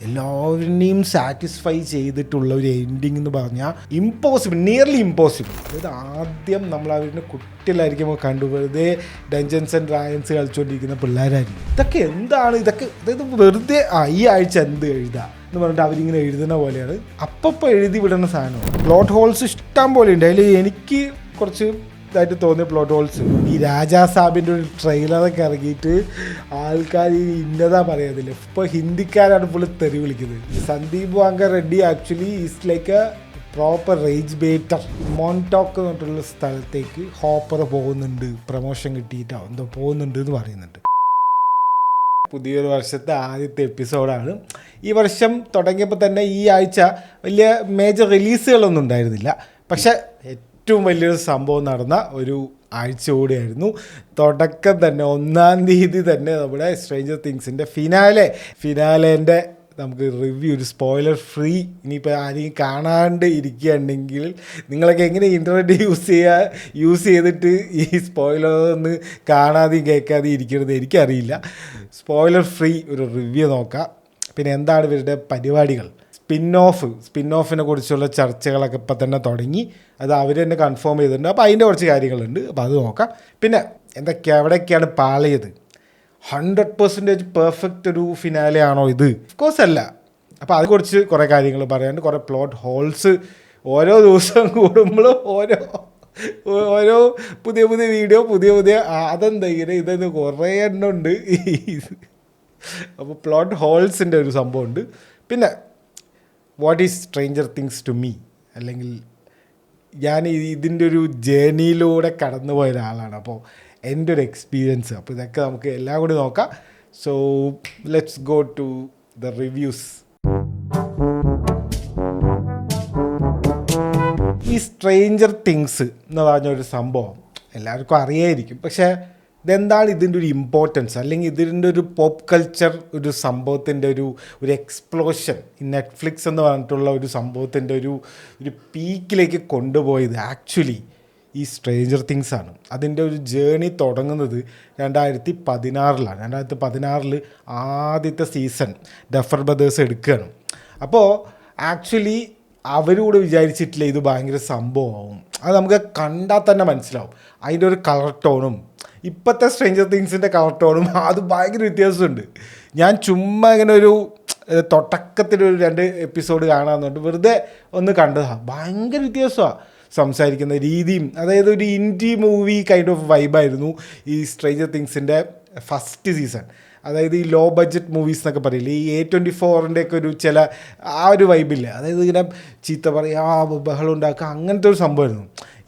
എല്ലാവരെയും സാറ്റിസ്ഫൈ ചെയ്തിട്ടുള്ള ഒരു എൻഡിങ് എന്ന് പറഞ്ഞാൽ ഇമ്പോസിബിൾ, നിയർലി ഇമ്പോസിബിൾ. അതായത് ആദ്യം നമ്മൾ അവരുടെ കുട്ടികളായിരിക്കുമ്പോൾ കണ്ടു വെറുതെ ഡഞ്ചൻസ് ആൻഡ് ഡ്രാഗൺസ് കളിച്ചുകൊണ്ടിരിക്കുന്ന പിള്ളേരായിരിക്കും. ഇതൊക്കെ എന്താണ്, ഇതൊക്കെ അതായത് വെറുതെ ഈ ആഴ്ച എന്ത് എഴുതാം എന്ന് പറഞ്ഞിട്ട് അവരിങ്ങനെ എഴുതുന്ന പോലെയാണ്. അപ്പം എഴുതി വിടുന്ന സാധനമാണ്. പ്ലോട്ട് ഹോൾസ് ഇഷ്ടം പോലെ ഉണ്ട്. അതിൽ എനിക്ക് കുറച്ച് ഇതായിട്ട് തോന്നിയ പ്ലോട്ട് ഹോൾസ്, ഈ രാജാ സാബിൻ്റെ ഒരു ട്രെയിലറൊക്കെ ഇറങ്ങിയിട്ട് ആൾക്കാർ ഇന്നതാ പറയുന്നില്ല, ഇപ്പോൾ ഹിന്ദിക്കാരാണ് ഫുള്ള് തെറി വിളിക്കുന്നത്. Sandeep Vanga Reddy actually is like a proper rage baiter. Montauk എന്ന് പറഞ്ഞിട്ടുള്ള സ്ഥലത്തേക്ക് ഹോപ്പർ പോകുന്നുണ്ട്, പ്രമോഷൻ കിട്ടിയിട്ടോ എന്തോ പോകുന്നുണ്ട് എന്ന് പറയുന്നുണ്ട്. പുതിയൊരു വർഷത്തെ ആദ്യത്തെ എപ്പിസോഡാണ്. ഈ വർഷം തുടങ്ങിയപ്പോൾ തന്നെ ഈ ആഴ്ച വലിയ മേജർ റിലീസുകളൊന്നും ഉണ്ടായിരുന്നില്ല. പക്ഷേ ഏറ്റവും വലിയൊരു സംഭവം നടന്ന ഒരു ആഴ്ച കൂടിയായിരുന്നു. തുടക്കം തന്നെ 1-ാം തീയതി തന്നെ നമ്മുടെ സ്ട്രേഞ്ചർ തിങ്സിൻ്റെ ഫിനാലേൻ്റെ നമുക്ക് റിവ്യൂ, ഒരു സ്പോയിലർ ഫ്രീ. ഇനിയിപ്പോൾ ആരെയും കാണാണ്ട് ഇരിക്കുകയാണെങ്കിൽ നിങ്ങളൊക്കെ എങ്ങനെ ഇൻ്റർനെറ്റ് യൂസ് ചെയ്തിട്ട് ഈ സ്പോയിലർ ഒന്ന് കാണാതെയും കേൾക്കാതെയും ഇരിക്കുന്നത് എനിക്കറിയില്ല. സ്പോയിലർ ഫ്രീ ഒരു റിവ്യൂ നോക്കാം. പിന്നെ എന്താണ് ഇവരുടെ പരിപാടികൾ, സ്പിൻ ഓഫിനെ കുറിച്ചുള്ള ചർച്ചകളൊക്കെ ഇപ്പം തന്നെ തുടങ്ങി. അത് അവർ തന്നെ കൺഫേം ചെയ്തിട്ടുണ്ട്. അപ്പോൾ അതിൻ്റെ കുറച്ച് കാര്യങ്ങളുണ്ട്, അപ്പോൾ അത് നോക്കാം. പിന്നെ എവിടെയൊക്കെയാണ് പാളിയത്, 100% പെർഫെക്റ്റ് ഒരു ഫിനാലെ ആണോ ഇത്? ഓഫ് കോഴ്സ് അല്ല. അപ്പോൾ അതിനെക്കുറിച്ച് കുറേ കാര്യങ്ങൾ പറയാനുണ്ട്. കുറേ പ്ലോട്ട് ഹോൾസ് ഓരോ ദിവസം കൂടുമ്പോഴും ഓരോ പുതിയ വീഡിയോ, പുതിയ അതെന്താ ഇതെന്ന് കുറേ എണ്ണം ഉണ്ട്. അപ്പോൾ പ്ലോട്ട് ഹോൾസിൻ്റെ ഒരു സംഭവമുണ്ട്. പിന്നെ what is stranger things to me, അല്ലെങ്കിൽ ഞാൻ ഇതിൻ്റെ ഒരു ജേർണിയിലൂടെ കടന്നു പോയ ഒരാളാണ്. അപ്പോൾ എൻ്റെ ഒരു എക്സ്പീരിയൻസ്, അപ്പോൾ ഇതൊക്കെ നമുക്ക് എല്ലാം കൂടി നോക്കാം. So let's go to the reviews. ഈ സ്ട്രേഞ്ചർ തിങ്സ് എന്ന് പറഞ്ഞൊരു സംഭവം എല്ലാവർക്കും അറിയായിരിക്കും. പക്ഷേ ഇതെന്താണ് ഇതിൻ്റെ ഒരു ഇമ്പോർട്ടൻസ്, അല്ലെങ്കിൽ ഇതിൻ്റെ ഒരു പോപ്പ് കൾച്ചർ ഒരു സംഭവത്തിൻ്റെ ഒരു എക്സ്പ്ലോഷൻ ഈ നെറ്റ്ഫ്ലിക്സ് എന്ന് പറഞ്ഞിട്ടുള്ള ഒരു സംഭവത്തിൻ്റെ ഒരു പീക്കിലേക്ക് കൊണ്ടുപോയത് ആക്ച്വലി ഈ സ്ട്രേഞ്ചർ തിങ്സ് ആണ്. അതിൻ്റെ ഒരു ജേണി തുടങ്ങുന്നത് 2016 2016 ആദ്യത്തെ സീസൺ ഡഫർ ബ്രദേഴ്സ് എടുക്കുകയാണ്. അപ്പോൾ ആക്ച്വലി അവരോട് വിചാരിച്ചിട്ടില്ല ഇത് ഭയങ്കര സംഭവമാവും. അത് നമുക്ക് കണ്ടാൽ തന്നെ മനസ്സിലാവും. അതിൻ്റെ ഒരു കളർ ടോണും ഇപ്പോഴത്തെ സ്ട്രേഞ്ചർ തിങ്സിൻ്റെ കളർ ടോണും അത് ഭയങ്കര വ്യത്യാസമുണ്ട്. ഞാൻ ചുമ്മാ ഇങ്ങനെ ഒരു തുടക്കത്തിലൊരു 2 എപ്പിസോഡ് കാണാമെന്നുണ്ട് വെറുതെ ഒന്ന് കണ്ടതാണ്. ഭയങ്കര വ്യത്യാസമാണ് സംസാരിക്കുന്ന രീതിയും. അതായത് ഒരു ഇൻഡി മൂവി കൈൻഡ് ഓഫ് വൈബായിരുന്നു ഈ സ്ട്രേഞ്ചർ തിങ്സിൻ്റെ ഫസ്റ്റ് സീസൺ. അതായത് ഈ ലോ ബഡ്ജറ്റ് മൂവീസ് എന്നൊക്കെ പറയില്ലേ, ഈ A24 ഒക്കെ ഒരു ചില ഒരു വൈബില്ല. അതായത് ഇങ്ങനെ ചീത്ത പറയുക, ബഹളം ഉണ്ടാക്കുക, അങ്ങനത്തെ ഒരു സംഭവമായിരുന്നു.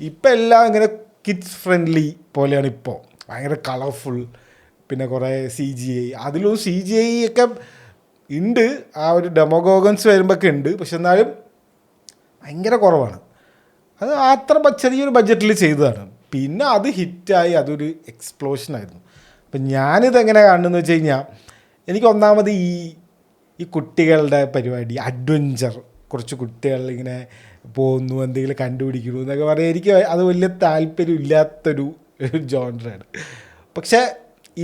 ഇപ്പം എല്ലാം ഇങ്ങനെ കിഡ്സ് ഫ്രണ്ട്ലി പോലെയാണ്. ഇപ്പോൾ ഭയങ്കര കളർഫുൾ, പിന്നെ കുറേ CGI, അതിലും CGI ഒക്കെ ഉണ്ട്. ആ ഒരു ഡെമോഗോഗൻസ് വരുമ്പോഴൊക്കെ ഉണ്ട്, പക്ഷെ എന്നാലും ഭയങ്കര കുറവാണ്. അത് അത്ര ചെറിയൊരു ബഡ്ജറ്റിൽ ചെയ്തതാണ്. പിന്നെ അത് ഹിറ്റായി, അതൊരു എക്സ്പ്ലോഷനായിരുന്നു. അപ്പം ഞാനിതെങ്ങനെ കാണുന്നതെന്ന് വെച്ച് കഴിഞ്ഞാൽ, എനിക്ക് ഒന്നാമത് ഈ കുട്ടികളുടെ പരിപാടി, അഡ്വഞ്ചർ, കുറച്ച് കുട്ടികൾ ഇങ്ങനെ പോകുന്നു, എന്തെങ്കിലും കണ്ടുപിടിക്കുന്നു എന്നൊക്കെ പറയാം. എനിക്ക് അത് വലിയ താല്പര്യമില്ലാത്തൊരു ജോൺറാണ്. പക്ഷേ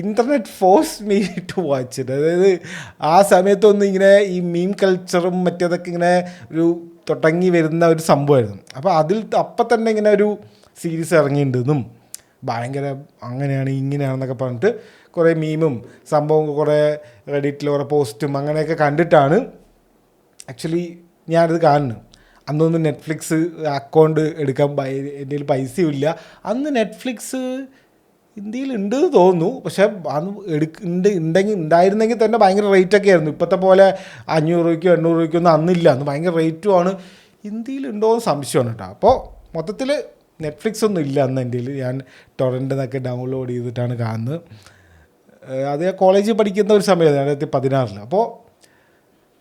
internet forces me to watch it. അതായത് ആ സമയത്തൊന്നും ഇങ്ങനെ ഈ മീം കൾച്ചറും മറ്റേതൊക്കെ ഇങ്ങനെ ഒരു തുടങ്ങി വരുന്ന ഒരു സംഭവമായിരുന്നു. അപ്പോൾ അതിൽ അപ്പം തന്നെ ഇങ്ങനെ ഒരു സീരീസ് ഇറങ്ങിയിട്ടുണ്ടെന്നും ഭയങ്കര അങ്ങനെയാണ് ഇങ്ങനെയാണെന്നൊക്കെ പറഞ്ഞിട്ട് കുറേ മീമും സംഭവം കുറേ റെഡിറ്റിൽ കുറേ പോസ്റ്റും അങ്ങനെയൊക്കെ കണ്ടിട്ടാണ് ആക്ച്വലി ഞാനത് കാണുന്നത്. അന്നൊന്നും നെറ്റ്ഫ്ലിക്സ് അക്കൗണ്ട് എടുക്കാൻ എൻ്റെ കയ്യിൽ പൈസയും ഇല്ല. അന്ന് നെറ്റ്ഫ്ലിക്സ് ഇന്ത്യയിൽ ഉണ്ട് തോന്നുന്നു, പക്ഷേ അന്ന് ഉണ്ടായിരുന്നെങ്കിൽ തന്നെ ഭയങ്കര റേറ്റൊക്കെ ആയിരുന്നു. ഇപ്പോഴത്തെ പോലെ 500 രൂപയ്ക്കോ 800 രൂപയ്ക്കോ ഒന്നും അന്നില്ല. അന്ന് ഭയങ്കര റേറ്റുമാണ്. ഇന്ത്യയിലുണ്ടോ എന്ന് സംശയമാണ് കേട്ടോ. അപ്പോൾ മൊത്തത്തിൽ നെറ്റ്ഫ്ലിക്സ് ഒന്നും ഇല്ല അന്ന് എൻ്റെ കയ്യിൽ. ഞാൻ ടൊറൻറ്റിൽ നിന്നൊക്കെ ഡൗൺലോഡ് ചെയ്തിട്ടാണ് കാണുന്നത്. അത് കോളേജിൽ പഠിക്കുന്ന ഒരു സമയമാണ് 2016. അപ്പോൾ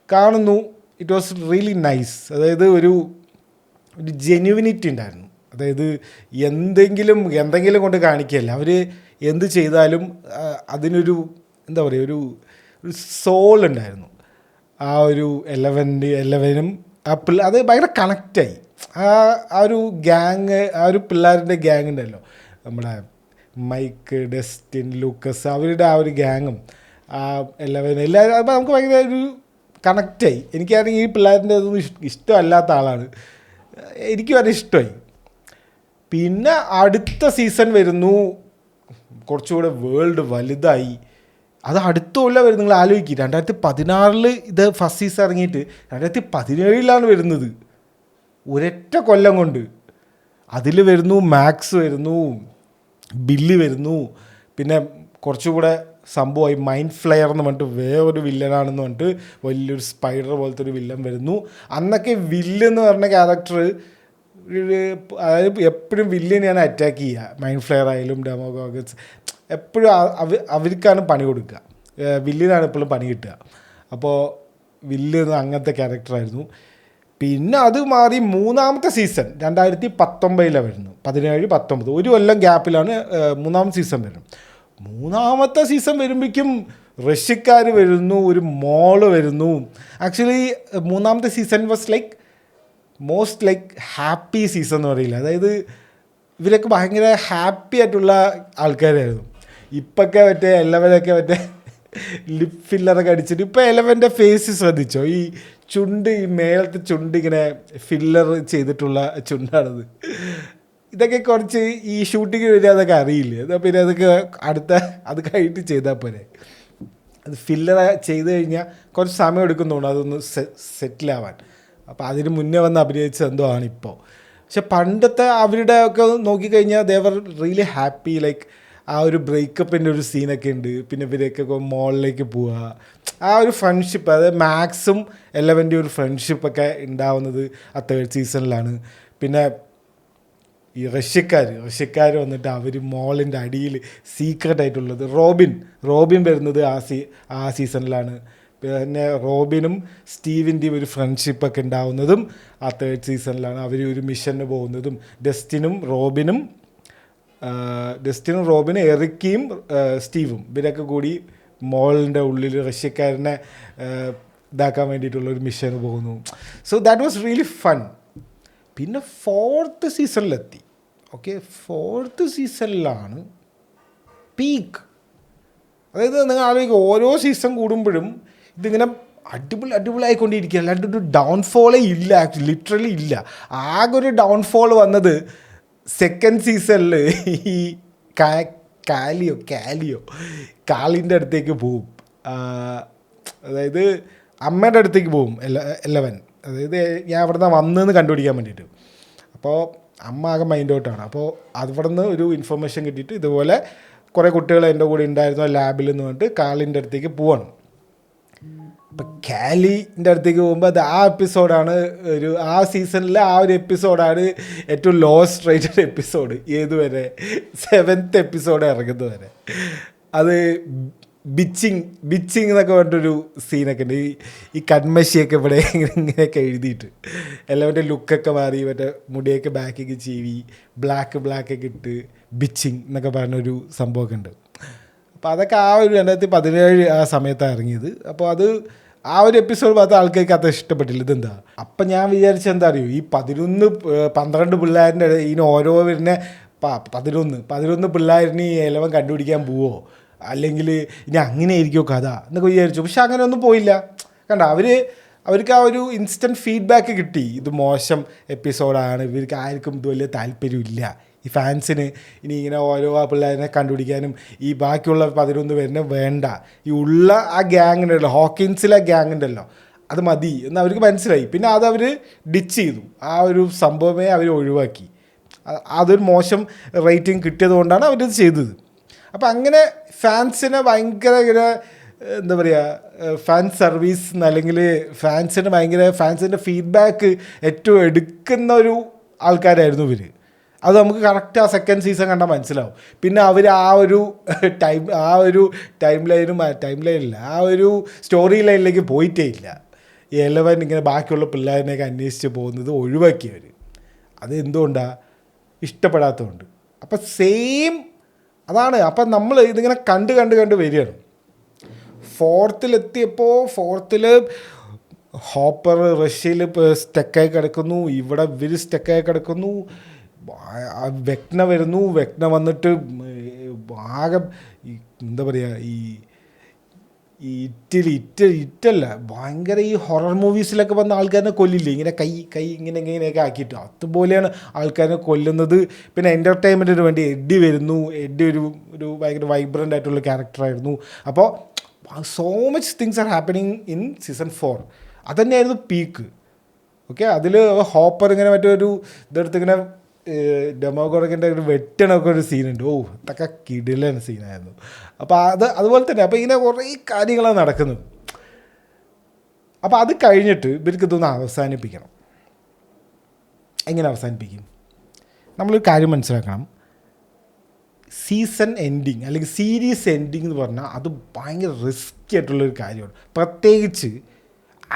കാണുന്നു. It was really nice. അതായത് ഒരു ജെന്യുവിനിറ്റി ഉണ്ടായിരുന്നു. അതായത് എന്തെങ്കിലും കൊണ്ട് കാണിക്കുകയല്ല. അവർ എന്ത് ചെയ്താലും അതിനൊരു എന്താ പറയുക, ഒരു സോൾ ഉണ്ടായിരുന്നു. ആ ഒരു 11നും അത് ഭയങ്കര കണക്റ്റായി. ആ ഒരു ഗ്യാങ്, ആ ഒരു പിള്ളേരുടെ ഗ്യാങ് ഉണ്ടല്ലോ, നമ്മുടെ മൈക്ക്, ഡസ്റ്റിൻ, ലൂക്കസ്, അവരുടെ ആ ഒരു ഗ്യാങ്ങും 11 എല്ലാവരും. അപ്പോൾ നമുക്ക് ഭയങ്കര ഒരു കണക്റ്റായി. എനിക്കാണെങ്കിൽ ഈ പിള്ളേരുടെ അതൊന്നും ഇഷ്ടമല്ലാത്ത ആളാണ്, എനിക്ക് വളരെ ഇഷ്ടമായി. പിന്നെ അടുത്ത സീസൺ വരുന്നു, കുറച്ചുകൂടെ വേൾഡ് വലുതായി. അത് അടുത്ത കൊല്ലം വരും. നിങ്ങൾ ആലോചിക്കും, 2016 ഇത് ഫസ്റ്റ് സീസൺ ഇറങ്ങിയിട്ട് 2017 വരുന്നത്, ഒരൊറ്റ കൊല്ലം കൊണ്ട്. അതിൽ വരുന്നു മാക്സ് വരുന്നു, ബില്ല് വരുന്നു, പിന്നെ കുറച്ചുകൂടെ സംഭവമായി മൈൻഡ് ഫ്ലെയർ എന്ന് പറഞ്ഞിട്ട് വേറൊരു വില്ലനാണെന്ന് പറഞ്ഞിട്ട് വലിയൊരു സ്പൈഡർ പോലത്തെ ഒരു വില്ലൻ വരുന്നു. അന്നൊക്കെ വില്ലെന്ന് പറഞ്ഞ ക്യാരക്ടർ, അതായത് എപ്പോഴും വില്ലിനെയാണ് അറ്റാക്ക് ചെയ്യുക. മൈൻഡ് ഫ്ലെയർ ആയാലും ഡെമോഗോഗസ് എപ്പോഴും അവർക്കാണ് പണി കൊടുക്കുക, വില്ലിനാണ് എപ്പോഴും പണി കിട്ടുക. അപ്പോൾ വില്ല് അങ്ങനത്തെ ക്യാരക്ടറായിരുന്നു. പിന്നെ അത് മാറി മൂന്നാമത്തെ സീസൺ 2019 വരുന്നു, 17-19, ഒരു കൊല്ലം ഗ്യാപ്പിലാണ് മൂന്നാമത്തെ സീസൺ വരുന്നത്. മൂന്നാമത്തെ സീസൺ വരുമ്പോഴേക്കും റഷ്യക്കാർ വരുന്നു, ഒരു മോള് വരുന്നു. ആക്ച്വലി മൂന്നാമത്തെ season was most happy season എന്ന് പറയില്ല. അതായത് ഇവരൊക്കെ ഭയങ്കര ഹാപ്പി ആയിട്ടുള്ള ആൾക്കാരായിരുന്നു. ഇപ്പൊക്കെ മറ്റേ 11 ലിപ് ഫില്ലറൊക്കെ അടിച്ചിട്ട്, ഇപ്പോൾ 11 ഫേസ് ശ്രദ്ധിച്ചോ, ഈ ചുണ്ട്, ഈ മേലത്തെ ചുണ്ട് ഇങ്ങനെ ഫില്ലർ ചെയ്തിട്ടുള്ള ചുണ്ടാണത്. ഇതൊക്കെ കുറച്ച് ഈ ഷൂട്ടിങ് വരെ അതൊക്കെ അറിയില്ലേ, എന്നാൽ പിന്നെ അതൊക്കെ അത് കഴിഞ്ഞിട്ട് ചെയ്താൽ പോരെ. അത് ഫില്ലർ ചെയ്ത് കഴിഞ്ഞാൽ കുറച്ച് സമയം എടുക്കുന്നുണ്ട് അതൊന്ന് സെറ്റിലാവാൻ. അപ്പോൾ അതിന് മുന്നേ വന്ന് അഭിനയിച്ചത് എന്തോ ആണ് ഇപ്പോൾ. പക്ഷെ പണ്ടത്തെ അവരുടെ ഒക്കെ നോക്കിക്കഴിഞ്ഞാൽ ദേ വർ റിയലി ഹാപ്പി. ആ ഒരു ബ്രേക്കപ്പിൻ്റെ ഒരു സീനൊക്കെ ഉണ്ട്. പിന്നെ ഇവരൊക്കെ മോളിലേക്ക് പോവുക, ആ ഒരു ഫ്രണ്ട്ഷിപ്പ്, അതായത് മാക്സും 11 ഒരു ഫ്രണ്ട്ഷിപ്പൊക്കെ ഉണ്ടാവുന്നത് ആ 3rd സീസണിലാണ്. പിന്നെ ഈ റഷ്യക്കാർ വന്നിട്ട് അവർ മോളിൻ്റെ അടിയിൽ സീക്രട്ടായിട്ടുള്ളത്, റോബിൻ വരുന്നത് ആ സീസണിലാണ്. പിന്നെ റോബിനും സ്റ്റീവിൻ്റെയും ഒരു ഫ്രണ്ട്ഷിപ്പൊക്കെ ഉണ്ടാവുന്നതും ആ 3rd സീസണിലാണ്. അവർ ഒരു മിഷന് പോകുന്നതും ഡസ്റ്റിനും റോബിനും, എറിക്കയും സ്റ്റീവും ഇവരൊക്കെ കൂടി മോളിൻ്റെ ഉള്ളിൽ റഷ്യക്കാരനെ ഇതാക്കാൻ വേണ്ടിയിട്ടുള്ളൊരു മിഷന് പോകുന്നു. So that was really fun. പിന്നെ 4th സീസണിലെത്തി. Okay, 4th സീസണിലാണ് peak. അതായത് നിങ്ങൾ ആലോചിക്കുക, ഓരോ സീസൺ കൂടുമ്പോഴും ഇതിങ്ങനെ അടിപൊളിയായിക്കൊണ്ടിരിക്കുക, അല്ലാണ്ട് ഒരു ഡൗൺഫോളേ ഇല്ല, ലിറ്ററലി ഇല്ല. ആകെ ഒരു ഡൗൺഫോൾ വന്നത് 2nd സീസണിൽ ഈ കാലിൻ്റെ അടുത്തേക്ക് പോവും. അതായത് അമ്മയുടെ അടുത്തേക്ക് പോവും 11. അതായത് ഞാൻ അവിടെ നിന്ന് വന്നതെന്ന് കണ്ടുപിടിക്കാൻ വേണ്ടിയിട്ട്. അപ്പോൾ അമ്മ ആകെ മൈൻഡ് ഔട്ടാണ്. അപ്പോൾ അവിടെ നിന്ന് ഒരു ഇൻഫർമേഷൻ കിട്ടിയിട്ട് ഇതുപോലെ കുറേ കുട്ടികൾ എൻ്റെ കൂടെ ഉണ്ടായിരുന്നു ലാബിൽ എന്ന് പറഞ്ഞിട്ട് കാലിൻ്റെ അടുത്തേക്ക് പോവാണ്. അപ്പം കാലിൻ്റെ അടുത്തേക്ക് പോകുമ്പോൾ അത് ആ എപ്പിസോഡാണ്, ആ സീസണിലെ ആ ഒരു എപ്പിസോഡാണ് ഏറ്റവും ലോസ്റ്റ് റേറ്റഡ് എപ്പിസോഡ്. ഏതുവരെ 7th എപ്പിസോഡ് ഇറങ്ങുന്നത് വരെ. അത് ബിച്ചിങ് എന്നൊക്കെ പറഞ്ഞിട്ടൊരു സീനൊക്കെ ഉണ്ട്. ഈ കൺമഷിയൊക്കെ ഇവിടെ ഇങ്ങനെയൊക്കെ എഴുതിയിട്ട് 11 ലുക്കൊക്കെ മാറി, മറ്റേ മുടിയൊക്കെ ബാക്കിലേക്ക് ചീവി ബ്ലാക്കൊക്കെ ഇട്ട് ബിച്ചിങ് എന്നൊക്കെ പറഞ്ഞൊരു സംഭവമൊക്കെ ഉണ്ട്. അപ്പോൾ അതൊക്കെ ആ ഒരു 2017 ആ സമയത്താണ് ഇറങ്ങിയത്. അപ്പോൾ അത് ആ ഒരു എപ്പിസോഡ് பார்த்து ആൾക്കാർക്ക് അത്ര ഇഷ്ടപ്പെട്ടില്ല. ഇതെന്താ, അപ്പം ഞാൻ വിചാരിച്ചത് എന്താ അറിയോ, ഈ 11-12 പിള്ളേരിൻ്റെ ഇതിന് ഓരോ വരുന്ന 11 പിള്ളേരിന് ഈ 11 കണ്ടുപിടിക്കാൻ പോവോ, അല്ലെങ്കിൽ ഇനി അങ്ങനെ ആയിരിക്കുമോ കഥ എന്നൊക്കെ വിചാരിച്ചു. പക്ഷെ അങ്ങനെ ഒന്നും പോയില്ല. കണ്ട, അവർക്ക് ആ ഒരു ഇൻസ്റ്റൻറ്റ് ഫീഡ്ബാക്ക് കിട്ടി, ഇത് മോശം എപ്പിസോഡാണ്, ഇവർക്ക് ആർക്കും ഇത് വലിയ താല്പര്യമില്ല, ഈ ഫാൻസിന് ഇനി ഇങ്ങനെ ഓരോ ആ പിള്ളേരെ കണ്ടുപിടിക്കാനും ഈ ബാക്കിയുള്ള 11 പേരിനെ വേണ്ട, ഈ ഉള്ള ആ ഗ്യാങ് ഉണ്ടല്ലോ, ഹോക്കിൻസിലെ ഗ്യാങ് ഉണ്ടല്ലോ, അത് മതി എന്ന് അവർക്ക് മനസ്സിലായി. പിന്നെ അതവർ ഡിച്ച് ചെയ്തു, ആ ഒരു സംഭവമേ അവർ ഒഴിവാക്കി. അതൊരു മോശം റേറ്റിംഗ് കിട്ടിയത് കൊണ്ടാണ് അവരിത് ചെയ്തത്. അപ്പം അങ്ങനെ ഫാൻസിനെ ഭയങ്കര ഇങ്ങനെ എന്താ പറയുക, ഫാൻ സർവീസ് അല്ലെങ്കിൽ ഫാൻസിൻ്റെ ഫീഡ്ബാക്ക് ഏറ്റവും എടുക്കുന്ന ഒരു ആൾക്കാരായിരുന്നു ഇവർ. അത് നമുക്ക് കറക്റ്റ് ആ 2nd സീസൺ കണ്ടാൽ മനസ്സിലാവും. പിന്നെ അവർ ആ ഒരു ടൈം ലൈനില്ല, ആ ഒരു സ്റ്റോറി ലൈനിലേക്ക് പോയിട്ടേ ഇല്ല. ഈ 11 ഇങ്ങനെ ബാക്കിയുള്ള പിള്ളേരിനെയൊക്കെ അന്വേഷിച്ച് പോകുന്നത് ഒഴിവാക്കിയവർ. അത് എന്തുകൊണ്ടാണ്? ഇഷ്ടപ്പെടാത്തതുകൊണ്ട്. അപ്പം സെയിം അതാണ്. അപ്പം നമ്മൾ ഇതിങ്ങനെ കണ്ട് വരികയാണ്. 4th ഹോപ്പർ റഷ്യയിൽ സ്റ്റക്കായി കിടക്കുന്നു, ഇവിടെ ഇവർ സ്റ്റക്കായി കിടക്കുന്നു. വെക്ന വരുന്നു, വെക്ന വന്നിട്ട് ആകെ എന്താ പറയുക, ഇറ്റല്ല ഭയങ്കര ഈ ഹൊറർ മൂവീസിലൊക്കെ വന്ന ആൾക്കാരെ കൊല്ലില്ലേ ഇങ്ങനെ കൈ ഇങ്ങനെയൊക്കെ ആക്കിയിട്ട് അതുപോലെയാണ് ആൾക്കാരെ കൊല്ലുന്നത്. പിന്നെ എൻ്റർടൈൻമെൻറ്റിന് വേണ്ടി എഡ്ഡി വരുന്നു. എഡ്ഡി ഒരു ഭയങ്കര വൈബ്രൻ്റ് ആയിട്ടുള്ള ക്യാരക്ടറായിരുന്നു. അപ്പോൾ so much things are happening in season 4. അതുതന്നെയായിരുന്നു പീക്ക്. ഓക്കെ, അതിൽ ഹോപ്പർ ഇങ്ങനെ മറ്റൊരു ഇതെടുത്ത് ഇങ്ങനെ ഡെമോഗോറക്കിൻ്റെ ഒരു വെട്ടണൊക്കെ ഒരു സീനുണ്ട്. അതൊക്കെ കിടിലൻ സീനായിരുന്നു. അപ്പോൾ അതുപോലെ തന്നെ അപ്പോൾ ഇങ്ങനെ കുറേ കാര്യങ്ങളാണ് നടക്കുന്നത്. അപ്പോൾ അത് കഴിഞ്ഞിട്ട് ഇവർക്ക് ഇതൊന്ന് അവസാനിപ്പിക്കണം. എങ്ങനെ അവസാനിപ്പിക്കും? നമ്മളൊരു കാര്യം മനസ്സിലാക്കണം. സീസൺ എൻഡിങ് അല്ലെങ്കിൽ സീരീസ് എൻഡിങ് എന്ന് പറഞ്ഞാൽ അത് ഭയങ്കര റിസ്ക്കി ആയിട്ടുള്ളൊരു കാര്യമാണ്. പ്രത്യേകിച്ച്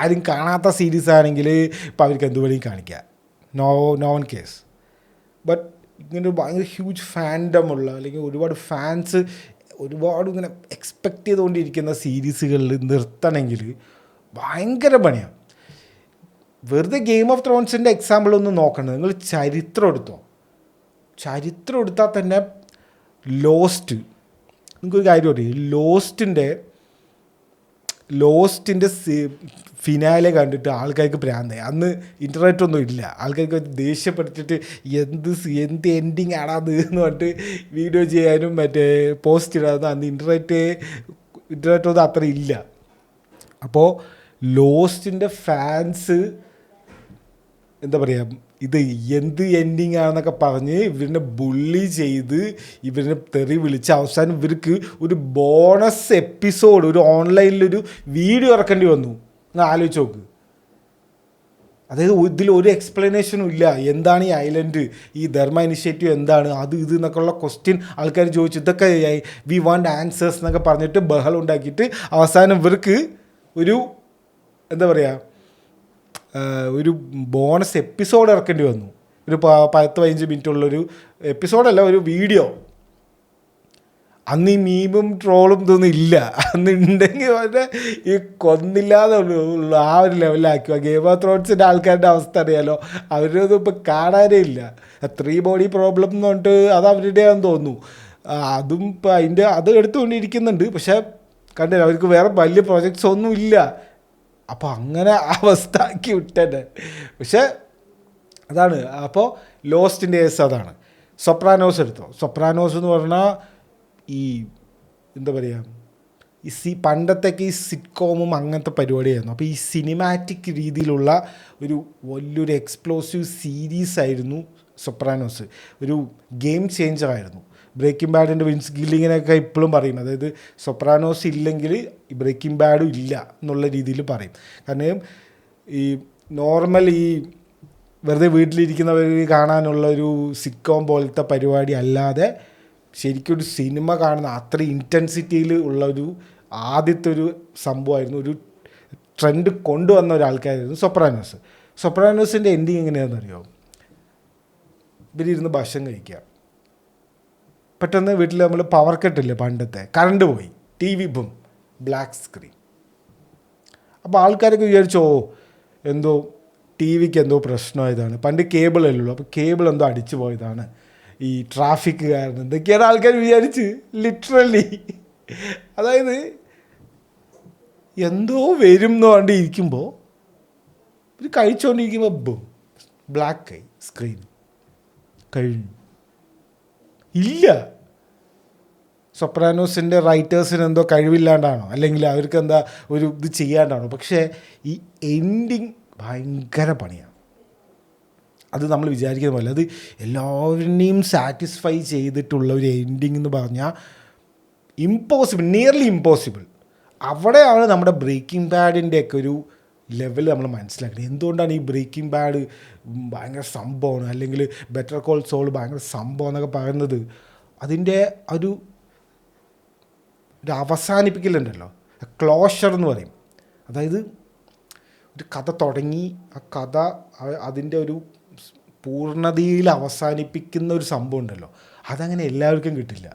ആരും കാണാത്ത സീരീസ് ആണെങ്കിൽ ഇപ്പോൾ അവർക്ക് എന്തുവേണമെങ്കിലും കാണിക്കുക, നോ വൺ കേസ്. ബട്ട് ഇങ്ങനെ ഭയങ്കര ഹ്യൂജ് ഫാൻഡമുള്ള അല്ലെങ്കിൽ ഒരുപാട് ഫാൻസ് ഒരുപാട് ഇങ്ങനെ എക്സ്പെക്റ്റ് ചെയ്തുകൊണ്ടിരിക്കുന്ന സീരീസുകളിൽ നിർത്തണമെങ്കിൽ ഭയങ്കര പണിയാണ്. വെറുതെ ഗെയിം ഓഫ് ത്രോൺസിൻ്റെ എക്സാമ്പിൾ ഒന്ന് നോക്കണം. നിങ്ങൾ ചരിത്രം എടുത്താൽ തന്നെ ലോസ്റ്റ്, നിങ്ങൾക്കൊരു കാര്യം അറിയാം, ലോസ്റ്റിൻ്റെ ഫിനാലെ കണ്ടിട്ട് ആൾക്കാർക്ക് പ്രാന്തായി. അന്ന് ഇൻ്റർനെറ്റ് ഒന്നും ഇല്ല. ആൾക്കാർക്ക് ദേഷ്യപ്പെട്ടിട്ട് എന്ത് എൻഡിങ് ആണത് എന്ന് പറഞ്ഞിട്ട് വീഡിയോ ചെയ്യാനും മറ്റേ പോസ്റ്റ് ഇടാനും അന്ന് ഇൻ്റർനെറ്റ് ഒന്നും അത്ര ഇല്ല. അപ്പോൾ ലോസ്റ്റിൻ്റെ ഫാൻസ് എന്താ പറയുക, ഇത് എന്ത് എൻഡിങ് ആണെന്നൊക്കെ പറഞ്ഞ് ഇവരിനെ ബുള്ളി ചെയ്ത് ഇവരിനെ തെറി വിളിച്ച് അവസാനം ഇവർക്ക് ഒരു ബോണസ് എപ്പിസോഡ് ഒരു ഓൺലൈനിലൊരു വീഡിയോ ഇറക്കേണ്ടി വന്നു. നിങ്ങൾ ആലോചിച്ച് നോക്ക്. അതായത് ഇതിലൊരു എക്സ്പ്ലനേഷനും ഇല്ല. എന്താണ് ഈ ഐലൻഡ്, ഈ ധർമ്മ ഇനിഷ്യേറ്റീവ് എന്താണ്, ഇത് എന്നൊക്കെയുള്ള ക്വസ്റ്റ്യൻ ആൾക്കാർ ചോദിച്ചു. ഇതൊക്കെ വി വാണ്ട് ആൻസേഴ്സ് എന്നൊക്കെ പറഞ്ഞിട്ട് ബഹളം ഉണ്ടാക്കിയിട്ട് അവസാനം ഇവർക്ക് ഒരു എന്താ പറയുക ഒരു ബോണസ് എപ്പിസോഡ് ഇറക്കേണ്ടി വന്നു. ഒരു 10-15 മിനിറ്റുള്ളൊരു എപ്പിസോഡല്ല, ഒരു വീഡിയോ. അന്ന് ഈ മീമും ട്രോളും ഇതൊന്നും ഇല്ല. അന്ന് ഉണ്ടെങ്കിൽ വളരെ ഈ കൊന്നില്ലാതെ ഉള്ള ആ ഒരു ലെവലിലാക്കുക. ഗെയിം ഓഫ് ത്രോൺസിൻ്റെ ആൾക്കാരുടെ അവസ്ഥ അറിയാലോ, അവരൊന്നും ഇപ്പോൾ കാണാനേ ഇല്ല. 3 ബോഡി പ്രോബ്ലം എന്ന് പറഞ്ഞിട്ട് അത് അവരുടെയാണെന്ന് തോന്നുന്നു. അതും ഇപ്പോൾ അത് എടുത്തുകൊണ്ടിരിക്കുന്നുണ്ട്. പക്ഷേ കണ്ടില്ല, അവർക്ക് വേറെ വലിയ പ്രോജക്ട്സ് ഒന്നും ഇല്ല. അപ്പോൾ അങ്ങനെ അവസ്ഥ ആക്കി വിട്ടേ. പക്ഷേ അതാണ്. അപ്പോൾ ലോസ്റ്റിൻ്റെ കേസ് അതാണ്. സൊപ്രാനോസ് എടുത്തോ. സൊപ്രാനോസ് എന്ന് പറഞ്ഞാൽ ഈ എന്താ പറയുക, ഈ പണ്ടത്തേക്ക് ഈ സിറ്റ്കോമും അങ്ങനത്തെ പരിപാടിയായിരുന്നു. അപ്പോൾ ഈ സിനിമാറ്റിക് രീതിയിലുള്ള ഒരു വലിയൊരു എക്സ്പ്ലോസീവ് സീരീസ് ആയിരുന്നു സൊപ്രാനോസ്. ഒരു ഗെയിം ചേഞ്ചറായിരുന്നു. ബ്രേക്കിംഗ് ബാഡിൻ്റെ വിൻസ് ഗില്ലിങ്ങിനൊക്കെ ഇപ്പോഴും പറയും, അതായത് സൊപ്രാനോസ് ഇല്ലെങ്കിൽ ഈ ബ്രേക്കിംഗ് ബാഡും ഇല്ല എന്നുള്ള രീതിയിൽ പറയും. കാരണം ഈ നോർമൽ ഈ വെറുതെ വീട്ടിലിരിക്കുന്നവർ കാണാനുള്ള ഒരു സിറ്റ്കോം പോലത്തെ പരിപാടി അല്ലാതെ ശരിക്കും ഒരു സിനിമ കാണുന്ന അത്ര ഇൻറ്റൻസിറ്റിയിൽ ഉള്ള ഒരു ആദ്യത്തെ ഒരു സംഭവമായിരുന്നു. ഒരു ട്രെൻഡ് കൊണ്ടുവന്ന ഒരാൾക്കാരായിരുന്നു സൊപ്രാനോസ്. സൊപ്രാനോസിൻ്റെ എൻഡിങ് എങ്ങനെയാണെന്ന് അറിയാമോ? ഇവരിരുന്ന് ഭക്ഷണം കഴിക്കുക, പെട്ടെന്ന് വീട്ടിൽ നമ്മൾ പവർ കട്ടില്ലേ, പണ്ടത്തെ കറണ്ട് പോയി, T V boom, black screen. അപ്പോൾ ആൾക്കാരൊക്കെ വിചാരിച്ചോ എന്തോ ടി വിക്ക് എന്തോ പ്രശ്നമായതാണ്. പണ്ട് കേബിൾ അല്ലല്ലോ, അപ്പോൾ കേബിൾ എന്തോ അടിച്ചു പോയതാണ്, ഈ ട്രാഫിക് കാരണം എന്തൊക്കെയാണ് ആൾക്കാർ വിചാരിച്ച്. ലിറ്ററലി അതായത് എന്തോ വരും എന്ന് വേണ്ടി ഇരിക്കുമ്പോൾ ഒരു കഴിച്ചുകൊണ്ടിരിക്കുമ്പോൾ ബും, ബ്ലാക്ക് സ്ക്രീൻ കഴിഞ്ഞു. ഇല്ല, സൊപ്രാനോസിൻ്റെ റൈറ്റേഴ്സിന് എന്തോ കഴിവില്ലാണ്ടാണോ അല്ലെങ്കിൽ അവർക്ക് എന്താ ഒരു ഇത് ചെയ്യാണ്ടാണോ? പക്ഷേ ഈ എൻഡിങ് ഭയങ്കര പണിയാണ്. അത് നമ്മൾ വിചാരിക്കുന്ന പോലെ അത് എല്ലാവരെയും സാറ്റിസ്ഫൈ ചെയ്തിട്ടുള്ള ഒരു എൻഡിങ് എന്ന് പറഞ്ഞാൽ ഇമ്പോസിബിൾ, നിയർലി ഇമ്പോസിബിൾ. അവിടെയാണ് നമ്മുടെ ബ്രേക്കിംഗ് ബാഡിൻ്റെയൊക്കെ ഒരു ലെവൽ നമ്മൾ മനസ്സിലാക്കുന്നത്. എന്തുകൊണ്ടാണ് ഈ ബ്രേക്കിംഗ് ബാഡ് ഭയങ്കര സംഭവമാണ് അല്ലെങ്കിൽ ബെറ്റർ കോൾ സോൾ ഭയങ്കര സംഭവം എന്നൊക്കെ പറയുന്നത്? അതിൻ്റെ ഒരു അവസാനിപ്പിക്കലുണ്ടല്ലോ, ക്ലോഷർ എന്ന് പറയും. അതായത് ഒരു കഥ തുടങ്ങി ആ കഥ അതിൻ്റെ ഒരു പൂർണ്ണതയിൽ അവസാനിപ്പിക്കുന്ന ഒരു സംഭവം ഉണ്ടല്ലോ, അതങ്ങനെ എല്ലാവർക്കും കിട്ടില്ല.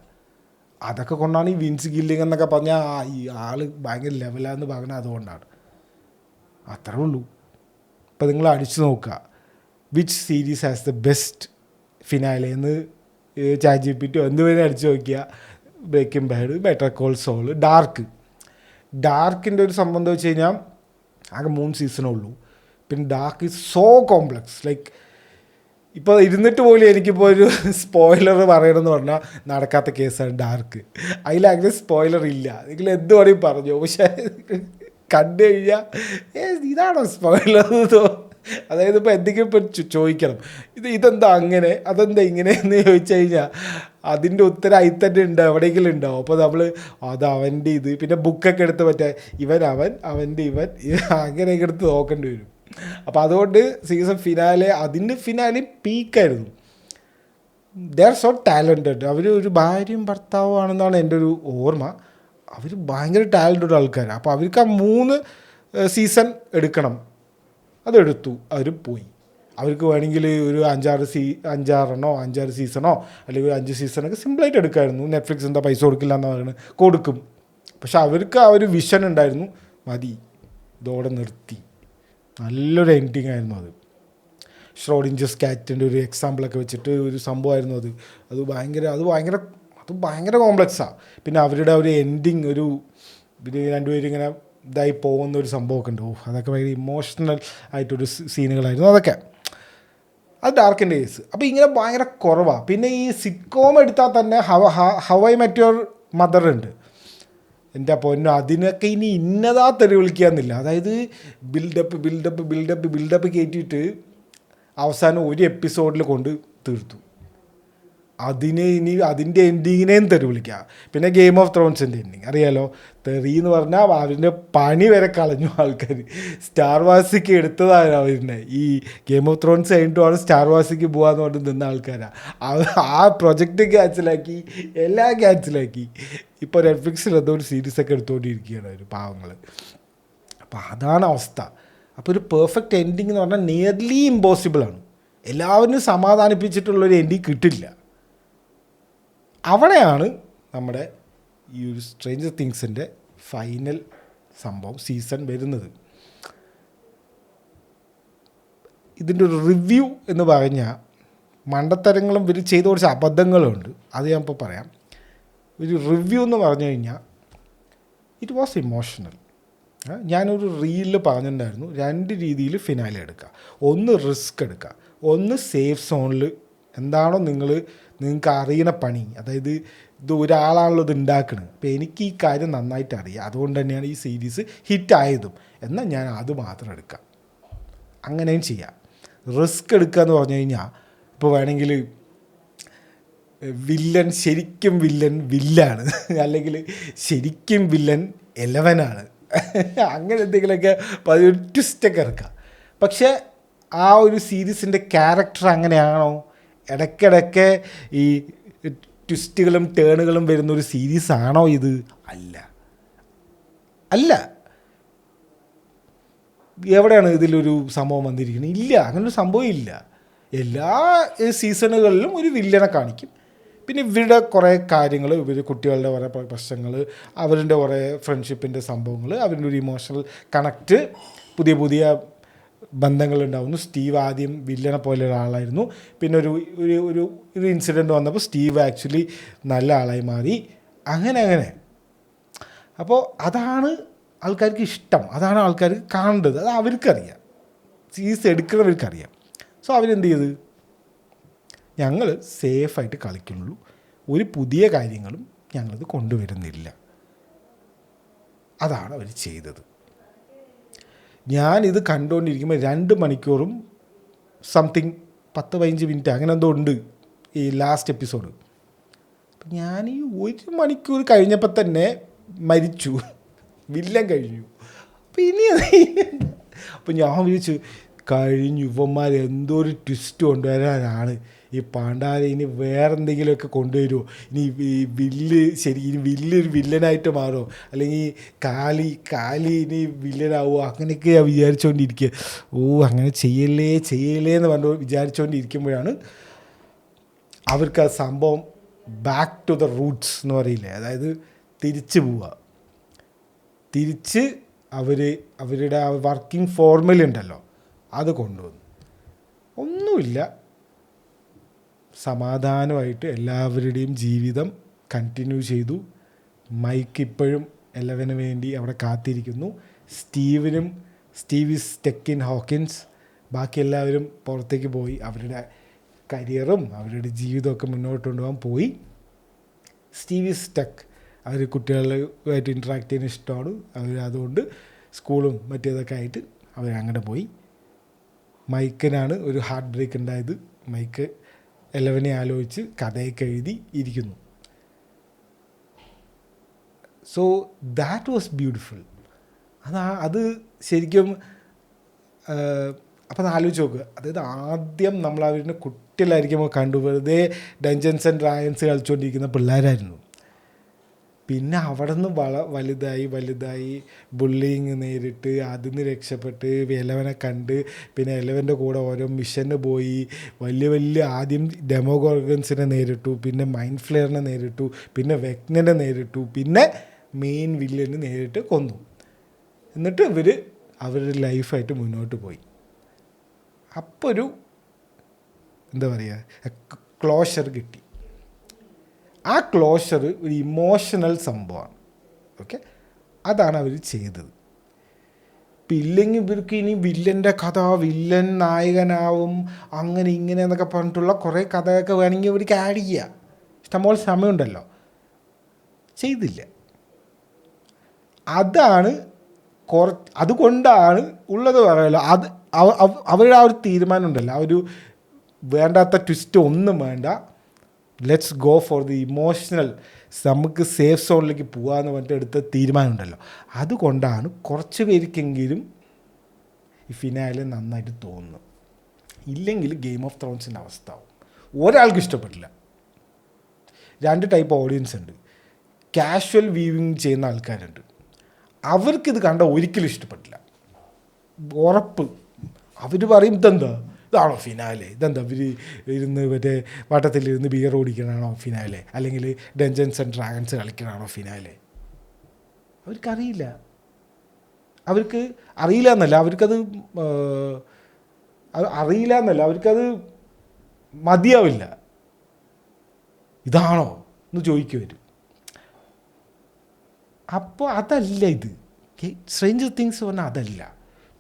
അതൊക്കെ കൊണ്ടാണ് ഈ വിൻസ് ഗില്ലിങ് എന്നൊക്കെ പറഞ്ഞാൽ ഈ ആൾ ഭയങ്കര ലെവലാന്ന് പറഞ്ഞാൽ അതുകൊണ്ടാണ്. അത്രേ ഉള്ളൂ. ഇപ്പോൾ നിങ്ങൾ അടിച്ചു നോക്കുക, which series has the best finale എന്ന് ചാറ്റ് ജിപിടി എന്തുവരെ അടിച്ചു നോക്കിയാൽ breaking bad, better call Saul, dark. ഡാർക്കിൻ്റെ ഒരു സംഭവം എന്താ വെച്ച് കഴിഞ്ഞാൽ ആകെ 3 സീസണേ ഉള്ളൂ. പിന്നെ dark is so complex. Like ഇപ്പോൾ ഇരുന്നിട്ട് പോലും എനിക്കിപ്പോൾ ഒരു സ്പോയിലർ പറയണമെന്ന് പറഞ്ഞാൽ നടക്കാത്ത കേസാണ് ഡാർക്ക്. അതിലങ്ങനെ സ്പോയിലർ ഇല്ല, നിങ്ങൾ എന്ത് വേണമെങ്കിൽ പറഞ്ഞു. പക്ഷേ കണ്ടു കഴിഞ്ഞാൽ ഇതാണോ സ്പോയിലർ അതായത് ഇപ്പോൾ എന്തെങ്കിലും ഇപ്പോൾ ചോദിക്കണം, ഇതെന്താ അങ്ങനെ അതെന്താ ഇങ്ങനെ എന്ന് ചോദിച്ചു കഴിഞ്ഞാൽ അതിൻ്റെ ഉത്തരം അതിൽ തന്നെ ഉണ്ടാവും, എവിടെയെങ്കിലും ഉണ്ടാവും. അപ്പോൾ നമ്മൾ അത് അവൻ്റെ ഇത് പിന്നെ ബുക്കൊക്കെ എടുത്ത് മറ്റേ അവൻ്റെ അങ്ങനെയൊക്കെ എടുത്ത് നോക്കേണ്ടി വരും. അപ്പോൾ അതുകൊണ്ട് സീസൺ ഫിനാലെ അതിൻ്റെ ഫിനാലെ പീക്കായിരുന്നു. They are so talented. അവർ ഒരു ഭാര്യയും ഭർത്താവും ആണെന്നാണ് എൻ്റെ ഒരു ഓർമ്മ. അവർ ഭയങ്കര ടാലൻറ്റഡ് ആൾക്കാരാണ്. അപ്പോൾ അവർക്ക് ആ 3 സീസൺ എടുക്കണം, അതെടുത്തു, അവർ പോയി. അവർക്ക് വേണമെങ്കിൽ ഒരു 5-6 സീസണോ അല്ലെങ്കിൽ ഒരു 5 സീസണൊക്കെ സിമ്പിളായിട്ട് എടുക്കാമായിരുന്നു. നെറ്റ്ഫ്ലിക്സ് എന്താ പൈസ കൊടുക്കില്ല എന്ന് പറയുന്നത്, കൊടുക്കും. പക്ഷെ അവർക്ക് ആ ഒരു വിഷൻ ഉണ്ടായിരുന്നു, മതി ഇതോടെ നിർത്തി. നല്ലൊരു എൻഡിങ് ആയിരുന്നു അത്. ഷ്രോഡിഞ്ചേഴ്സ് ക്യാറ്റിൻ്റെ ഒരു എക്സാമ്പിളൊക്കെ വെച്ചിട്ട് ഒരു സംഭവമായിരുന്നു അത്. അത് ഭയങ്കര കോംപ്ലക്സാണ്. പിന്നെ അവരുടെ ഒരു എൻഡിങ് ഒരു രണ്ടുപേരും ഇങ്ങനെ ഇതായി പോകുന്ന ഒരു സംഭവമൊക്കെ ഉണ്ട്. അതൊക്കെ ഭയങ്കര ഇമോഷണൽ ആയിട്ടൊരു സീനുകളായിരുന്നു അതൊക്കെ. അത് ഡാർക്കിൻ്റെ കേസ്. അപ്പോൾ ഇങ്ങനെ ഭയങ്കര കുറവാണ്. പിന്നെ ഈ സിറ്റ്കോം എടുത്താൽ തന്നെ how I met your mother ഉണ്ട്. എൻ്റെ പൊന്നോ, അതിനൊക്കെ ഇനി ഇന്നതാ തെറി വിളിക്കാന്നില്ല. അതായത് ബിൽഡപ്പ് കയറ്റിയിട്ട് അവസാനം ഒരു എപ്പിസോഡിൽ കൊണ്ട് തീർത്തു. അതിനെ ഇനി അതിൻ്റെ എൻഡിങ്ങിനെയും തെറി വിളിക്കുക. പിന്നെ ഗെയിം ഓഫ് ത്രോൺസിൻ്റെ എൻഡിങ് അറിയാലോ, തെറി എന്ന് പറഞ്ഞാൽ അവരുടെ പണി വരെ കളഞ്ഞു ആൾക്കാർ. സ്റ്റാർ വാസിക്ക് എടുത്തതാണ് അവരുടെ. ഈ ഗെയിം ഓഫ് ത്രോൺസ് കഴിഞ്ഞിട്ടുമാണ് സ്റ്റാർ വാസിക്ക് പോകാമെന്ന് പറഞ്ഞ് നിന്ന ആൾക്കാരാണ്. ആ പ്രൊജക്റ്റ് ക്യാൻസലാക്കി, എല്ലാം ക്യാൻസലാക്കി. ഇപ്പോൾ നെറ്റ്ഫ്ലിക്സിൽ എന്തോ ഒരു സീരീസൊക്കെ എടുത്തുകൊണ്ടിരിക്കുകയാണ് അവർ പാവങ്ങൾ. അപ്പോൾ അതാണ് അവസ്ഥ. അപ്പോൾ ഒരു പെർഫെക്റ്റ് എൻഡിങ് എന്ന് പറഞ്ഞാൽ നിയർലി ഇമ്പോസിബിളാണ്. എല്ലാവരും സമാധാനിപ്പിച്ചിട്ടുള്ളൊരു എൻഡിങ് കിട്ടില്ല. അവിടെയാണ് നമ്മുടെ ഈ ഒരു സ്ട്രേഞ്ചർ തിങ്സിൻ്റെ ഫൈനൽ സംഭവം സീസൺ വരുന്നത്. ഇതിൻ്റെ ഒരു റിവ്യൂ എന്ന് പറഞ്ഞാൽ മണ്ടത്തരങ്ങളും ഇവർ ചെയ്ത കുറച്ച് അബദ്ധങ്ങളുണ്ട്, അത് ഞാൻ ഇപ്പോൾ പറയാം. ഒരു റിവ്യൂ എന്ന് പറഞ്ഞു കഴിഞ്ഞാൽ ഇറ്റ് വാസ് ഇമോഷണൽ. ഞാനൊരു റീലിൽ പറഞ്ഞിട്ടുണ്ടായിരുന്നു 2 രീതിയിൽ ഫിനാലെ എടുക്കുക. ഒന്ന് റിസ്ക് എടുക്കുക, ഒന്ന് സേഫ് സോണിൽ എന്താണോ നിങ്ങൾക്ക് അറിയണ പണി. അതായത് ഇത് ഒരാളാണല്ലോ ഇത് ഉണ്ടാക്കുന്നത്. അപ്പോൾ എനിക്ക് ഈ കാര്യം നന്നായിട്ട് അറിയാം, അതുകൊണ്ട് തന്നെയാണ് ഈ സീരീസ് ഹിറ്റായതും. എന്നാൽ ഞാൻ അത് മാത്രം എടുക്കാം, അങ്ങനെയും ചെയ്യാം. റിസ്ക് എടുക്കുക എന്ന് പറഞ്ഞു കഴിഞ്ഞാൽ ഇപ്പോൾ വേണമെങ്കിൽ ശരിക്കും വില്ലാണ് അല്ലെങ്കിൽ ശരിക്കും വില്ലൻ 11 അങ്ങനെ എന്തെങ്കിലുമൊക്കെ ഒരു ട്വിസ്റ്റൊക്കെ ഇറക്കുക. പക്ഷേ ആ ഒരു സീരീസിൻ്റെ ക്യാരക്ടർ അങ്ങനെയാണോ? ഇടയ്ക്കിടയ്ക്ക് ഈ ട്വിസ്റ്റുകളും ടേണുകളും വരുന്നൊരു സീരീസാണോ ഇത്? അല്ല. എവിടെയാണ് ഇതിലൊരു സംഭവം വന്നിരിക്കുന്നത്? ഇല്ല, അങ്ങനൊരു സംഭവം ഇല്ല. എല്ലാ സീസണുകളിലും ഒരു വില്ലനെ കാണിക്കും. പിന്നെ ഇവരുടെ കുറേ കാര്യങ്ങൾ, ഇവർ കുട്ടികളുടെ കുറേ പ്രശ്നങ്ങൾ, അവരുടെ കുറേ ഫ്രണ്ട്ഷിപ്പിൻ്റെ സംഭവങ്ങൾ, അവരുടെ ഒരു ഇമോഷണൽ കണക്റ്റ്, പുതിയ ബന്ധങ്ങളുണ്ടാവുന്നു. സ്റ്റീവ് ആദ്യം വില്ലനെ പോലെ ഒരാളായിരുന്നു. പിന്നെ ഒരു ഇൻസിഡൻറ്റ് വന്നപ്പോൾ സ്റ്റീവ് ആക്ച്വലി നല്ല ആളായി മാറി. അങ്ങനെ അപ്പോൾ അതാണ് ആൾക്കാർക്ക് ഇഷ്ടം, അതാണ് ആൾക്കാർക്ക് കാണേണ്ടത്. അത് അവർക്കറിയാം, സീരീസ് എടുക്കുന്നവർക്കറിയാം. സോ അവരെന്ത് ചെയ്ത്, ഞങ്ങൾ സേഫായിട്ട് കളിക്കുന്നുള്ളൂ, ഒരു പുതിയ കാര്യങ്ങളും ഞങ്ങളത് കൊണ്ടുവരുന്നില്ല. അതാണ് അവർ ചെയ്തത്. ഞാനിത് കണ്ടുകൊണ്ടിരിക്കുമ്പോൾ 2 മണിക്കൂറും സംതിങ് 10-15 മിനിറ്റ് അങ്ങനെ എന്തോ ഉണ്ട് ഈ ലാസ്റ്റ് എപ്പിസോഡ്. അപ്പം ഞാൻ ഈ 1 മണിക്കൂർ കഴിഞ്ഞപ്പോൾ തന്നെ മരിച്ചു, വില്ലൻ കഴിഞ്ഞു. അപ്പം ഇനി അപ്പം ഞാൻ വിചാരിച്ചു കഴിഞ്ഞു, ഇവന്മാർ എന്തോ ഒരു ട്വിസ്റ്റ് കൊണ്ടുവരാനാണ് ഈ പാണ്ഡാരെ. ഇനി വേറെന്തെങ്കിലുമൊക്കെ കൊണ്ടുവരുമോ? ഇനി ഇനി വില്ലൊരു വില്ലനായിട്ട് മാറുമോ? അല്ലെങ്കിൽ കാലി ഇനി വില്ലനാവുമോ? അങ്ങനെയൊക്കെ ഞാൻ വിചാരിച്ചുകൊണ്ടിരിക്കുക. അങ്ങനെ ചെയ്യല്ലേ എന്ന് പറഞ്ഞു വിചാരിച്ചുകൊണ്ടിരിക്കുമ്പോഴാണ് അവർക്ക് ആ സംഭവം ബാക്ക് ടു ദ റൂട്ട്സ് എന്ന് പറയില്ലേ, അതായത് തിരിച്ച് പോവുക. തിരിച്ച് അവരുടെ ആ വർക്കിംഗ് ഫോർമുല ഉണ്ടല്ലോ, അത് കൊണ്ടുവന്നു. ഒന്നുമില്ല, സമാധാനമായിട്ട് എല്ലാവരുടെയും ജീവിതം കണ്ടിന്യൂ ചെയ്തു. മൈക്ക് ഇപ്പോഴും 11 വേണ്ടി അവിടെ കാത്തിരിക്കുന്നു. സ്റ്റീവ് സ്റ്റെക്കിൻ ഹോക്കിൻസ്, ബാക്കി എല്ലാവരും പുറത്തേക്ക് പോയി അവരുടെ കരിയറും അവരുടെ ജീവിതമൊക്കെ മുന്നോട്ട് കൊണ്ടുപോകാൻ പോയി. സ്റ്റീവ് സ്റ്റക്ക് അവർ കുട്ടികളുമായിട്ട് ഇൻട്രാക്ട് ചെയ്യുന്ന ഇഷ്ടമാണ്, അവർ അതുകൊണ്ട് സ്കൂളും മറ്റേതൊക്കെ ആയിട്ട് അവരങ്ങനെ പോയി. മൈക്കിനാണ് ഒരു ഹാർട്ട് ബ്രേക്ക് ഉണ്ടായത്. മൈക്ക് 11 ആലോചിച്ച് കഥയൊക്കെ എഴുതി ഇരിക്കുന്നു. So that was beautiful. അത് ശരിക്കും അപ്പം ആലോചിച്ച് നോക്കുക. അതായത് ആദ്യം നമ്മൾ അവരുടെ കുട്ടികളായിരിക്കുമ്പോൾ കണ്ടു വെറുതെ ഡഞ്ചൻസ് ആൻഡ് ഡ്രാഗൺസ് കളിച്ചുകൊണ്ടിരിക്കുന്ന പിള്ളേരായിരുന്നു. പിന്നെ അവിടെ നിന്ന് വലുതായി ബുള്ളിങ് നേരിട്ട് അതിൽ നിന്ന് രക്ഷപ്പെട്ട് 11 കണ്ട് പിന്നെ 11 കൂടെ ഓരോ മിഷന് പോയി വലിയ ആദ്യം ഡെമോഗോർഗൻസിനെ നേരിട്ടു, പിന്നെ മൈൻഡ് ഫ്ലെയറിനെ നേരിട്ടു, പിന്നെ വെക്നനെ നേരിട്ടു, പിന്നെ മെയിൻ വില്ലന് നേരിട്ട് കൊന്നു. എന്നിട്ട് ഇവർ അവരുടെ ലൈഫായിട്ട് മുന്നോട്ട് പോയി. അപ്പോൾ ഒരു എന്താ പറയുക ക്ലോഷർ കിട്ടി. ആ ക്ലോഷർ ഒരു ഇമോഷണൽ സംഭവമാണ്. ഓക്കെ, അതാണ് അവർ ചെയ്തത്. ഇല്ലെങ്കിൽ ഇവർക്ക് ഇനി വില്ലൻ്റെ കഥ, വില്ലൻ നായകനാവും അങ്ങനെ ഇങ്ങനെ എന്നൊക്കെ പറഞ്ഞിട്ടുള്ള കുറേ കഥയൊക്കെ വേണമെങ്കിൽ അവർക്ക് ആഡ് ചെയ്യുക. ഇഷ്ടംപോലെ സമയമുണ്ടല്ലോ. ചെയ്തില്ല. അതുകൊണ്ടാണ് ഉള്ളത് പറയല്ലോ. അവരുടെ ആ ഒരു തീരുമാനം ഉണ്ടല്ലോ, ആ ഒരു വേണ്ടാത്ത ട്വിസ്റ്റ് ഒന്നും വേണ്ട, let's go for the emotional, നമുക്ക് സേഫ് സോണിലേക്ക് പോകാമെന്ന് പറഞ്ഞിട്ട് എടുത്ത തീരുമാനം ഉണ്ടല്ലോ. അതുകൊണ്ടാണ് കുറച്ച് പേർക്കെങ്കിലും ഈ ഫിനാലെ നന്നായിട്ട് തോന്നുന്നു. ഇല്ലെങ്കിൽ ഗെയിം ഓഫ് ത്രോൺസിൻ്റെ അവസ്ഥ ആവും. ഒരാൾക്ക് ഇഷ്ടപ്പെട്ടില്ല. 2 ടൈപ്പ് ഓഡിയൻസ് ഉണ്ട്. കാഷ്വൽ വ്യൂവിങ് ചെയ്യുന്ന ആൾക്കാരുണ്ട്. അവർക്കിത് കണ്ട ഒരിക്കലും ഇഷ്ടപ്പെട്ടില്ല, ഉറപ്പ്. അവർ പറയും ഇതാണോ ഫിനാലെ, ഇതെന്താ ഇവർ ഇരുന്ന് മറ്റേ വട്ടത്തിലിരുന്ന് ബിയർ ഓടിക്കണാണോ ഫിനാലെ, അല്ലെങ്കിൽ ഡഞ്ചൻസ് ആൻഡ് ഡ്രാഗൺസ് കളിക്കണാണോ ഫിനാലെ. അവർക്കറിയില്ല. അവർക്കത് മതിയാവില്ല. ഇതാണോ എന്ന് ചോദിക്കുവരും. അപ്പോൾ അതല്ല ഇത്. സ്ട്രേഞ്ചർ തിങ്സ് പറഞ്ഞാൽ അതല്ല.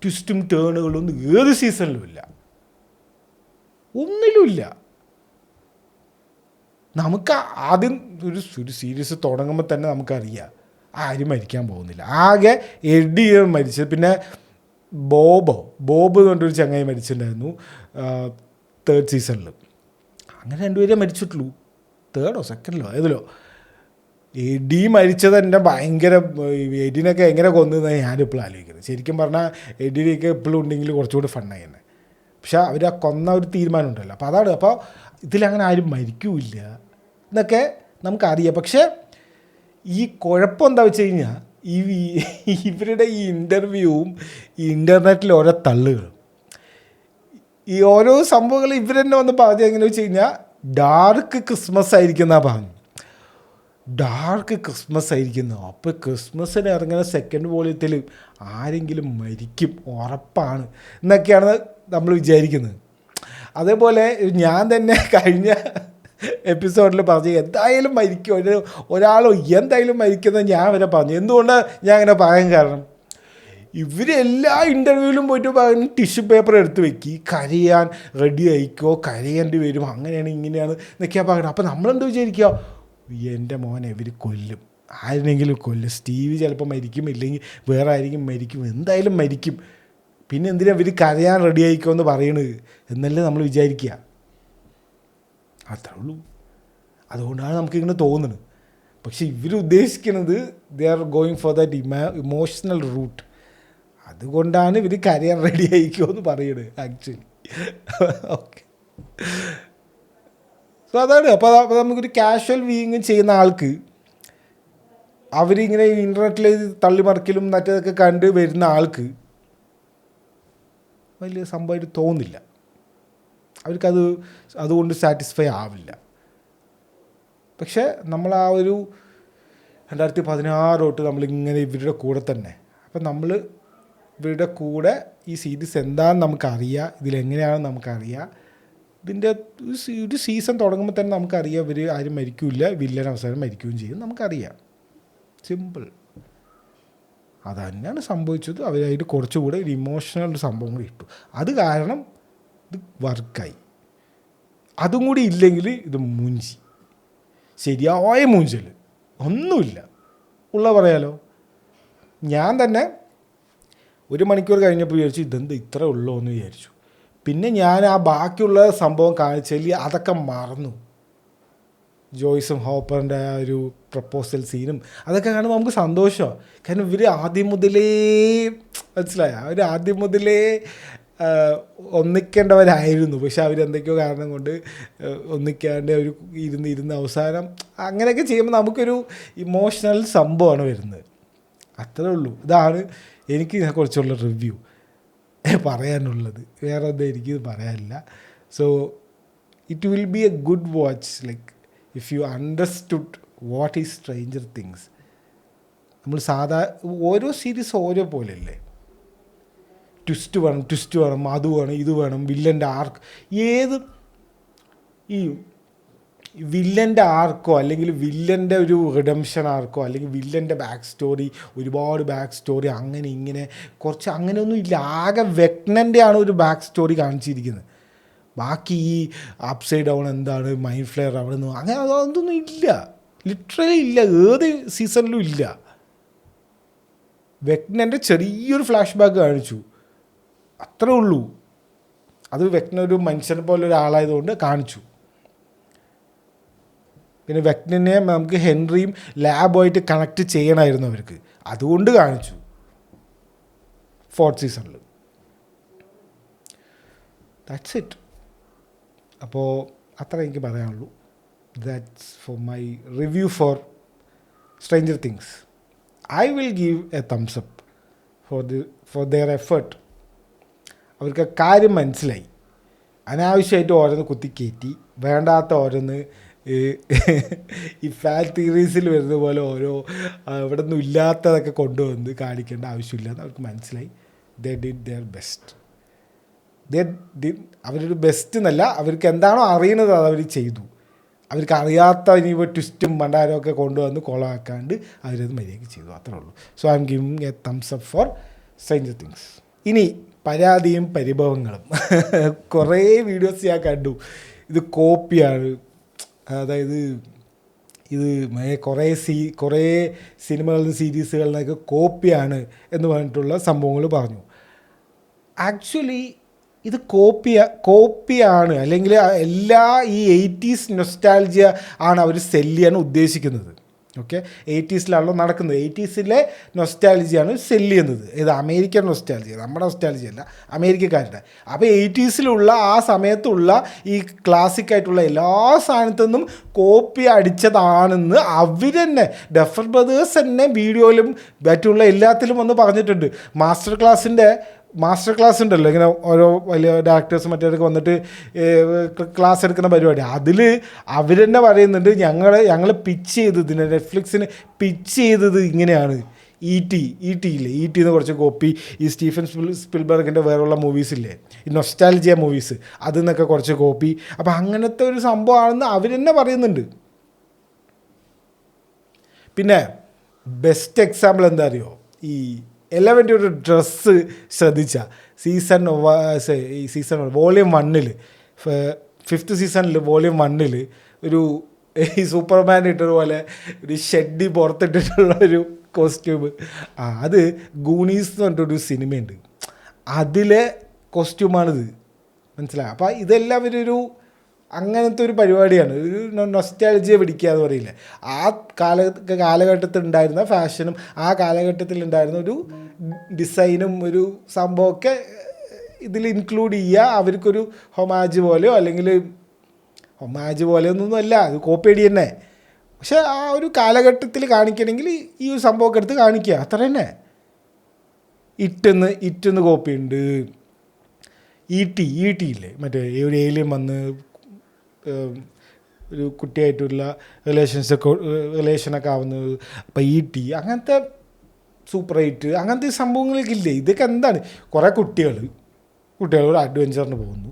ട്വിസ്റ്റും ടേണുകളൊന്നും ഏത് സീസണിലും ഇല്ല, ഒന്നിലുമില്ല. നമുക്ക് ആദ്യം ഒരു സീരീസ് തുടങ്ങുമ്പോൾ തന്നെ നമുക്കറിയാം ആരും മരിക്കാൻ പോകുന്നില്ല. ആകെ എഡി മരിച്ചത്, പിന്നെ ബോബ് എന്ന് പറഞ്ഞൊരു ചങ്ങായി മരിച്ചിട്ടുണ്ടായിരുന്നു 3rd സീസണിൽ. അങ്ങനെ 2 പേരെ മരിച്ചിട്ടുള്ളൂ. 3rd or 2nd ഏതിലോ. എഡി മരിച്ചത് എൻ്റെ ഭയങ്കര, എഡിനൊക്കെ എങ്ങനെ കൊന്നതെന്ന് ഞാനിപ്പോഴും ആലോചിക്കുന്നത്. ശരിക്കും പറഞ്ഞാൽ എഡിനൊക്കെ എപ്പോഴും ഉണ്ടെങ്കിൽ കുറച്ചുകൂടി ഫണ്ണായി തന്നെ. പക്ഷെ അവർ ആ കൊന്ന ഒരു തീരുമാനം ഉണ്ടല്ലോ. അപ്പോൾ അതാണ്. അപ്പോൾ ഇതിലങ്ങനെ ആരും മരിക്കൂല്ല എന്നൊക്കെ നമുക്കറിയാം. പക്ഷേ ഈ കുഴപ്പം എന്താ വെച്ച് കഴിഞ്ഞാൽ ഇവരുടെ ഈ ഇൻ്റർവ്യൂവും ഈ ഇൻ്റർനെറ്റിൽ ഓരോ തള്ളുകളും ഈ ഓരോ സംഭവങ്ങൾ ഇവർ തന്നെ വന്ന് പറഞ്ഞത് എങ്ങനെ വെച്ച് കഴിഞ്ഞാൽ ഡാർക്ക് ക്രിസ്മസ് ആയിരിക്കും എന്നാണ് പറഞ്ഞു. ഡാർക്ക് ക്രിസ്മസ് ആയിരിക്കുന്നു. അപ്പോൾ ക്രിസ്മസിന് ഇറങ്ങുന്ന 2nd വോള്യത്തിൽ ആരെങ്കിലും മരിക്കും ഉറപ്പാണ് എന്നൊക്കെയാണ് നമ്മൾ വിചാരിക്കുന്നത്. അതേപോലെ ഞാൻ തന്നെ കഴിഞ്ഞ എപ്പിസോഡിൽ പറഞ്ഞു എന്തായാലും മരിക്കും, ഒരാളോ എന്തായാലും മരിക്കുന്നത് ഞാൻ വരെ പറഞ്ഞു. എന്തുകൊണ്ടാണ് ഞാൻ അങ്ങനെ പറയാൻ കാരണം, ഇവർ എല്ലാ ഇൻ്റർവ്യൂവിലും പോയിട്ട് പറയുന്ന ടിഷ്യൂ പേപ്പർ എടുത്ത് വെക്കി, കരയാൻ റെഡി ആയിക്കോ, കരയേണ്ടി വരും, അങ്ങനെയാണ് ഇങ്ങനെയാണ് എന്നൊക്കെയാണ് പറയുന്നത്. അപ്പോൾ നമ്മളെന്ത് വിചാരിക്കുക, എൻ്റെ മോനെ ഇവർ കൊല്ലും, ആരെങ്കിലും കൊല്ലും, സ്റ്റീവ് ചിലപ്പോൾ മരിക്കും, ഇല്ലെങ്കിൽ വേറെ ആരെങ്കിലും മരിക്കും, എന്തായാലും മരിക്കും, പിന്നെ എന്തിനാ ഇവർ കരയാൻ റെഡി ആയിക്കോന്ന് പറയണത് എന്നല്ലേ നമ്മൾ വിചാരിക്കുക. അത്രേ ഉള്ളൂ. അതുകൊണ്ടാണ് നമുക്കിങ്ങനെ തോന്നുന്നത്. പക്ഷെ ഇവരുദ്ദേശിക്കുന്നത് they are going for that emotional route. അതുകൊണ്ടാണ് ഇവർ കരയാൻ റെഡി ആയിക്കോ എന്ന് പറയുന്നത് ആക്ച്വലി. ഓക്കെ, സോ അതാണ്. അപ്പോൾ നമുക്കൊരു കാഷ്വൽ വ്യൂയിങ് ചെയ്യുന്ന ആൾക്ക് അവരിങ്ങനെ ഇൻ്റർനെറ്റിൽ തള്ളിമറിക്കലും മറ്റേതൊക്കെ കണ്ട് വരുന്ന ആൾക്ക് വലിയ സംഭവമായിട്ട് തോന്നില്ല. അതുകൊണ്ട് സാറ്റിസ്ഫൈ ആവില്ല. പക്ഷേ നമ്മൾ ആ ഒരു 2016 തൊട്ട് നമ്മളിങ്ങനെ ഇവരുടെ കൂടെ തന്നെ. അപ്പം നമ്മൾ ഇവരുടെ കൂടെ ഈ സീരീസ് എന്താണെന്ന് നമുക്കറിയാം, ഇതിലെങ്ങനെയാണെന്ന് നമുക്കറിയാം. ഇതിൻ്റെ ഒരു സീസൺ തുടങ്ങുമ്പോൾ തന്നെ നമുക്കറിയാം ഇവർ ആരും മരിക്കില്ല, വില്ലൻ അവസാനം മരിക്കുകയും ചെയ്യും, നമുക്കറിയാം. സിമ്പിൾ. അത് തന്നെയാണ് സംഭവിച്ചത്. അവരായിട്ട് കുറച്ചുകൂടെ ഒരു ഇമോഷണൽ സംഭവം കൂടി ഇട്ടു. അത് കാരണം ഇത് വർക്കായി. അതും കൂടി ഇല്ലെങ്കിൽ ഇത് മൂഞ്ചി, ശരിയായ മൂഞ്ചൽ ഒന്നുമില്ല ഉള്ള പറയാലോ. ഞാൻ തന്നെ 1 മണിക്കൂർ കഴിഞ്ഞപ്പോൾ വിചാരിച്ചു ഇതെന്ത് ഇത്ര ഉള്ളൂ എന്ന് വിചാരിച്ചു. പിന്നെ ഞാൻ ആ ബാക്കിയുള്ള സംഭവം കാണിച്ചാൽ അതൊക്കെ മറന്നു. ജോയ്സും ഹോപ്പറിൻ്റെ ആ ഒരു പ്രപ്പോസൽ സീനും അതൊക്കെ കാണുമ്പോൾ നമുക്ക് സന്തോഷമാണ്. കാരണം ഇവർ ആദ്യം മുതലേ മനസ്സിലായ, അവർ ആദ്യം മുതലേ ഒന്നിക്കേണ്ടവരായിരുന്നു. പക്ഷെ അവരെന്തൊക്കെയോ കാരണം കൊണ്ട് ഒന്നിക്കാണ്ട് അവർ ഇരുന്ന് അവസാനം അങ്ങനെയൊക്കെ ചെയ്യുമ്പോൾ നമുക്കൊരു ഇമോഷണൽ സംഭവമാണ് വരുന്നത്. അത്രേ ഉള്ളൂ. ഇതാണ് എനിക്ക് ഇതിനെക്കുറിച്ചുള്ള റിവ്യൂ പറയാനുള്ളത്. വേറെ ഒന്നും എനിക്കിത് പറയാനില്ല. So it will be A good watch like if you understood what is stranger things. നമ്മൾ ഓരോ സീരീസ് ഓരോ പോലെയല്ലേ. ട്വിസ്റ്റ് വേണം, അത് വേണം, ഇത് വേണം, വില്ലൻ്റെ ആർക്ക്. ഈ വില്ലൻ്റെ ആർക്കോ അല്ലെങ്കിൽ വില്ലൻ്റെ ഒരു റിഡംഷൻ ആർക്കോ അല്ലെങ്കിൽ വില്ലൻ്റെ ബാക്ക് സ്റ്റോറി, ഒരുപാട് ബാക്ക് സ്റ്റോറി അങ്ങനെ ഇങ്ങനെ കുറച്ച് അങ്ങനെയൊന്നും ഇല്ല. ആകെ വെക്നൻ്റെ ആണ് ഒരു ബാക്ക് സ്റ്റോറി കാണിച്ചിരിക്കുന്നത്. ബാക്കി ഈ അപ്സൈഡ് ഡൗൺ എന്താണ്, മൈൻഡ് ഫ്ലെയർ അവിടെ നിന്ന് അങ്ങനെ അതൊന്നും ഇല്ല, ലിറ്ററലി ഇല്ല, ഏത് സീസണിലും ഇല്ല. വെക്നൻ്റെ ചെറിയൊരു ഫ്ലാഷ് ബാക്ക് കാണിച്ചു, അത്രേ ഉള്ളൂ. അത് വെക്ന ഒരു മനുഷ്യനെ പോലെ ഒരാളായതുകൊണ്ട് കാണിച്ചു. പിന്നെ വെക്നനെ നമുക്ക് ഹെൻറിയും ലാബുമായിട്ട് കണക്ട് ചെയ്യണമായിരുന്നു അവർക്ക്, അതുകൊണ്ട് കാണിച്ചു 4th സീസണിൽ. That's it. അപ്പോൾ അത്ര എനിക്ക് പറയാനുള്ളൂ. That's for my review for stranger things. I will give a thumbs up for their effort. അവർക്ക് കാര്യം മനസ്സിലായി. അനാവശ്യമായിട്ട് ഓരോന്ന് കുത്തിക്കയറ്റി വേണ്ടാത്ത ഓരോന്ന് ഈ ഫാൻ തിയറീസിൽ വരുന്ന പോലെ ഓരോ ഇവിടെ നിന്നും ഇല്ലാത്തതൊക്കെ കൊണ്ടുവന്ന് കാണിക്കേണ്ട ആവശ്യമില്ലെന്ന് അവർക്ക് മനസ്സിലായി. They did there best. അവരൊരു ബെസ്റ്റ് എന്നല്ല, അവർക്ക് എന്താണോ അറിയുന്നത് അത് അവർ ചെയ്തു. അവർക്ക് അറിയാത്ത ഇനിയിപ്പോൾ ട്വിസ്റ്റും മണ്ടാരവും ഒക്കെ കൊണ്ടുവന്ന് കൊളമാക്കാണ്ട് അവരത് മര്യാദയ്ക്ക് ചെയ്തു, അത്രേ ഉള്ളൂ. So I M giving A thumbs up four stranger things. ഇനി പരാതിയും പരിഭവങ്ങളും. കുറേ വീഡിയോസ് ഞാൻ കണ്ടു, ഇത് കോപ്പിയാണ്, അതായത് ഇത് കുറേ സിനിമകളിൽ നിന്ന് സീരീസുകളിൽ നിന്നൊക്കെ കോപ്പിയാണ് എന്ന് പറഞ്ഞിട്ടുള്ള സംഭവങ്ങൾ പറഞ്ഞു. ആക്ച്വലി ഇത് കോപ്പിയാണ്, അല്ലെങ്കിൽ എല്ലാ ഈ 80s നൊസ്റ്റാൾജിയ ആണ് അവർ സെല്ല് ചെയ്യാൻ ഉദ്ദേശിക്കുന്നത്. ഓക്കെ, 80siലാണല്ലോ നടക്കുന്നത്. 80siലെ നൊസ്റ്റാൾജിയാണ് സെല്ല് ചെയ്യുന്നത്. ഇത് അമേരിക്കൻ നൊസ്റ്റാൾജിയ, നമ്മുടെ നൊസ്റ്റാൾജിയ അല്ല, അമേരിക്കക്കാരുടെ. അപ്പോൾ 80siലുള്ള ആ സമയത്തുള്ള ഈ ക്ലാസിക്കായിട്ടുള്ള എല്ലാ സാധനത്തു നിന്നും കോപ്പി അടിച്ചതാണെന്ന് അവർ തന്നെ, ഡഫർ ബ്രദേഴ്സ് തന്നെ വീഡിയോയിലും മറ്റുള്ള എല്ലാത്തിലും വന്ന് പറഞ്ഞിട്ടുണ്ട്. മാസ്റ്റർ ക്ലാസ് ഉണ്ടല്ലോ, ഇങ്ങനെ ഓരോ വലിയ ഡയറക്ടേഴ്സ് മറ്റേതൊക്കെ വന്നിട്ട് ക്ലാസ് എടുക്കുന്ന പരിപാടി, അതിൽ അവർ തന്നെ പറയുന്നുണ്ട് ഞങ്ങൾ പിച്ച് ചെയ്തത്, നെറ്റ്ഫ്ലിക്സിന് പിച്ച് ചെയ്തത് ഇങ്ങനെയാണ്. ഇ ടിന്ന് കുറച്ച് കോപ്പി, ഈ സ്റ്റീഫൻ സ്പിൽബർഗിൻ്റെ വേറെയുള്ള മൂവീസില്ലേ, ഈ നൊസ്റ്റാൾജിയ മൂവീസ്, അതിൽ നിന്നൊക്കെ കുറച്ച് കോപ്പി. അപ്പോൾ അങ്ങനത്തെ ഒരു സംഭവമാണെന്ന് അവർ തന്നെ പറയുന്നുണ്ട്. പിന്നെ ബെസ്റ്റ് എക്സാമ്പിൾ എന്താ അറിയോ, ഈ 11 ഒരു ഡ്രസ്സ് ശ്രദ്ധിച്ച സീസൺ വോളിയം 1 5th സീസണിൽ വോളിയം 1 ഒരു ഈ സൂപ്പർമാൻ ഇട്ടതുപോലെ ഒരു ഷെഡി പുറത്തിട്ടിട്ടുള്ള ഒരു കോസ്റ്റ്യൂം, അത് ഗൂണീസ് എന്ന് പറഞ്ഞിട്ടൊരു സിനിമയുണ്ട്, അതിലെ കോസ്റ്റ്യൂമാണിത്, മനസ്സിലായി. അപ്പോൾ ഇതെല്ലാം ഒരു അങ്ങനത്തെ ഒരു പരിപാടിയാണ്, ഒരു നൊസ്റ്റാൾജിയ പിടിക്കുക എന്ന് പറയില്ലേ. ആ കാലഘട്ടത്തിൽ ഉണ്ടായിരുന്ന ഫാഷനും ആ കാലഘട്ടത്തിൽ ഉണ്ടായിരുന്ന ഒരു ഡിസൈനും ഒരു സംഭവമൊക്കെ ഇതിൽ ഇൻക്ലൂഡ് ചെയ്യുക. അവർക്കൊരു ഹൊമാജ് പോലെയോ അല്ലെങ്കിൽ ഹൊമാജ് പോലെയൊന്നും അല്ല, അത് കോപ്പിയടി തന്നെ. പക്ഷെ ആ ഒരു കാലഘട്ടത്തിൽ കാണിക്കണമെങ്കിൽ ഈ ഒരു സംഭവമൊക്കെ എടുത്ത് കാണിക്കുക, അത്ര തന്നെ. ഇറ്റെന്ന് കോപ്പിയുണ്ട്. ഇ ടിയില്ലേ, മറ്റേ ഒരു ഏലിയൻ വന്ന് ഒരു കുട്ടിയായിട്ടുള്ള റിലേഷനൊക്കെ ആവുന്നത്. അപ്പോൾ അങ്ങനത്തെ സൂപ്പർ 8 അങ്ങനത്തെ സംഭവങ്ങളൊക്കെ ഇല്ലേ. ഇതൊക്കെ എന്താണ്, കുറേ കുട്ടികൾ ഒരു അഡ്വഞ്ചറിന് പോകുന്നു,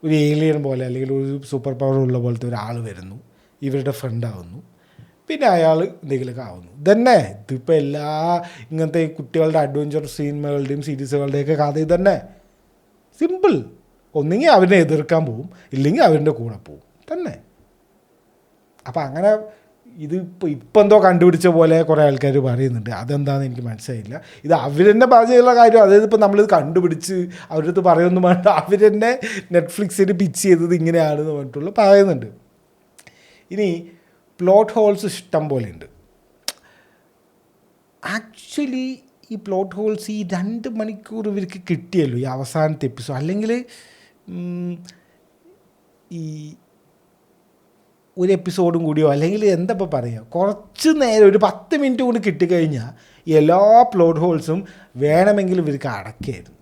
ഒരു ഏലിയൻ പോലെ അല്ലെങ്കിൽ ഒരു സൂപ്പർ പവർ ഉള്ള പോലത്തെ ഒരാൾ വരുന്നു, ഇവരുടെ ഫ്രണ്ടാവുന്നു, പിന്നെ അയാൾ എന്തെങ്കിലുമൊക്കെ ആവുന്നു. ഇതന്നെ ഇതിപ്പോൾ എല്ലാ ഇങ്ങനത്തെ കുട്ടികളുടെ അഡ്വഞ്ചർ സിനിമകളുടെയും സീരീസുകളുടെയൊക്കെ കഥ ഇതന്നെ. സിമ്പിൾ. ഒന്നെങ്കിൽ അവരെ എതിർക്കാൻ പോവും, ഇല്ലെങ്കിൽ അവരുടെ കൂടെ പോവും തന്നെ. അപ്പം അങ്ങനെ ഇപ്പം എന്തോ കണ്ടുപിടിച്ച പോലെ കുറേ ആൾക്കാർ പറയുന്നുണ്ട്. അതെന്താണെന്ന് എനിക്ക് മനസ്സിലായില്ല. ഇത് അവരെന്നെ ബാധ്യതയുള്ള കാര്യം. അതായത് ഇപ്പോൾ നമ്മളിത് കണ്ടുപിടിച്ച് അവരുടെ അടുത്ത് പറയുമെന്ന് വേണ്ട, അവരെന്നെ നെറ്റ്ഫ്ലിക്സിന് പിച്ച് ചെയ്തത് ഇങ്ങനെയാണെന്ന് പറഞ്ഞിട്ടുള്ള പറയുന്നുണ്ട്. ഇനി പ്ലോട്ട് ഹോൾസ് ഇഷ്ടം പോലെ ഉണ്ട്. ആക്ച്വലി ഈ പ്ലോട്ട് ഹോൾസ് ഈ 2 മണിക്കൂർ ഇവർക്ക് കിട്ടിയല്ലോ ഈ അവസാനത്തെ എപ്പിസോഡ്. അല്ലെങ്കിൽ ഈ ഒരു എപ്പിസോഡും കൂടിയോ അല്ലെങ്കിൽ എന്താ ഇപ്പോൾ പറയുക, കുറച്ച് നേരം ഒരു 10 മിനിറ്റ് കൊണ്ട് കിട്ടിക്കഴിഞ്ഞാൽ എല്ലാ പ്ലോട്ട് ഹോൾസും വേണമെങ്കിൽ ഇവർക്ക് അടയ്ക്കായിരുന്നു.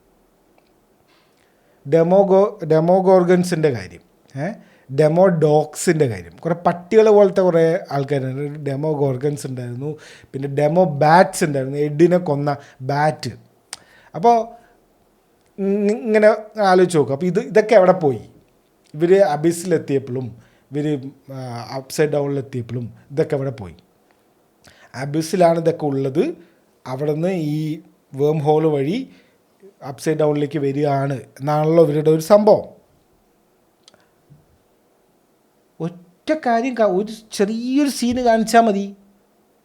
ഡെമോഗോർഗൻസിൻ്റെ കാര്യം, ഡെമോഡോഗ്സിൻ്റെ കാര്യം, കുറേ പട്ടികൾ പോലത്തെ കുറേ ആൾക്കാരുണ്ട്. ഡെമോഗോർഗൻസ് ഉണ്ടായിരുന്നു, പിന്നെ ഡെമോ ബാറ്റ്സ് ഉണ്ടായിരുന്നു, എഡിനെ കൊന്ന ബാറ്റ്. അപ്പോൾ ഇങ്ങനെ ആലോചിച്ച് നോക്കും. അപ്പോൾ ഇതൊക്കെ എവിടെ പോയി? ഇവർ അബിസിലെത്തിയപ്പോഴും ഇവർ അപ്സൈഡ് ഡൗണിലെത്തിയപ്പോഴും ഇതൊക്കെ എവിടെ പോയി? അബിസിലാണ് ഇതൊക്കെ ഉള്ളത്. അവിടെ നിന്ന് ഈ വേം ഹോള് വഴി അപ്സൈഡ് ഡൗണിലേക്ക് വരികയാണ് എന്നാണല്ലോ ഇവരുടെ ഒരു സംഭവം. ഒറ്റ കാര്യം, ഒരു ചെറിയൊരു സീന് കാണിച്ചാൽ മതി.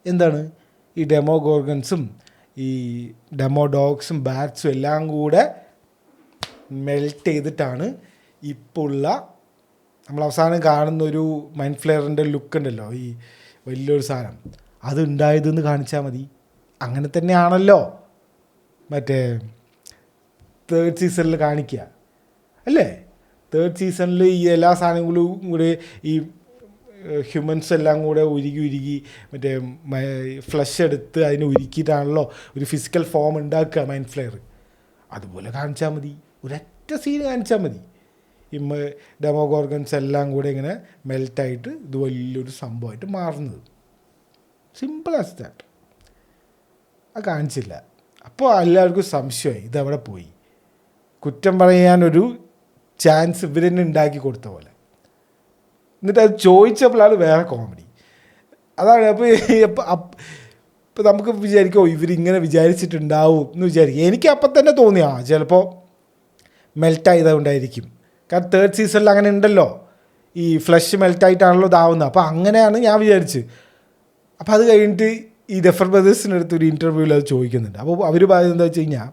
എന്താണ്? ഈ ഡെമോഗോർഗൻസും ഈ ഡെമോഡോഗ്സും ബാറ്റ്സും എല്ലാം കൂടെ മെൽറ്റ് ചെയ്തിട്ടാണ് ഇപ്പോൾ ഉള്ള നമ്മൾ അവസാനം കാണുന്നൊരു മൈൻഡ് ഫ്ലെയറിൻ്റെ ലുക്ക് ഉണ്ടല്ലോ, ഈ വലിയൊരു സാധനം, അത് ഉണ്ടായതെന്ന് കാണിച്ചാൽ മതി. അങ്ങനെ തന്നെയാണല്ലോ മറ്റേ 3rd സീസണിൽ കാണിക്കുക അല്ലേ? 3rd സീസണിൽ ഈ എല്ലാ സാധനങ്ങളും കൂടെ ഈ ഹ്യൂമൻസ് എല്ലാം കൂടെ ഉരുകി മറ്റേ ഫ്ലഷ് എടുത്ത് അതിനെ ഉരുക്കിയിട്ടാണല്ലോ ഒരു ഫിസിക്കൽ ഫോം ഉണ്ടാക്കുക മൈൻഡ് ഫ്ലെയർ. അതുപോലെ കാണിച്ചാൽ മതി. ഒരൊറ്റ സീന് കാണിച്ചാൽ മതി. ഈ ഡെമോഗോർഗൻസ് എല്ലാം കൂടെ ഇങ്ങനെ മെൽറ്റായിട്ട് ഇത് വലിയൊരു സംഭവമായിട്ട് മാറുന്നത്. Simple as that. അത് കാണിച്ചില്ല. അപ്പോൾ എല്ലാവർക്കും സംശയമായി ഇതെവിടെ പോയി. കുറ്റം പറയാനൊരു ചാൻസ് ഇവരെന്നെ ഉണ്ടാക്കി കൊടുത്ത പോലെ. എന്നിട്ട് അത് ചോദിച്ചപ്പോഴാണ് വേറെ കോമഡി. അതാണ്. അപ്പോൾ നമുക്ക് വിചാരിക്കുമോ ഇവരിങ്ങനെ വിചാരിച്ചിട്ടുണ്ടാവും എന്ന് വിചാരിക്കും. എനിക്ക് അപ്പം തന്നെ തോന്നിയാ ചിലപ്പോൾ മെൽറ്റായതുകൊണ്ടായിരിക്കും. കാരണം 3rd സീസണിൽ അങ്ങനെ ഉണ്ടല്ലോ, ഈ ഫ്ലഷ് മെൽറ്റായിട്ടാണല്ലോ ഇതാവുന്നത്. അപ്പോൾ അങ്ങനെയാണ് ഞാൻ വിചാരിച്ച്. അപ്പോൾ അത് കഴിഞ്ഞിട്ട് ഈ ഡെഫർ ബ്രദേഴ്സിനടുത്ത് ഒരു ഇൻ്റർവ്യൂവിൽ അത് ചോദിക്കുന്നുണ്ട്. അപ്പോൾ അവർ പറയുന്നത് എന്താ വെച്ച് കഴിഞ്ഞാൽ,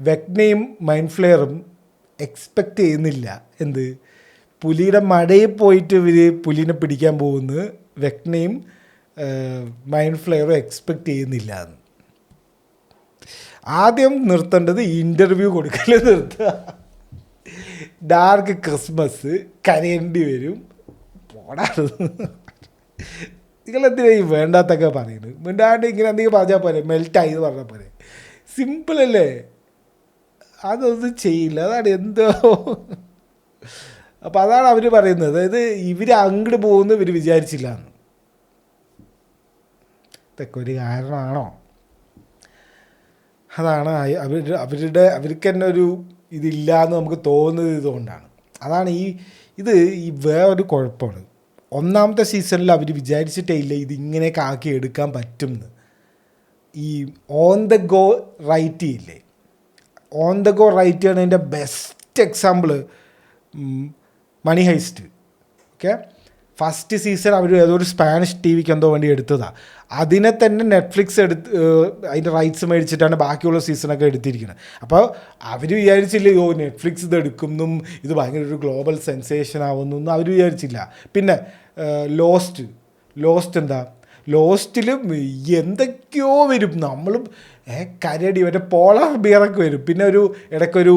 വെക്നയും മൈൻഡ് ഫ്ലെയറും എക്സ്പെക്റ്റ് ചെയ്യുന്നില്ല എന്ത്, പുലിയുടെ മടയിൽ പോയിട്ട് ഇവർ പുലിനെ പിടിക്കാൻ പോകുന്നത് വെക്നയും മൈൻഡ് ഫ്ലെയറും എക്സ്പെക്റ്റ് ചെയ്യുന്നില്ല എന്ന്. ആദ്യം നിർത്തേണ്ടത് ഇൻ്റർവ്യൂ കൊടുക്കൽ നിർത്തുക. ഡാർക്ക് ക്രിസ്മസ് കരയേണ്ടി വരും. പോടാറ്, നിങ്ങളെന്തിനാ ഈ വേണ്ടാത്തൊക്കെ പറയുന്നത്? മിണ്ടാണ്ട് ഇങ്ങനെ എന്തെങ്കിലും പറഞ്ഞാൽ പോലെ, മെൽറ്റായി എന്ന് പറഞ്ഞാൽ പോലെ. സിമ്പിളല്ലേ? അതൊന്നും ചെയ്യില്ല. അതാണ് എന്തോ. അപ്പോൾ അതാണ് അവർ പറയുന്നത്. അതായത് ഇവർ അങ്ങോട്ട് പോകുന്നു ഇവർ വിചാരിച്ചില്ല എന്ന്. ഇതൊക്കെ ഒരു കാരണമാണോ? അതാണ് അവർക്ക് തന്നെ ഒരു ഇതില്ല എന്ന് നമുക്ക് തോന്നുന്നത് ഇതുകൊണ്ടാണ്. അതാണ് ഈ വേറൊരു കുഴപ്പമാണ്. 1ാമത്തെ സീസണിൽ അവർ വിചാരിച്ചിട്ടേ ഇല്ല ഇതിങ്ങനെയൊക്കെ ആക്കി എടുക്കാൻ പറ്റുമെന്ന്. ഈ ഓൺ ദ ഗോ റൈറ്റ് ഇല്ലേ, ഓൺ ദ ഗോ റൈറ്റ് ആണ് അതിൻ്റെ ബെസ്റ്റ് എക്സാമ്പിൾ. മണി ഹൈസ്റ്റ്. ഓക്കെ, ഫസ്റ്റ് സീസൺ അവർ ഏതൊരു സ്പാനിഷ് ടിവിക്ക് എന്തോ വേണ്ടി എടുത്തതാണ്. അതിനെ തന്നെ നെറ്റ്ഫ്ലിക്സ് അതിൻ്റെ റൈറ്റ്സ് മേടിച്ചിട്ടാണ് ബാക്കിയുള്ള സീസണൊക്കെ എടുത്തിരിക്കുന്നത്. അപ്പോൾ അവർ വിചാരിച്ചില്ല നെറ്റ്ഫ്ലിക്സ് ഇത് എടുക്കുന്നും ഇത് ഭയങ്കര ഒരു ഗ്ലോബൽ സെൻസേഷൻ ആവുന്നൊന്നും അവർ വിചാരിച്ചില്ല. പിന്നെ ലോസ്റ്റ് എന്താ, ലോസ്റ്റിൽ എന്തൊക്കെയോ വരും. നമ്മളും കരടി മറ്റേ പോളാർ ബിയറൊക്കെ വരും. പിന്നെ ഇടയ്ക്കൊരു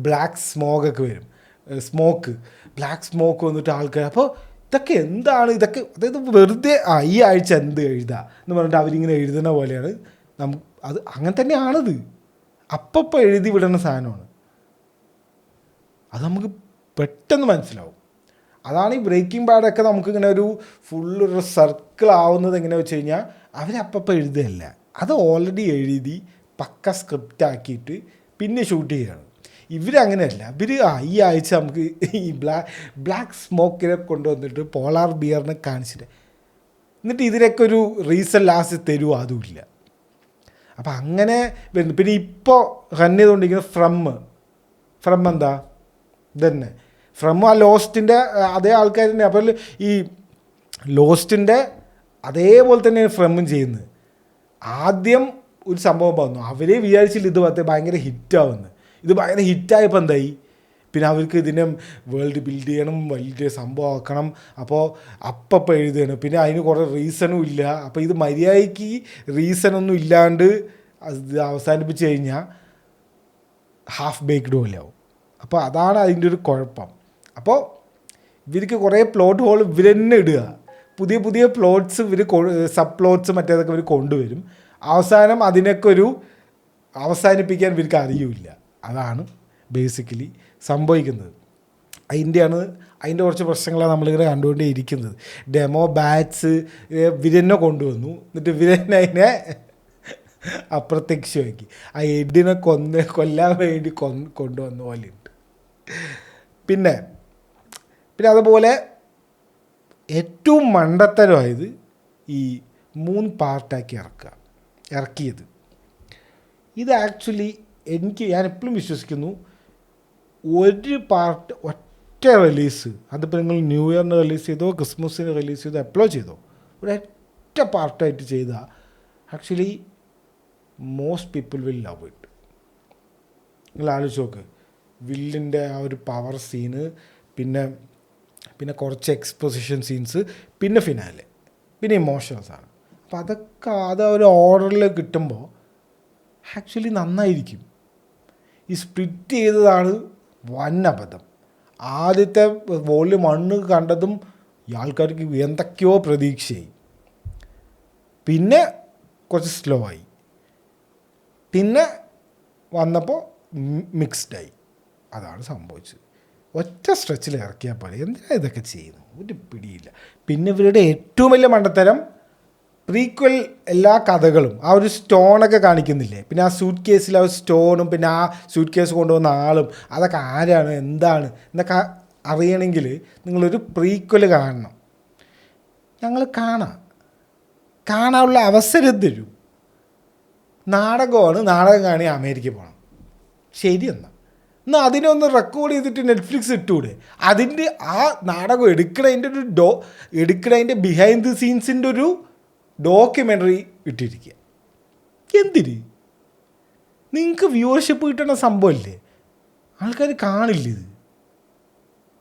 ബ്ലാക്ക് സ്മോക്കൊക്കെ വരും. ബ്ലാക്ക് സ്മോക്ക് വന്നിട്ട് ആൾക്കാർ. അപ്പോൾ ഇതൊക്കെ എന്താണ്? ഇതൊക്കെ അതായത് വെറുതെ ഈ ആഴ്ച എന്ത് എഴുതാം എന്ന് പറഞ്ഞിട്ട് അവരിങ്ങനെ എഴുതുന്ന പോലെയാണ്. അത് അങ്ങനെ തന്നെയാണത്. അപ്പം എഴുതി വിടുന്ന സാധനമാണ്. അത് നമുക്ക് പെട്ടെന്ന് മനസ്സിലാവും. അതാണ് ഈ ബ്രേക്കിംഗ് ബാഡൊക്കെ നമുക്കിങ്ങനെ ഒരു ഫുള്ളൊരു സർക്കിൾ ആവുന്നത് എങ്ങനെയാണെന്ന് വെച്ച് കഴിഞ്ഞാൽ അവരപ്പം എഴുതുകയല്ല, അത് ഓൾറെഡി എഴുതി പക്ക സ്ക്രിപ്റ്റ് ആക്കിയിട്ട് പിന്നെ ഷൂട്ട് ചെയ്യുകയാണ്. ഇവരങ്ങനെയല്ല. ഈ ആഴ്ച നമുക്ക് ഈ ബ്ലാക്ക് സ്മോക്കിനെ കൊണ്ടുവന്നിട്ട് പോളാർ ബിയറിനെ കാണിച്ചിട്ട് എന്നിട്ട് ഇതിനൊക്കെ ഒരു റീസൺ ലാസ്റ്റ് തരുമോ അതുമില്ല. അപ്പം അങ്ങനെ വരുന്നു. പിന്നെ ഇപ്പോൾ റൺ ചെയ്തുകൊണ്ടിരിക്കുന്നത് ഫ്രം എന്താ ഇതന്നെ ഫ്രം ആ ലോസ്റ്റിൻ്റെ അതേ ആൾക്കാർ തന്നെ. അപ്പോൾ ഈ ലോസ്റ്റിൻ്റെ അതേപോലെ തന്നെയാണ് ഫ്രമും ചെയ്യുന്നത്. ആദ്യം ഒരു സംഭവം വന്നു, അവരെ വിചാരിച്ചില്ല ഇത് ഭയങ്കര ഹിറ്റാവുന്നു. ഇത് ഭയങ്കര ഹിറ്റായപ്പോൾ എന്തായി, പിന്നെ അവർക്ക് ഇതിനെ വേൾഡ് ബിൽഡ് ചെയ്യണം, വലിയ സംഭവം ആക്കണം. അപ്പോൾ എഴുതുകയാണ്. പിന്നെ അതിന് കുറേ റീസണും ഇല്ല. അപ്പോൾ ഇത് മര്യാദയ്ക്ക് റീസണൊന്നും ഇല്ലാണ്ട് ഇത് അവസാനിപ്പിച്ച് കഴിഞ്ഞാൽ ഹാഫ് ബേക്ക്ഡ് പോലെയാവും. അപ്പോൾ അതാണ് അതിൻ്റെ ഒരു കുഴപ്പം. അപ്പോൾ ഇവർക്ക് കുറേ പ്ലോട്ട് ഹോൾ ഇവർ തന്നെ ഇടുക. പുതിയ പുതിയ പ്ലോട്ട്സ് ഇവർ സബ് പ്ലോട്ട്സ് മറ്റേതൊക്കെ ഇവർ കൊണ്ടുവരും. അവസാനം അതിനൊക്കെ ഒരു അവസാനിപ്പിക്കാൻ ഇവർക്ക് അറിയില്ല. അതാണ് ബേസിക്കലി സംഭവിക്കുന്നത്. അതിൻ്റെ കുറച്ച് പ്രശ്നങ്ങളാണ് നമ്മളിങ്ങനെ കണ്ടുകൊണ്ടേയിരിക്കുന്നത്. ഡെമോ ബാറ്റ്സ് ഇവരെന്നെ കൊണ്ടുവന്നു, എന്നിട്ട് ഇവരെന്നെ അതിനെ അപ്രത്യക്ഷമാക്കി. ആ എഡിനെ കൊല്ലാൻ വേണ്ടി കൊണ്ടുവന്ന പോലെയുണ്ട്. പിന്നെ അതുപോലെ ഏറ്റവും മണ്ടത്തരമായത് ഈ 3 പാർട്ടാക്കി ഇറക്കിയത്. ഇത് ആക്ച്വലി ഞാൻ എപ്പോഴും വിശ്വസിക്കുന്നു, ഒരു പാർട്ട് ഒറ്റ റിലീസ്, അതിപ്പോൾ നിങ്ങൾ ന്യൂ ഇയറിന് റിലീസ് ചെയ്തോ ക്രിസ്മസിന് റിലീസ് ചെയ്തോ എപ്പോഴോ ചെയ്തോ, ഒരൊറ്റ പാർട്ടായിട്ട് ചെയ്താൽ actually most people will love it. നിങ്ങൾ ആലോചിച്ച് നോക്ക്, വില്ലിൻ്റെ ആ ഒരു പവർ സീന്, പിന്നെ കുറച്ച് എക്സ്പോസിഷൻ സീൻസ്, പിന്നെ ഫിനാലെ, പിന്നെ ഇമോഷണൽസാണ്. അപ്പോൾ അത് ഒരു ഓർഡറിൽ കിട്ടുമ്പോൾ ആക്ച്വലി നന്നായിരിക്കും. ഈ സ്പ്ലിറ്റ് ചെയ്തതാണ് വൻ അബദ്ധം. ആദ്യത്തെ വോള്യൂം 1 കണ്ടതും ഈ ആൾക്കാർക്ക് എന്തൊക്കെയോ പ്രതീക്ഷയായി, പിന്നെ കുറച്ച് സ്ലോ ആയി, പിന്നെ വന്നപ്പോൾ മിക്സ്ഡായി. അതാണ് സംഭവിച്ചത്. ഒറ്റ സ്ട്രെച്ചിൽ ഇറക്കിയാൽ പോലെ എന്തിനാണ് ഇതൊക്കെ ചെയ്യുന്നത്, ഒരു പിടിയില്ല. പിന്നെ ഇവരുടെ ഏറ്റവും വലിയ മണ്ടത്തരം, പ്രീക്വൽ എല്ലാ കഥകളും ആ ഒരു സ്റ്റോണൊക്കെ കാണിക്കുന്നില്ലേ, പിന്നെ ആ സൂട്ട് കേസിൽ ആ സ്റ്റോണും പിന്നെ ആ സൂട്ട് കേസ് കൊണ്ടുവന്ന ആളും അതൊക്കെ ആരാണ് എന്താണ് എന്നൊക്കെ അറിയണമെങ്കിൽ നിങ്ങളൊരു പ്രീക്വൽ കാണണം. ഞങ്ങൾ കാണാനുള്ള അവസരം തരൂ. നാടകം കാണി അമേരിക്കയിൽ പോകണം. ശരി, എന്നാൽ അതിനൊന്ന് റെക്കോർഡ് ചെയ്തിട്ട് നെറ്റ്ഫ്ലിക്സ് ഇട്ടുകൂടെ? അതിൻ്റെ ആ നാടകം എടുക്കണതിൻ്റെ ബിഹൈൻഡ് ദി സീൻസിൻ്റെ ഒരു ഡോക്യുമെൻ്ററി ഇട്ടിരിക്കുക. എന്തിന്? നിങ്ങൾക്ക് വ്യൂവർഷിപ്പ് കിട്ടുന്ന സംഭവമല്ലേ, ആൾക്കാർ കാണില്ല ഇത്.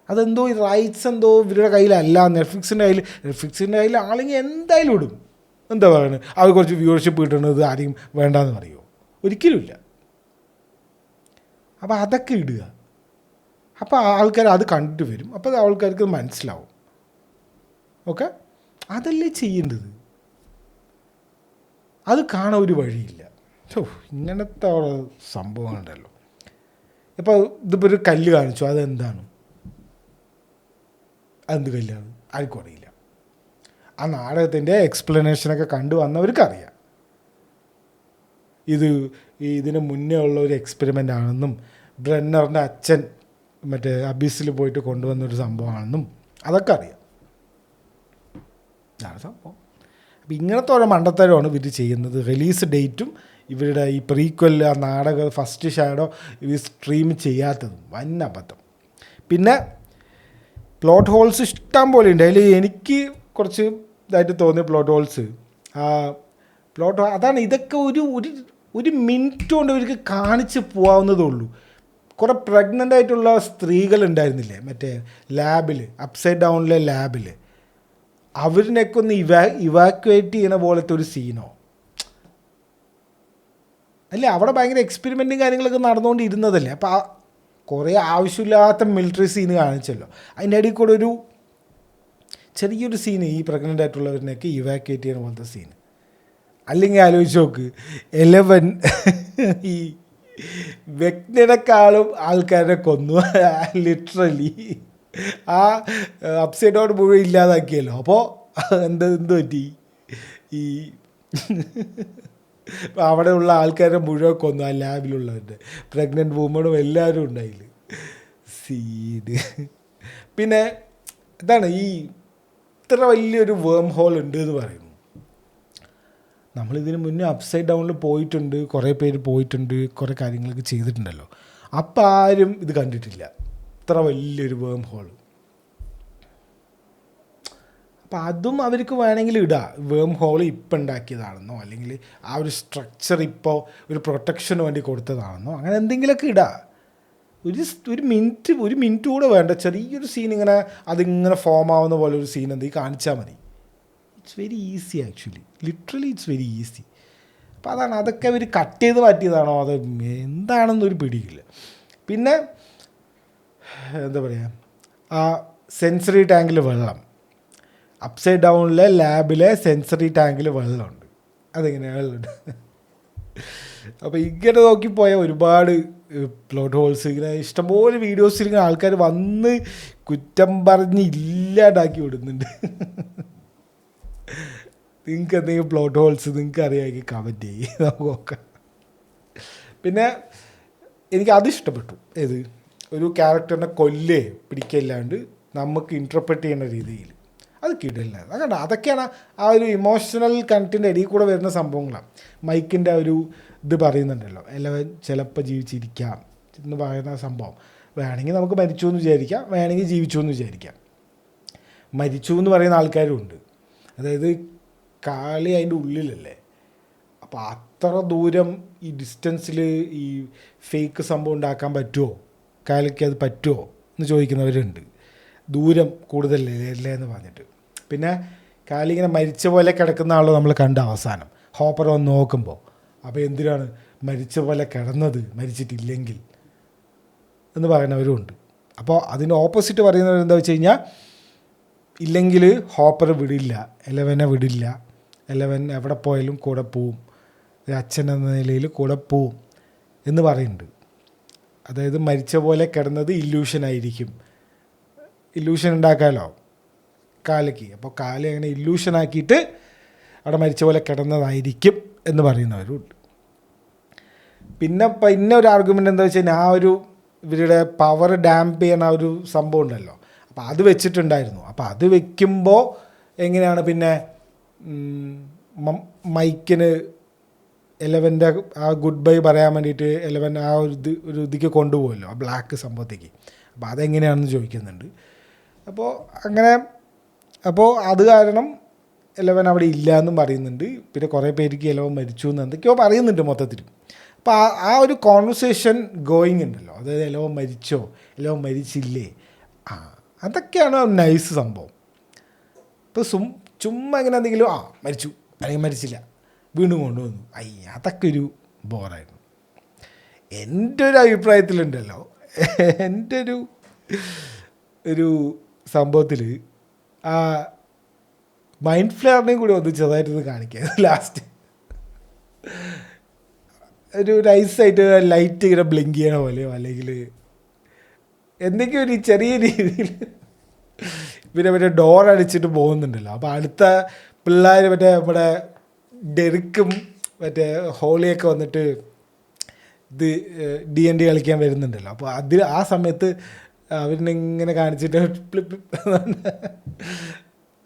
അതെന്തോ ഈ റൈറ്റ്സ് എന്തോ ഇവരുടെ കയ്യിലല്ല, നെറ്റ്ഫ്ലിക്സിൻ്റെ കയ്യിൽ ആണെങ്കിൽ എന്തായാലും ഇടും. എന്താ പറയുന്നത്, അവർ കുറച്ച് വ്യൂവർഷിപ്പ് കിട്ടുന്നത് ആരെയും വേണ്ടാന്ന് പറയുമോ? ഒരിക്കലുമില്ല. അപ്പോൾ അതൊക്കെ ഇടുക. അപ്പോൾ ആൾക്കാർ അത് കണ്ടിട്ട് വരും. അപ്പോൾ ആൾക്കാർക്ക് മനസ്സിലാവും. ഓക്കെ, അതല്ലേ ചെയ്യേണ്ടത്. അത് കാണാൻ ഒരു വഴിയില്ല. ഇങ്ങനത്തെ സംഭവങ്ങളുണ്ടല്ലോ. ഇപ്പോൾ ഇതിപ്പോൾ ഒരു കല്ല് കാണിച്ചു, അതെന്താണ്, അതെന്ത് കല്ലാണ് ആർക്കും അറിയില്ല. ആ നാടകത്തിൻ്റെ എക്സ്പ്ലനേഷനൊക്കെ കണ്ടു വന്നവർക്കറിയാം ഇതിന് മുന്നേ ഉള്ള ഒരു എക്സ്പെരിമെൻ്റ് ആണെന്നും ബ്രെന്നറിൻ്റെ അച്ഛൻ മറ്റേ അബീസിൽ പോയിട്ട് കൊണ്ടുവന്നൊരു സംഭവമാണെന്നും അതൊക്കെ അറിയാം. ഇതാണ് സംഭവം. അപ്പം ഇങ്ങനത്തെ ഓരോ മണ്ടത്തരമാണ് ഇവർ ചെയ്യുന്നത്. റിലീസ് ഡേറ്റും ഇവരുടെ ഈ പ്രീക്വൽ ആ നാടക ഫസ്റ്റ് ഷാഡോ ഇവർ സ്ട്രീം ചെയ്യാത്തതും വൻ അബദ്ധം. പിന്നെ പ്ലോട്ട് ഹോൾസ് ഇഷ്ടം പോലെ ഉണ്ട്. അതിൽ എനിക്ക് കുറച്ച് ഇതായിട്ട് തോന്നിയ പ്ലോട്ട് ഹോൾസ് അതാണ്. ഇതൊക്കെ ഒരു മിനിറ്റ് കൊണ്ട് ഇവർക്ക് കാണിച്ച് പോകാവുന്നതേ ഉള്ളൂ. കുറേ പ്രഗ്നൻ്റ് ആയിട്ടുള്ള സ്ത്രീകളുണ്ടായിരുന്നില്ലേ മറ്റേ ലാബിൽ, അപ്സൈഡ് ഡൗണിലെ ലാബിൽ, അവരിനൊക്കെ ഒന്ന് ഇവാക്യുവേറ്റ് ചെയ്യുന്ന പോലത്തെ ഒരു സീനോ അല്ലേ. അവിടെ ഭയങ്കര എക്സ്പെരിമെൻറ്റും കാര്യങ്ങളൊക്കെ നടന്നുകൊണ്ടിരുന്നതല്ലേ. അപ്പോൾ കുറേ ആവശ്യമില്ലാത്ത മിലിറ്ററി സീന് കാണിച്ചല്ലോ. അതിൻ്റെ ഇടയിൽ കൂടെ ഒരു ചെറിയൊരു സീന് ഈ പ്രഗ്നൻ്റ് ആയിട്ടുള്ളവരിനൊക്കെ ഇവാക്യുവേറ്റ് ചെയ്യുന്ന പോലത്തെ സീന്. അല്ലെങ്കിൽ ആലോചിച്ച് നോക്ക്, 11 ഈ വ്യക്തിനെക്കാളും ആൾക്കാരെ കൊന്നു ലിറ്ററലി. ആ അപ്സൈഡ് ഡൗൺ മുഴുവൻ ഇല്ലാതാക്കിയല്ലോ. അപ്പോൾ എന്ത് പറ്റി, ഈ അവിടെയുള്ള ആൾക്കാരെ മുഴുവൻ കൊന്നു, ആ ലാബിലുള്ളവരുടെ പ്രഗ്നൻറ്റ് വുമണും എല്ലാവരും ഉണ്ടായില്ല സീഡ്. പിന്നെ ഇതാണ് ഈ ഇത്ര വലിയൊരു വേം ഹോൾ ഉണ്ട് എന്ന് പറയുന്നു. നമ്മളിതിന് മുന്നേ അപ്സൈഡ് ഡൗണിൽ പോയിട്ടുണ്ട്, കുറേ പേര് പോയിട്ടുണ്ട്, കുറേ കാര്യങ്ങളൊക്കെ ചെയ്തിട്ടുണ്ടല്ലോ. അപ്പം ആരും ഇത് കണ്ടിട്ടില്ല, ഇത്ര വലിയൊരു വേം ഹോൾ. അപ്പം അതും അവർക്ക് വേണമെങ്കിൽ ഇടാം, വേം ഹോൾ ഇപ്പം ഉണ്ടാക്കിയതാണെന്നോ അല്ലെങ്കിൽ ആ ഒരു സ്ട്രക്ചർ ഇപ്പോൾ ഒരു പ്രൊട്ടക്ഷന് വേണ്ടി കൊടുത്തതാണെന്നോ അങ്ങനെ എന്തെങ്കിലുമൊക്കെ ഇടാം. ഒരു മിനിറ്റ് കൂടെ വേണ്ട, ചെറിയൊരു സീൻ ഇങ്ങനെ അതിങ്ങനെ ഫോം ആവുന്ന പോലെ ഒരു സീൻ എന്തെങ്കിലും കാണിച്ചാൽ മതി. It's very easy actually, literally it's very easy. അപ്പോൾ അതാണ്, അതൊക്കെ അവർ കട്ട് ചെയ്ത് മാറ്റിയതാണോ അത് എന്താണെന്നൊരു പിടിയില്ല. പിന്നെ എന്താ പറയുക, ആ സെൻസറി ടാങ്കിൽ വെള്ളം, അപ്സൈഡ് ഡൗണിലെ ലാബിലെ സെൻസറി ടാങ്കിൽ വെള്ളമുണ്ട്. അതെങ്ങനെയാണ് വെള്ളമുണ്ട്? അപ്പോൾ ഇങ്ങനെ നോക്കിപ്പോയാൽ ഒരുപാട് പ്ലോട്ട് ഹോൾസ് ഇങ്ങനെ ഇഷ്ടംപോലെ വീഡിയോസിൽ ഇങ്ങനെ ആൾക്കാർ വന്ന് കുറ്റം പറഞ്ഞ് ഇല്ലാണ്ടാക്കി വിടുന്നുണ്ട്. നിങ്ങൾക്ക് എന്തെങ്കിലും പ്ലോട്ട് ഹോൾസ് നിങ്ങൾക്ക് അറിയാമെങ്കിൽ കമൻറ്റ് ചെയ്യും, നമുക്ക് നോക്കാം. പിന്നെ എനിക്ക് അത് ഇഷ്ടപ്പെട്ടു, ഏത് ഒരു ക്യാരക്ടറിനെ കൊല്ലേ പിടിക്കില്ലാണ്ട് നമുക്ക് ഇൻറ്റർപ്രറ്റ് ചെയ്യുന്ന രീതിയിൽ അത് കിടില്ല. അതുകൊണ്ട് അതൊക്കെയാണ് ആ ഒരു ഇമോഷണൽ കണക്റ്റിൻ്റെ ഇടയിൽ കൂടെ വരുന്ന സംഭവങ്ങളാണ്. മൈക്കിൻ്റെ ഒരു ഇത് പറയുന്നുണ്ടല്ലോ, എല്ലാവരും ചിലപ്പോൾ ജീവിച്ചിരിക്കാം എന്ന് പറയുന്ന സംഭവം. വേണമെങ്കിൽ നമുക്ക് മരിച്ചു എന്ന് വിചാരിക്കാം, വേണമെങ്കിൽ ജീവിച്ചു എന്ന് വിചാരിക്കാം. മരിച്ചു എന്ന് പറയുന്ന ആൾക്കാരും ഉണ്ട്. അതായത് കാളി അതിൻ്റെ ഉള്ളിലല്ലേ, അപ്പോൾ അത്ര ദൂരം ഈ ഡിസ്റ്റൻസിൽ ഈ ഫേക്ക് സംഭവം ഉണ്ടാക്കാൻ പറ്റുമോ, കാലിക്ക് അത് പറ്റുമോ എന്ന് ചോദിക്കുന്നവരുണ്ട്. ദൂരം കൂടുതലല്ലേ എന്ന് പറഞ്ഞിട്ട്. പിന്നെ കാലി ഇങ്ങനെ മരിച്ച പോലെ കിടക്കുന്ന ആളോ നമ്മൾ കണ്ട അവസാനം ഹോപ്പർ വന്ന് നോക്കുമ്പോൾ, അപ്പോൾ എന്തിനാണ് മരിച്ച പോലെ കിടന്നത് മരിച്ചിട്ടില്ലെങ്കിൽ എന്ന് പറയുന്നവരും ഉണ്ട്. അപ്പോൾ അതിൻ്റെ ഓപ്പോസിറ്റ് പറയുന്നത് എന്താ വെച്ച് കഴിഞ്ഞാൽ, ഇല്ലെങ്കിൽ ഹോപ്പർ വിടില്ല, എലവനെ വിടില്ല, എലവൻ എവിടെ പോയാലും കൂടെ പോവും, അച്ഛൻ എന്ന നിലയിൽ കൂടെ പോവും എന്ന് പറയുന്നുണ്ട്. അതായത് മരിച്ച പോലെ കിടന്നത് ഇല്യൂഷനായിരിക്കും, ഇല്യൂഷൻ ഉണ്ടാക്കാമല്ലോ കാലയ്ക്ക്. അപ്പോൾ കാല അങ്ങനെ ഇല്യൂഷനാക്കിയിട്ട് അവിടെ മരിച്ച പോലെ കിടന്നതായിരിക്കും എന്ന് പറയുന്നവരുണ്ട്. പിന്നെ ഒരു ആർഗ്യുമെൻ്റ് എന്താ വെച്ച് കഴിഞ്ഞാൽ, ആ ഒരു ഇവരുടെ പവർ ഡാമ്പ് ചെയ്യുന്ന ആ ഒരു സംഭവം ഉണ്ടല്ലോ, അപ്പോൾ അത് വെച്ചിട്ടുണ്ടായിരുന്നു. അപ്പോൾ അത് വെക്കുമ്പോൾ എങ്ങനെയാണ് പിന്നെ മൈക്കിന് എലവൻ്റെ ആ ഗുഡ് ബൈ പറയാൻ വേണ്ടിയിട്ട് എലവൻ ആ ഒരു ഇതിക്ക് കൊണ്ടുപോകുമല്ലോ, ആ ബ്ലാക്ക് സംഭവത്തേക്ക്. അപ്പോൾ അതെങ്ങനെയാണെന്ന് ചോദിക്കുന്നുണ്ട്. അപ്പോൾ അത് കാരണം എലവൻ അവിടെ ഇല്ല എന്നും പറയുന്നുണ്ട്. പിന്നെ കുറേ പേർക്ക് എലവൻ മരിച്ചു എന്ന് എന്തൊക്കെയോ പറയുന്നുണ്ട് മൊത്തത്തിൽ. അപ്പോൾ ആ ഒരു കോൺവെർസേഷൻ ഗോയിങ് ഉണ്ടല്ലോ, അതായത് എലവൻ മരിച്ചോ എലവൻ മരിച്ചില്ലേ, അതൊക്കെയാണ് നൈസ് സംഭവം. ഇപ്പോൾ ചുമ്മാ ഇങ്ങനെ എന്തെങ്കിലും മരിച്ചു അല്ലെങ്കിൽ മരിച്ചില്ല വീണ്ടും കൊണ്ടുവന്നു, അതൊക്കെ ഒരു ബോറായിരുന്നു. എൻ്റെ ഒരു അഭിപ്രായത്തിലുണ്ടല്ലോ, എൻ്റെ ഒരു സംഭവത്തിൽ ആ മൈൻഡ് ഫ്ലെയറിനെയും കൂടി ഒന്ന് ചെറുതായിട്ടൊന്ന് കാണിക്കുക. ലാസ്റ്റ് ഒരു നൈസായിട്ട് ലൈറ്റ് ഇങ്ങനെ ബ്ലിങ്ക് ചെയ്യണ പോലെയോ അല്ലെങ്കിൽ എന്തെങ്കിലും ഒരു ചെറിയ രീതിയിൽ പിന്നെ ഡോർ അടിച്ചിട്ട് പോകുന്നുണ്ടല്ലോ. അപ്പോൾ അടുത്ത പിള്ളേർ നമ്മുടെ ഡെറിക്കും ഹോളിയൊക്കെ വന്നിട്ട് ഇത് D&D കളിക്കാൻ വരുന്നുണ്ടല്ലോ. അപ്പോൾ ആ സമയത്ത് അവരിനിങ്ങനെ കാണിച്ചിട്ട്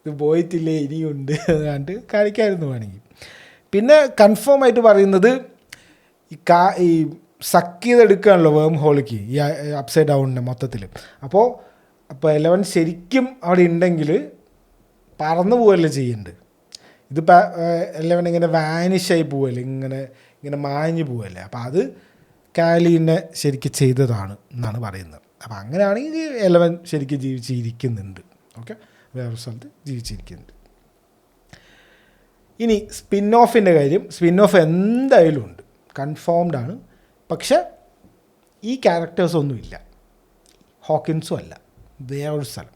ഇത് പോയിട്ടില്ലേ ഇനിയുണ്ട് കണ്ട് കാണിക്കാമായിരുന്നു വേണമെങ്കിൽ. പിന്നെ കൺഫേം ആയിട്ട് പറയുന്നത് ഈ സക്ക് ചെയ്തെടുക്കുകയാണല്ലോ വേം ഹോളിക്ക്, ഈ അപ്സൈഡ് ഡൗണിൻ്റെ മൊത്തത്തിൽ. അപ്പോൾ എലവൻ ശരിക്കും അവിടെ ഉണ്ടെങ്കിൽ പറന്നു പോവല്ലേ ചെയ്യേണ്ടത്. ഇതിപ്പോൾ എലവൻ ഇങ്ങനെ വാനിഷായി പോവല്ലേ, ഇങ്ങനെ മാഞ്ഞു പോവല്ലേ. അപ്പോൾ അത് കാലിനെ ശരിക്കും ചെയ്തതാണ് എന്നാണ് പറയുന്നത്. അപ്പോൾ അങ്ങനെയാണെങ്കിൽ എലവൻ ശരിക്കും ജീവിച്ചിരിക്കുന്നുണ്ട്. ഓക്കെ, വേറൊരു സ്ഥലത്ത് ജീവിച്ചിരിക്കുന്നുണ്ട്. ഇനി സ്പിൻ ഓഫിൻ്റെ കാര്യം, സ്പിൻ ഓഫ് എന്തായാലും ഉണ്ട്, കൺഫേംഡ് ആണ്. പക്ഷെ ഈ ക്യാരക്ടേഴ്സൊന്നുമില്ല, ഹോക്കിൻസും അല്ല, വേറൊരു സ്ഥലം.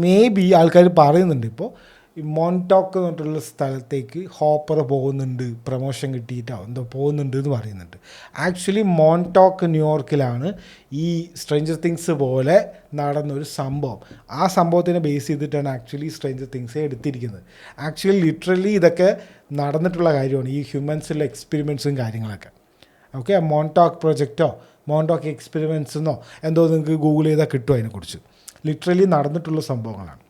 മേ ബി ആൾക്കാർ പറയുന്നുണ്ട് ഇപ്പോൾ ഈ മോൺടോക്ക് എന്ന് പറഞ്ഞിട്ടുള്ള സ്ഥലത്തേക്ക് ഹോപ്പർ പോകുന്നുണ്ട്, പ്രൊമോഷൻ കിട്ടിയിട്ടോ എന്തോ പോകുന്നുണ്ട് എന്ന് പറയുന്നുണ്ട്. ആക്ച്വലി മോൺടോക്ക് ന്യൂയോർക്കിലാണ് ഈ സ്ട്രേഞ്ചർ തിങ്സ് പോലെ നടന്നൊരു സംഭവം. ആ സംഭവത്തിനെ ബേസ് ചെയ്തിട്ടാണ് ആക്ച്വലി സ്ട്രേഞ്ചർ തിങ്സ് എടുത്തിരിക്കുന്നത്. ആക്ച്വലി ലിറ്ററലി ഇതൊക്കെ നടന്നിട്ടുള്ള കാര്യമാണ്, ഈ ഹ്യൂമൻസിലെ എക്സ്പെരിമെൻറ്റ്സും കാര്യങ്ങളൊക്കെ. ഓക്കെ, മോൺടോക്ക് പ്രൊജക്റ്റോ മോൺടോക്ക് എക്സ്പെരിമെൻറ്റ്സെന്നോ എന്തോ നിങ്ങൾക്ക് ഗൂഗിൾ ചെയ്താൽ കിട്ടും അതിനെക്കുറിച്ച്. ലിറ്ററലി നടന്നിട്ടുള്ള സംഭവങ്ങളാണ്.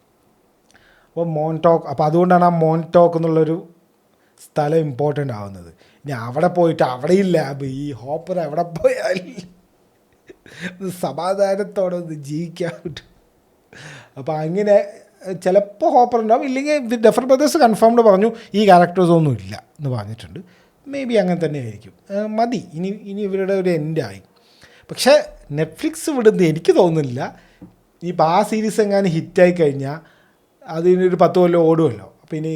അപ്പോൾ മോൺടോക്ക്, അപ്പോൾ അതുകൊണ്ടാണ് ആ മോൺടോക്ക് എന്നുള്ളൊരു സ്ഥലം ഇമ്പോർട്ടൻ്റ് ആവുന്നത്. ഇനി അവിടെ പോയിട്ട് അവിടെയും ലാബ്, ഈ ഹോപ്പർ എവിടെ പോയാൽ സമാധാനത്തോടെ ഒന്ന് ജീവിക്കാൻ പറ്റും. അപ്പോൾ അങ്ങനെ ചിലപ്പോൾ ഹോപ്പർ ഉണ്ടാവും, ഇല്ലെങ്കിൽ ഡഫർ ബ്രദേഴ്സ് കൺഫേംഡ് പറഞ്ഞു ഈ ക്യാരക്ടേഴ്സ് ഒന്നും ഇല്ല എന്ന് പറഞ്ഞിട്ടുണ്ട്. മേ ബി അങ്ങനെ തന്നെ ആയിരിക്കും. മതി, ഇനി ഇവരുടെ ഒരു എൻഡായി. പക്ഷേ നെറ്റ്ഫ്ലിക്സ് വിടുന്നത് എനിക്ക് തോന്നുന്നില്ല. ഇപ്പോൾ ആ സീരീസ് എങ്ങാനും ഹിറ്റായി കഴിഞ്ഞാൽ അതിനൊരു 10 കൊല്ലം ഓടുമല്ലോ. അപ്പോൾ ഇനി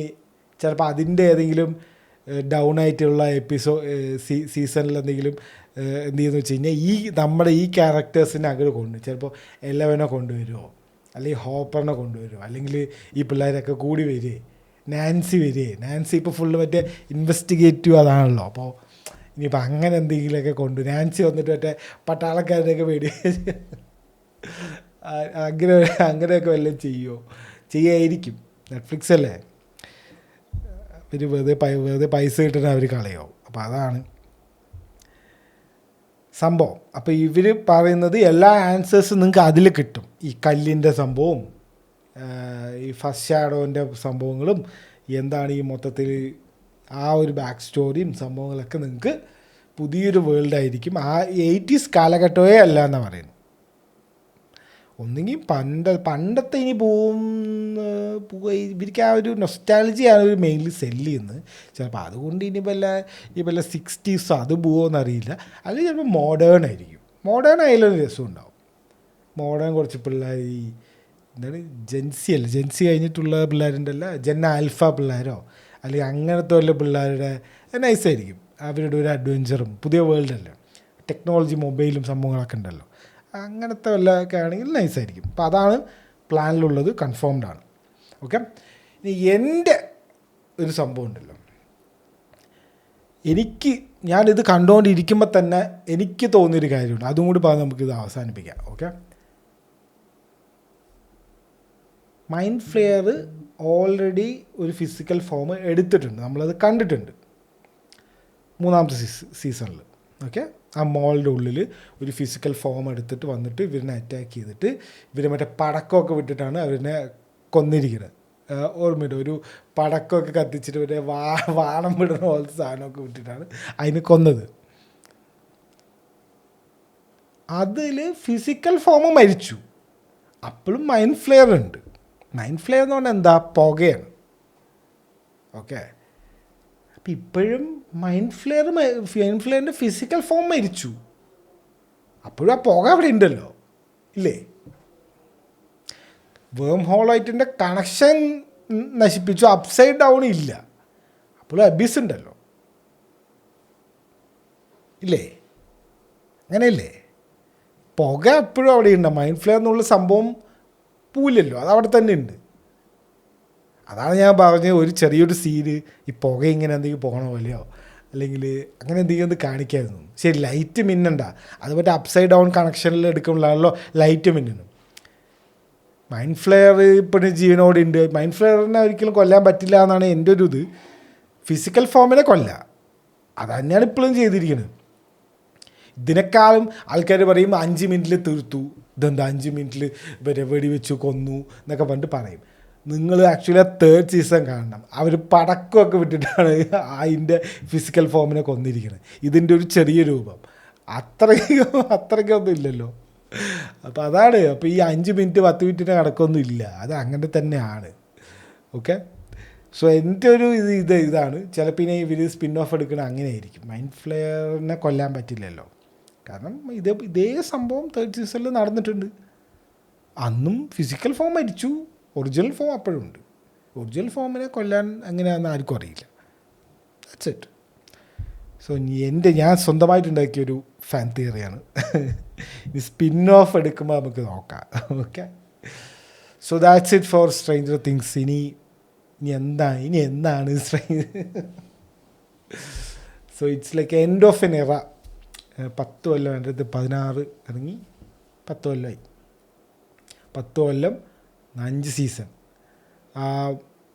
ചിലപ്പോൾ അതിൻ്റെ ഏതെങ്കിലും ഡൗൺ ആയിട്ടുള്ള സീസണിൽ എന്തെങ്കിലും എന്ത് ചെയ്യുന്നു വെച്ച് കഴിഞ്ഞാൽ നമ്മുടെ ഈ ക്യാരക്ടേഴ്സിനെ അങ്ങോട്ട് ചിലപ്പോൾ എലവനെ കൊണ്ടുവരുമോ, അല്ലെങ്കിൽ ഹോപ്പറിനെ കൊണ്ടുവരുമോ, അല്ലെങ്കിൽ ഈ പിള്ളേരൊക്കെ കൂടി വരികയെ, നാൻസി ഇപ്പോൾ ഫുള്ള് മറ്റേ ഇൻവെസ്റ്റിഗേറ്റീവ് അതാണല്ലോ. അപ്പോൾ ഇനിയിപ്പോൾ അങ്ങനെ എന്തെങ്കിലുമൊക്കെ നാൻസി വന്നിട്ട് മറ്റേ പട്ടാളക്കാരനെയൊക്കെ പേടി അങ്ങനെയൊക്കെ വല്ലതും ചെയ്യുമായിരിക്കും. നെറ്റ്ഫ്ലിക്സ് അല്ലേ, വെറുതെ പൈസ കിട്ടുന്ന അവർ കളയോ. അപ്പോൾ അതാണ് സംഭവം. അപ്പോൾ ഇവർ പറയുന്നത് എല്ലാ ആൻസേഴ്സും നിങ്ങൾക്ക് അതിൽ കിട്ടും. ഈ കല്ലിൻ്റെ സംഭവവും ഈ ഫസ്റ്റ് ഷാഡോൻ്റെ സംഭവങ്ങളും എന്താണ് ഈ മൊത്തത്തിൽ ആ ഒരു ബാക്ക് സ്റ്റോറിയും സംഭവങ്ങളൊക്കെ നിങ്ങൾക്ക് പുതിയൊരു വേൾഡായിരിക്കും. ആ 80s കാലഘട്ടമേ അല്ല എന്നാണ് പറയുന്നത്. ഒന്നുകിൽ പണ്ടത്തെ ഇനി ഇവർക്ക് ആ ഒരു നൊസ്റ്റാലജിയാണ് ഒരു മെയിൻലി സെല്ല് ചെയ്യുന്നത്. ചിലപ്പോൾ അതുകൊണ്ട് ഇനി വല്ല 60s അത് പോവുമെന്നറിയില്ല. അല്ലെങ്കിൽ ചിലപ്പോൾ മോഡേൺ ആയിരിക്കും. മോഡേൺ ആയാലൊരു രസം ഉണ്ടാവും. മോഡേൺ കുറച്ച് പിള്ളേർ എന്താണ് ജെൻസി കഴിഞ്ഞിട്ടുള്ള പിള്ളേരുണ്ടല്ല, ജെൻ ആൽഫ പിള്ളേരോ അല്ലെങ്കിൽ അങ്ങനത്തെ വല്ല പിള്ളേരുടെ നൈസായിരിക്കും. അവരുടെ ഒരു അഡ്വഞ്ചറും പുതിയ വേൾഡല്ലേ, ടെക്നോളജി മൊബൈലും സംഭവങ്ങളൊക്കെ ഉണ്ടല്ലോ, അങ്ങനത്തെ വല്ലതൊക്കെ ആണെങ്കിൽ നൈസായിരിക്കും. അപ്പോൾ അതാണ് പ്ലാനിലുള്ളത്, കൺഫേംഡ് ആണ്. ഓക്കെ. ഇനി എൻ്റെ ഒരു സംഭവം ഉണ്ടല്ലോ, ഞാനിത് കണ്ടുകൊണ്ടിരിക്കുമ്പോൾ തന്നെ എനിക്ക് തോന്നിയൊരു കാര്യമുണ്ട്, അതും കൂടി പറഞ്ഞ് നമുക്കിത് അവസാനിപ്പിക്കാം. ഓക്കെ. മൈൻഡ് ഫ്ലെയർ ഓൾറെഡി ഒരു ഫിസിക്കൽ ഫോം എടുത്തിട്ടുണ്ട്, നമ്മളത് കണ്ടിട്ടുണ്ട് 3ാമത്തെ സീസണിൽ. ഓക്കെ. ആ മോളുടെ ഉള്ളിൽ ഒരു ഫിസിക്കൽ ഫോം എടുത്തിട്ട് വന്നിട്ട് ഇവരിനെ അറ്റാക്ക് ചെയ്തിട്ട് ഇവർ മറ്റേ പടക്കമൊക്കെ വിട്ടിട്ടാണ് അവരിനെ കൊന്നിരിക്കുന്നത്. ഓർമ്മയുണ്ട്, ഒരു പടക്കമൊക്കെ കത്തിച്ചിട്ട് മറ്റേ വാണം വിടുന്ന പോലത്തെ സാധനമൊക്കെ വിട്ടിട്ടാണ് അതിന് കൊന്നത്. അതിൽ ഫിസിക്കൽ ഫോം മരിച്ചു, അപ്പോഴും മൈൻഡ് ഫ്ലെയർ ഉണ്ട്. മൈൻഡ് ഫ്ലെയർ എന്ന് പറഞ്ഞാൽ എന്താ, പുകയാണ്. ഓക്കെ. അപ്പം ഇപ്പോഴും മൈൻഡ് ഫ്ലെയറിൻ്റെ ഫിസിക്കൽ ഫോം മരിച്ചു, അപ്പോഴും ആ പുക അവിടെ ഉണ്ടല്ലോ, ഇല്ലേ? വേം ഹോളായിട്ടിൻ്റെ കണക്ഷൻ നശിപ്പിച്ചു, അപ്സൈഡ് ഡൗൺ ഇല്ല, അപ്പോഴും അബീസ് ഉണ്ടല്ലോ, ഇല്ലേ? അങ്ങനെയല്ലേ? പുക എപ്പോഴും അവിടെ ഉണ്ട്. മൈൻഡ് ഫ്ലെയർ എന്നുള്ള സംഭവം പോവില്ലല്ലോ, അതവിടെ തന്നെ ഉണ്ട്. അതാണ് ഞാൻ പറഞ്ഞത്, ഒരു ചെറിയൊരു സീന് ഈ പുക ഇങ്ങനെ എന്തെങ്കിലും പോകണ പോലെയോ അല്ലെങ്കിൽ അങ്ങനെ എന്തെങ്കിലും ഒന്ന് കാണിക്കായിരുന്നു. ശരി, ലൈറ്റ് മിന്നണ്ട, അത് മറ്റേ അപ്സൈഡ് ഡൗൺ കണക്ഷനിൽ എടുക്കുമ്പോഴാണല്ലോ ലൈറ്റ് മിന്നുന്നു. മൈൻഡ് ഫ്ലെയർ ഇപ്പോഴും ജീവനോടെ ഉണ്ട്. മൈൻഡ് ഫ്ലെയറിനെ ഒരിക്കലും കൊല്ലാൻ പറ്റില്ല എന്നാണ് എൻ്റെ ഒരു ഇത്. ഫിസിക്കൽ ഫോമിനെ കൊല്ലാം, അത് തന്നെയാണ് ഇപ്പോഴും ചെയ്തിരിക്കുന്നത്. ഇതിനേക്കാളും ആൾക്കാർ പറയും 5 മിനിറ്റിൽ തീർത്തു, ഇതെന്താ 5 മിനിറ്റിൽ ഇവരെ വെടിവെച്ച് കൊന്നു എന്നൊക്കെ പറഞ്ഞിട്ട് പറയും. നിങ്ങൾ ആക്ച്വലി ആ 3rd സീസൺ കാണണം. അവർ പടക്കമൊക്കെ വിട്ടിട്ടാണ് അതിൻ്റെ ഫിസിക്കൽ ഫോമിനെ കൊന്നിരിക്കുന്നത്. ഇതിൻ്റെ ഒരു ചെറിയ രൂപം അത്രയ്ക്കൊന്നും ഇല്ലല്ലോ. അപ്പോൾ അതാണ്. അപ്പോൾ ഈ 5 മിനിറ്റ് 10 മിനിറ്റിന് കണക്കൊന്നും ഇല്ല, അത് അങ്ങനെ തന്നെയാണ്. ഓക്കെ. സോ എൻ്റെ ഒരു ഇതാണ്. ചിലപ്പോൾ ഇനി ഇവർ സ്പിൻ ഓഫ് എടുക്കണ അങ്ങനെ ആയിരിക്കും. മൈൻഡ് ഫ്ലെയറിനെ കൊല്ലാൻ പറ്റില്ലല്ലോ, കാരണം ഇതേ സംഭവം 3rd സീസണിൽ നടന്നിട്ടുണ്ട്. അന്നും ഫിസിക്കൽ ഫോം മരിച്ചു, ഒറിജിനൽ ഫോം അപ്പോഴും ഉണ്ട്. ഒറിജിനൽ ഫോമിനെ കൊല്ലാൻ എങ്ങനെയാണെന്ന് ആർക്കും അറിയില്ല. That's it. സോ ഞാൻ സ്വന്തമായിട്ടുണ്ടാക്കിയൊരു ഫാൻ തിയറിയാണ്. ഈ സ്പിൻ ഓഫ് എടുക്കുമ്പോൾ നമുക്ക് നോക്കാം. Okay. So that's it four stranger things. ഇനി എന്താണ് so it's like end of N എറ. 10 കൊല്ലം, എൻ്റെ അടുത്ത് 16 ഇറങ്ങി 10 കൊല്ലമായി. 10 കൊല്ലം 5 സീസൺ.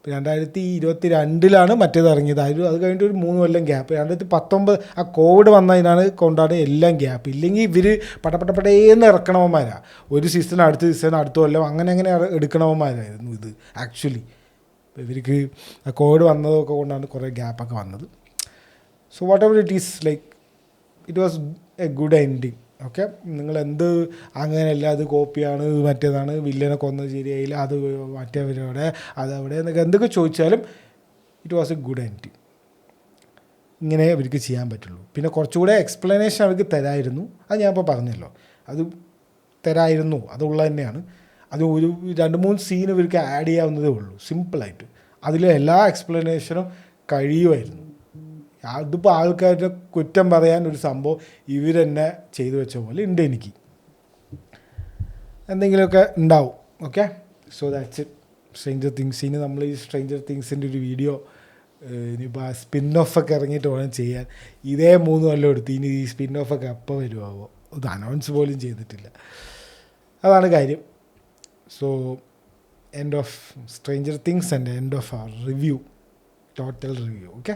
2022 മറ്റേത് ഇറങ്ങിയത്. അത് കഴിഞ്ഞിട്ട് ഒരു 3 കൊല്ലം ഗ്യാപ്പ്. 2019 ആ കോവിഡ് വന്നതിനാണ് കൊണ്ടാണ് എല്ലാം ഗ്യാപ്പ്. ഇല്ലെങ്കിൽ ഇവർ പടപടപടേന്ന് ഇറക്കണവന്മാരാണ്. ഒരു സീസൺ അടുത്ത സീസൺ അടുത്ത കൊല്ലം അങ്ങനെ എടുക്കണവന്മാരായിരുന്നു ഇത് ആക്ച്വലി. ഇവർക്ക് ആ കോവിഡ് വന്നതൊക്കെ കൊണ്ടാണ് കുറേ ഗ്യാപ്പൊക്കെ വന്നത്. So whatever it is like it was a good ending. Okay, നിങ്ങളെന്ത് അങ്ങനെയല്ല, അത് കോപ്പിയാണ്, മറ്റേതാണ്, വില്ലനെ കൊന്നത് ശരിയായില്ല, അത് മറ്റേവരോടെ അതവിടെ എന്നൊക്കെ എന്തൊക്കെ ചോദിച്ചാലും it was a good ending. ഇങ്ങനെ അവർക്ക് ചെയ്യാൻ പറ്റുള്ളൂ. പിന്നെ കുറച്ചുകൂടെ എക്സ്പ്ലനേഷൻ അവർക്ക് തരായിരുന്നു, അത് ഞാൻ ഇപ്പോൾ പറഞ്ഞല്ലോ, അത് തരായിരുന്നു, അതുള്ളത് തന്നെയാണ്. അത് ഒരു 2-3 സീൻ ഇവർക്ക് ആഡ് ചെയ്യാവുന്നതേ ഉള്ളൂ സിമ്പിളായിട്ട്. അതിൽ എല്ലാ എക്സ്പ്ലനേഷനും കഴിയുമായിരുന്നു. അതിപ്പോൾ ആൾക്കാരുടെ കുറ്റം പറയാൻ ഒരു സംഭവം ഇവർ തന്നെ ചെയ്തു വെച്ച പോലെ ഉണ്ട്. എനിക്ക് എന്തെങ്കിലുമൊക്കെ ഉണ്ടാവും. Okay, so that's it. Stranger things. ഇനി നമ്മൾ ഈ സ്ട്രേഞ്ചർ തിങ്സിൻ്റെ ഒരു വീഡിയോ ഇനിയിപ്പോൾ ആ സ്പിൻ ഓഫൊക്കെ ഇറങ്ങിയിട്ട് വേണം ചെയ്യാൻ. ഇതേ 3 കൊല്ലം എടുത്ത്. ഇനി ഈ സ്പിൻ ഓഫൊക്കെ എപ്പോൾ വരുമാവോ? ഇത് അനൗൺസ് പോലും ചെയ്തിട്ടില്ല. അതാണ് കാര്യം. So end of stranger things and end of our review, total review. Okay,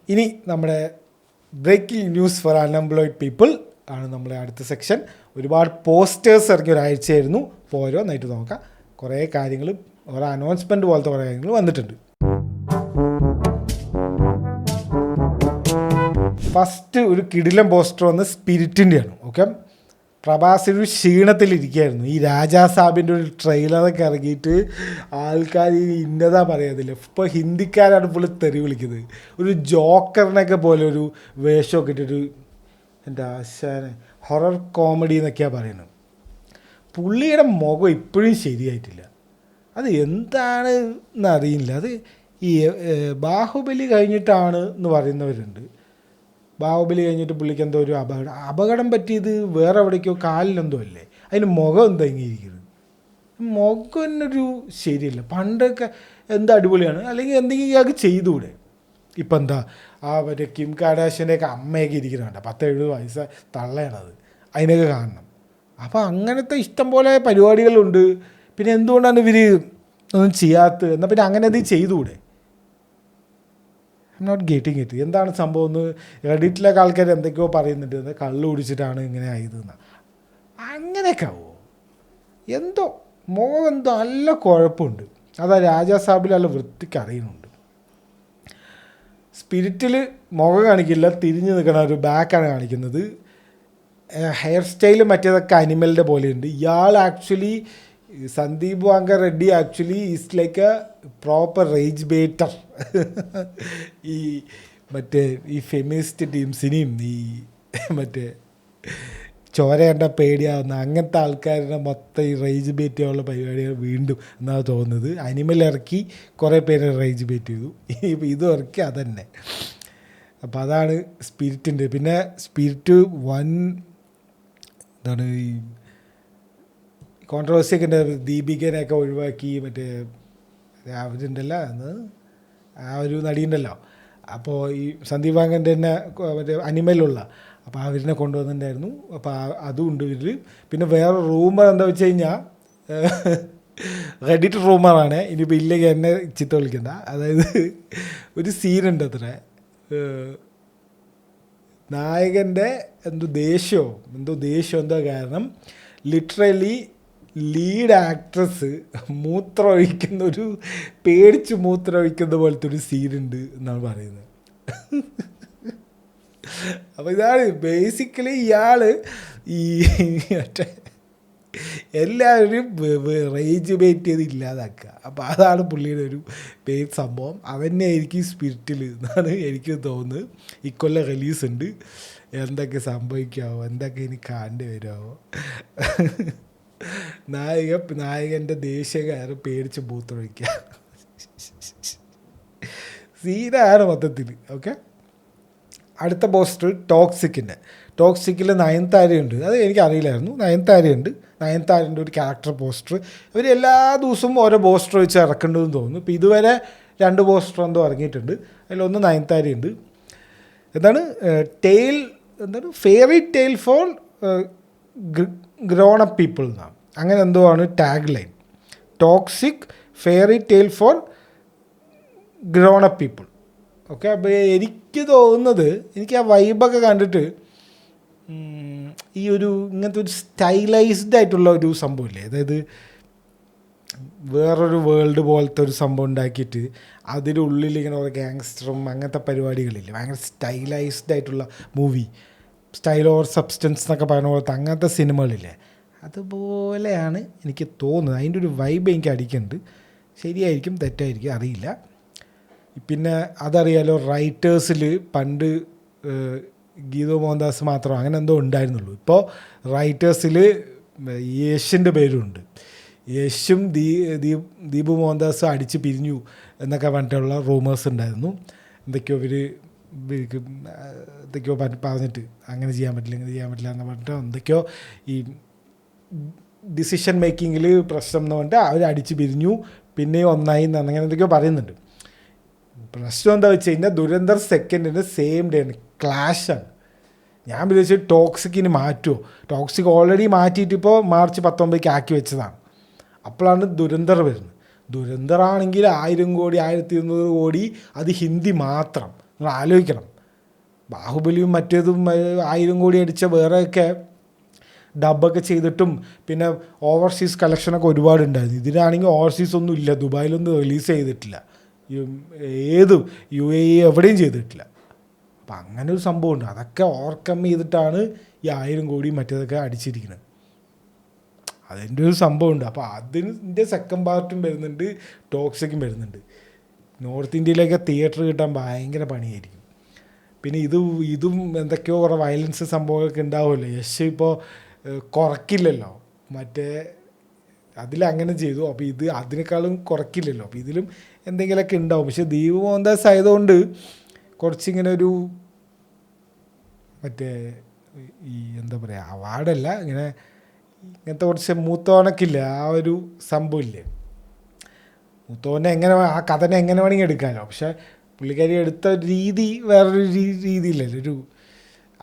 ഇനി നമ്മുടെ breaking news for unemployed people ആണ് നമ്മുടെ അടുത്ത സെക്ഷൻ. ഒരുപാട് പോസ്റ്റേഴ്സ് ഇറങ്ങിയ ഒരാഴ്ചയായിരുന്നു. അപ്പോൾ ഓരോന്നായിട്ട് നോക്കാം. കുറേ കാര്യങ്ങൾ, ഓരോ അനൗൺസ്മെൻറ്റ് പോലത്തെ കുറേ കാര്യങ്ങൾ വന്നിട്ടുണ്ട്. ഫസ്റ്റ് ഒരു കിടിലൻ പോസ്റ്റർ വന്ന് സ്പിരിറ്റിൻ്റെയാണ്. ഓക്കെ, പ്രഭാസ് ഒരു ക്ഷീണത്തിലിരിക്കുകയായിരുന്നു. ഈ രാജാ സാബിൻ്റെ ഒരു ട്രെയിലറൊക്കെ ഇറങ്ങിയിട്ട് ആൾക്കാർ ഇന്നതാ പറയാതില്ല. ഇപ്പോൾ ഹിന്ദിക്കാരാണ് പുള്ളി തെറി വിളിക്കുന്നത്. ഒരു ജോക്കറിനൊക്കെ പോലെ ഒരു വേഷമൊക്കെ ഇട്ടിട്ട് എൻ്റെ ആശാനെ ഹൊറർ കോമഡി എന്നൊക്കെയാണ് പറയുന്നത്. പുള്ളിയുടെ മുഖം ഇപ്പോഴും ശരിയായിട്ടില്ല. അത് എന്താണ് എന്നറിയില്ല. അത് ഈ ബാഹുബലി കഴിഞ്ഞിട്ടാണ് എന്ന് പറയുന്നവരുണ്ട്. ബാഹുബലി കഴിഞ്ഞിട്ട് പുള്ളിക്ക് എന്തോ ഒരു അപകടം പറ്റിയത് വേറെ എവിടേക്കോ കാലിലെന്തോ അല്ലേ, അതിന് മുഖം എന്താ ഇങ്ങിയിരിക്കുന്നത്? മുഖം എന്നൊരു ശരിയല്ല. പണ്ടൊക്കെ എന്താ അടിപൊളിയാണ്. അല്ലെങ്കിൽ എന്തെങ്കിലും ഇയാൾക്ക് ചെയ്തുകൂടെ? ഇപ്പം എന്താ മറ്റേ കിം കാർഡാഷ്യൻ്റെയൊക്കെ അമ്മയൊക്കെ ഇരിക്കുന്നുണ്ട്, 10-70 വയസ്സ് തള്ളയാണത്, അതിനൊക്കെ കാണണം. അപ്പോൾ അങ്ങനത്തെ ഇഷ്ടം പോലെ പരിപാടികളുണ്ട്. പിന്നെ എന്തുകൊണ്ടാണ് ഇവർ ഒന്നും ചെയ്യാത്തത്? എന്നാൽ പിന്നെ അങ്ങനെ എന്തെങ്കിലും ചെയ്തുകൂടെ? I'm not getting it. എന്താണ് സംഭവം എന്ന് റെഡിറ്റിലൊക്കെ ആൾക്കാർ എന്തൊക്കെയോ പറയുന്നുണ്ട്. കള്ള് കുടിച്ചിട്ടാണ് ഇങ്ങനെ ആയതെന്ന്. അങ്ങനെയൊക്കെ ആവുമോ? എന്തോ മുഖം എന്തോ നല്ല കുഴപ്പമുണ്ട്. അതാ രാജാ സാബിൽ നല്ല വൃത്തിക്ക് അറിയുന്നുണ്ട്. സ്പിരിറ്റിൽ മുഖം കാണിക്കില്ല, തിരിഞ്ഞ് നിൽക്കണ ഒരു ബാക്കാണ് കാണിക്കുന്നത്. ഹെയർ സ്റ്റൈൽ മറ്റേതൊക്കെ അനിമലിൻ്റെ പോലെയുണ്ട്. ഇയാൾ actually Sandeep Vanga Reddy actually is like a proper rage batter. ഈ മറ്റേ ഈ ഫെമിനിസ്റ്റ് ടീംസിനെയും ഈ മറ്റേ ചോര കണ്ട പേടിയാവുന്ന അങ്ങനത്തെ ആൾക്കാരുടെ മൊത്തം ഈ റേജ് ബേറ്റ് ചെയ്യാനുള്ള പരിപാടികൾ വീണ്ടും എന്നാണ് തോന്നുന്നത്. അനിമൽ ഇറക്കി കുറേ പേര് റേജ് ബേറ്റ് ചെയ്തു, ഇപ്പോൾ ഇതും ഇറക്കി അതന്നെ. അപ്പോൾ അതാണ് സ്പിരിറ്റിൻ്റെ. പിന്നെ സ്പിരിറ്റ് എന്താണ് ഈ കോൺട്രവേഴ്സിയൊക്കെ ഉണ്ട്. ദീപികനെയൊക്കെ ഒഴിവാക്കി മറ്റേ അവരുണ്ടല്ലോ അന്ന് ആ ഒരു നടിയുണ്ടല്ലോ. അപ്പോൾ ഈ സന്ദീപ് വാങ്കൻ്റെ തന്നെ മറ്റേ അനിമലുള്ള, അപ്പോൾ അവരിനെ കൊണ്ടുവന്നിട്ടുണ്ടായിരുന്നു. അപ്പോൾ അതും ഉണ്ട് ഇതിൽ. പിന്നെ വേറെ റൂമർ എന്താ വെച്ച് കഴിഞ്ഞാൽ റെഡിറ്റ് റൂമറാണ്. ഇനിയിപ്പോൾ ഇല്ലെങ്കിൽ എന്നെ ചിത്ത വിളിക്കണ്ട. അതായത് ഒരു സീനുണ്ട് അത്ര, നായകൻ്റെ എന്തോ ദേഷ്യം എന്തോ കാരണം ലിറ്ററലി ലീഡ് ആക്ട്രസ് പേടിച്ച് മൂത്രമൊഴിക്കുന്ന പോലത്തെ ഒരു സീനുണ്ട് എന്നാണ് പറയുന്നത്. അപ്പോൾ ഇതാണ് ബേസിക്കലി ഇയാൾ ഈ എല്ലാവരും റേജ് ബേറ്റ് ചെയ്ത് ഇല്ലാതാക്കുക. അപ്പോൾ അതാണ് പുള്ളിയുടെ ഒരു സംഭവം. അതന്നെ ആയിരിക്കും സ്പിരിറ്റിൽ എന്നാണ് എനിക്ക് തോന്നുന്നത്. ഇക്കൊല്ലം റിലീസ് ഉണ്ട്. എന്തൊക്കെ സംഭവിക്കാമോ, എന്തൊക്കെ ഇനി കാണേണ്ടി വരുമോ? നായകൻ്റെ ദേഷ്യകാരൻ പേടിച്ച് മൂത്രമൊഴിക്കുക സീനാണ് മൊത്തത്തിൽ. ഓക്കെ, അടുത്ത പോസ്റ്റർ ടോക്സിക്കിൽ നയൻതാരയുണ്ട്. അത് എനിക്കറിയില്ലായിരുന്നു. നയൻതാരൻ്റെ ഒരു ക്യാരക്ടർ പോസ്റ്റർ. ഇവർ എല്ലാ ദിവസവും ഓരോ പോസ്റ്റർ വെച്ച് ഇറക്കേണ്ടതെന്ന് തോന്നുന്നു. ഇപ്പോൾ ഇതുവരെ 2 പോസ്റ്റർ എന്തോ ഇറങ്ങിയിട്ടുണ്ട്. അതിലൊന്ന് നയൻതാരയുണ്ട്. എന്താണ് fairy tale four grown up people എന്നാണ്, അങ്ങനെ എന്തോ ആണ് tag line. Toxic fairy tale four grown up people. Okay, അപ്പോൾ എനിക്ക് തോന്നുന്നത്, എനിക്ക് ആ വൈബൊക്കെ കണ്ടിട്ട് ഈ ഒരു ഇങ്ങനത്തെ ഒരു സ്റ്റൈലൈസ്ഡ് ആയിട്ടുള്ള ഒരു സംഭവമില്ലേ, അതായത് വേറൊരു വേൾഡ് പോലത്തെ ഒരു സംഭവം ഉണ്ടാക്കിയിട്ട് അതിൻ്റെ ഉള്ളിൽ ഇങ്ങനെ ഓരോ ഗാങ്സ്റ്ററും അങ്ങനത്തെ പരിപാടികളില്ല, ഭയങ്കര സ്റ്റൈലൈസ്ഡ് ആയിട്ടുള്ള മൂവി, സ്റ്റൈൽ ഓവർ സബ്സ്റ്റൻസ് എന്നൊക്കെ പറയുന്ന പോലത്തെ അങ്ങനത്തെ സിനിമകളില്ലേ, അതുപോലെയാണ് എനിക്ക് തോന്നുന്നത്. അതിൻ്റെ ഒരു വൈബ് എനിക്ക് അടിക്കുന്നുണ്ട്. ശരിയായിരിക്കും തെറ്റായിരിക്കും അറിയില്ല. പിന്നെ അതറിയാലോ, റൈറ്റേഴ്സിൽ പണ്ട് ഗീതു മോഹൻദാസ് മാത്രം അങ്ങനെ എന്തോ ഉണ്ടായിരുന്നുള്ളൂ. ഇപ്പോൾ റൈറ്റേഴ്സിൽ യശിൻ്റെ പേരുണ്ട്. യശും ദീപു മോഹൻദാസും അടിച്ച് പിരിഞ്ഞു എന്നൊക്കെ പറഞ്ഞിട്ടുള്ള റൂമേഴ്സ് ഉണ്ടായിരുന്നു. എന്തൊക്കെയോ എന്തൊക്കെയോ പറഞ്ഞിട്ട് അങ്ങനെ ചെയ്യാൻ പറ്റില്ല ഇങ്ങനെ ചെയ്യാൻ പറ്റില്ല എന്ന് പറഞ്ഞിട്ട് എന്തൊക്കെയോ ഈ ഡിസിഷൻ മേക്കിങ്ങിൽ പ്രശ്നം എന്ന് പറഞ്ഞിട്ട് അവർ അടിച്ച് പിരിഞ്ഞു, പിന്നെയും ഒന്നായി അങ്ങനെ എന്തൊക്കെയോ പറയുന്നുണ്ട്. പ്രശ്നം എന്താ വെച്ച് കഴിഞ്ഞാൽ ദുരന്തർ സെക്കൻഡിന് സെയിം ഡേ ആണ്, ക്ലാഷാണ്. ഞാൻ വിചാരിച്ചു ടോക്സിക്കിന് മാറ്റുമോ, ടോക്സിക് ഓൾറെഡി മാറ്റിയിട്ട് ഇപ്പോൾ മാർച്ച് 19 ആക്കി വെച്ചതാണ്. അപ്പോഴാണ് ദുരന്തർ വരുന്നത്. ദുരന്തറാണെങ്കിൽ 1000 കോടി 1200 കോടി, അത് ഹിന്ദി മാത്രം. നിങ്ങൾ ആലോചിക്കണം, ബാഹുബലിയും മറ്റേതും 1000 കോടി അടിച്ച വേറെയൊക്കെ ഡബൊക്കെ ചെയ്തിട്ടും പിന്നെ ഓവർസീസ് കളക്ഷനൊക്കെ ഒരുപാടുണ്ടായിരുന്നു. ഇതിനാണെങ്കിൽ ഓവർസീസ് ഒന്നും ഇല്ല, ദുബായിലൊന്നും റിലീസ് ചെയ്തിട്ടില്ല, ഏതും UAE എവിടെയും ചെയ്തിട്ടില്ല. അപ്പം അങ്ങനെ ഒരു സംഭവമുണ്ട്. അതൊക്കെ ഓവർകം ചെയ്തിട്ടാണ് ഈ 1000 കോടി മറ്റേതൊക്കെ അടിച്ചിരിക്കുന്നത്. അതിൻ്റെ ഒരു സംഭവമുണ്ട്. അപ്പോൾ അതിൻ്റെ സെക്കൻഡ് പാർട്ടും വരുന്നുണ്ട്, ടോക്സിക്കും വരുന്നുണ്ട്. നോർത്ത് ഇന്ത്യയിലൊക്കെ തിയേറ്റർ കിട്ടാൻ ഭയങ്കര പണിയായിരിക്കും. പിന്നെ ഇതും എന്തൊക്കെയോ കുറേ വയലൻസ് സംഭവമൊക്കെ ഉണ്ടാവുമല്ലോ. യശ് ഇപ്പോൾ കുറയ്ക്കില്ലല്ലോ, മറ്റേ അതിലങ്ങനെ ചെയ്തു. അപ്പോൾ ഇത് അതിനേക്കാളും കുറയ്ക്കില്ലല്ലോ. അപ്പോൾ ഇതിലും എന്തെങ്കിലുമൊക്കെ ഉണ്ടാവും. പക്ഷേ ദീപു മോഹൻദാസ് ആയതുകൊണ്ട് കുറച്ചിങ്ങനെ ഒരു മറ്റേ ഈ എന്താ പറയുക, അവാർഡല്ല, ഇങ്ങനത്തെ കുറച്ച് മൂത്തോണക്കില്ല ആ ഒരു സംഭവമില്ലേ, മൂത്തോനെ എങ്ങനെ ആ കഥനെ എങ്ങനെ വേണമെങ്കിൽ എടുക്കാമല്ലോ. പക്ഷേ പുള്ളിക്കാരി എടുത്ത രീതി വേറൊരു രീതിയില്ലല്ലോ, ഒരു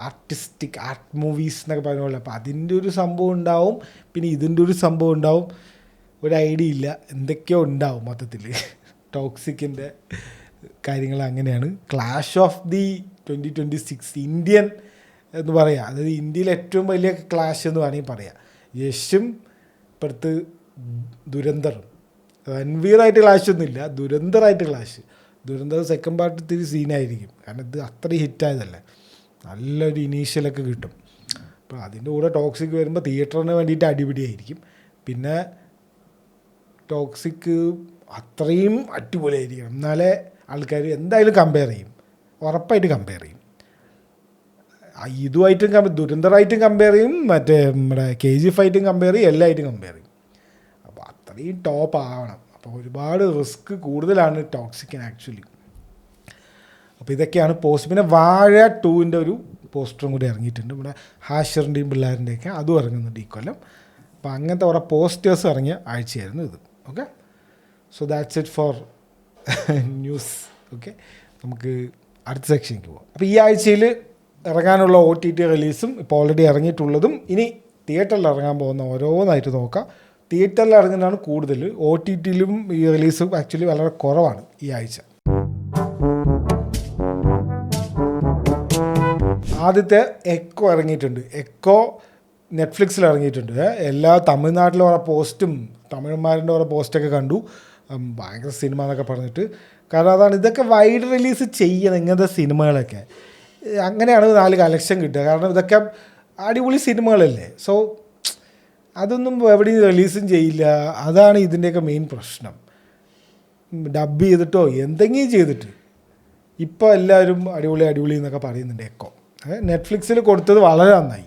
ആർട്ടിസ്റ്റിക് ആർട്ട് മൂവീസ് എന്നൊക്കെ പറഞ്ഞ പോലെ. അപ്പോൾ അതിൻ്റെ ഒരു സംഭവം ഉണ്ടാവും, പിന്നെ ഇതിൻ്റെ ഒരു സംഭവം ഉണ്ടാവും. ഒരു ഐഡിയ ഇല്ല, എന്തൊക്കെയോ ഉണ്ടാവും മൊത്തത്തിൽ. ടോക്സിക്കിൻ്റെ കാര്യങ്ങൾ അങ്ങനെയാണ്. ക്ലാഷ് ഓഫ് ദി 2026 ഇന്ത്യൻ എന്ന് പറയാം. അതായത് ഇന്ത്യയിലെ ഏറ്റവും വലിയ ക്ലാഷ് എന്ന് വേണമെങ്കിൽ പറയാം. യശും ഇപ്പുറത്ത് ദുരന്തറും. രൺവീറായിട്ട് ക്ലാഷൊന്നുമില്ല, ദുരന്തറായിട്ട് ക്ലാഷ്. ദുരന്തർ സെക്കൻഡ് പാർട്ട് ഇത്തിരി സീനായിരിക്കും, കാരണം ഇത് അത്രയും ഹിറ്റായതല്ലേ, നല്ലൊരു ഇനീഷ്യലൊക്കെ കിട്ടും. അപ്പോൾ അതിൻ്റെ കൂടെ ടോക്സിക് വരുമ്പോൾ തിയേറ്ററിന് വേണ്ടിയിട്ട് അടിപിടിയായിരിക്കും. പിന്നെ ടോക്സിക് അത്രയും അടിപൊളിയായിരിക്കണം, എന്നാലേ ആൾക്കാർ എന്തായാലും കമ്പയർ ചെയ്യും, ഉറപ്പായിട്ട് കമ്പയർ ചെയ്യും. ഇതുമായിട്ടും ദുരന്തറായിട്ടും കമ്പയർ ചെയ്യും, മറ്റേ നമ്മുടെ KGF ആയിട്ടും കമ്പയർ ചെയ്യും, എല്ലായിട്ടും കമ്പയർ ചെയ്യും. അപ്പോൾ അത്രയും ടോപ്പ് ആവണം. അപ്പോൾ ഒരുപാട് റിസ്ക് കൂടുതലാണ് ടോക്സിക്കിന് ആക്ച്വലി. അപ്പോൾ ഇതൊക്കെയാണ് പോസ്റ്റ്. പിന്നെ വാഴ 2ൻ്റെ ഒരു പോസ്റ്ററും കൂടി ഇറങ്ങിയിട്ടുണ്ട്, നമ്മുടെ ഹാഷറിൻ്റെയും പിള്ളേരിൻ്റെയൊക്കെ അതും ഇറങ്ങുന്നുണ്ട് ഈ കൊല്ലം. അപ്പോൾ അങ്ങനത്തെ കുറേ പോസ്റ്റേഴ്സ് ഇറങ്ങിയ ആഴ്ചയായിരുന്നു ഇത്. Okay, so that's it four news. Okay, നമുക്ക് അടുത്ത സെക്ഷനിലേക്ക് പോകാം. അപ്പോൾ ഈ ആഴ്ചയിൽ ഇറങ്ങാനുള്ള OTT റിലീസും ഇപ്പോൾ ഓൾറെഡി ഇറങ്ങിയിട്ടുള്ളതും ഇനി തിയേറ്ററിൽ ഇറങ്ങാൻ പോകുന്ന ഓരോന്നായിട്ട് നോക്കാം. തിയേറ്ററിൽ ഇറങ്ങുന്നതാണ് കൂടുതൽ, OTTയിലും ഈ റിലീസും ആക്ച്വലി വളരെ കുറവാണ് ഈ ആഴ്ച. ആദ്യത്തെ എക്കോ ഇറങ്ങിയിട്ടുണ്ട്. എക്കോ നെറ്റ്ഫ്ലിക്സിൽ ഇറങ്ങിയിട്ടുണ്ട്. എല്ലാ തമിഴ്നാട്ടിലെ ഓരോ പോസ്റ്റും തമിഴന്മാരുടെ ഓരോ പോസ്റ്റൊക്കെ കണ്ടു, ഭയങ്കര സിനിമ എന്നൊക്കെ പറഞ്ഞിട്ട്. കാരണം അതാണ്, ഇതൊക്കെ വൈഡ് റിലീസ് ചെയ്യണം ഇങ്ങനത്തെ സിനിമകളൊക്കെ. അങ്ങനെയാണ് 4 കളക്ഷൻ കിട്ടുക. കാരണം ഇതൊക്കെ അടിപൊളി സിനിമകളല്ലേ. സോ അതൊന്നും എവിടെയും റിലീസും ചെയ്യില്ല. അതാണ് ഇതിൻ്റെയൊക്കെ മെയിൻ പ്രശ്നം. ഡബ് ചെയ്തിട്ടോ എന്തെങ്കിലും ചെയ്തിട്ട് ഇപ്പോൾ എല്ലാവരും അടിപൊളി എന്നൊക്കെ പറയുന്നുണ്ട്. എക്കോ നെറ്റ്ഫ്ലിക്സിൽ കൊടുത്തത് വളരെ നന്നായി,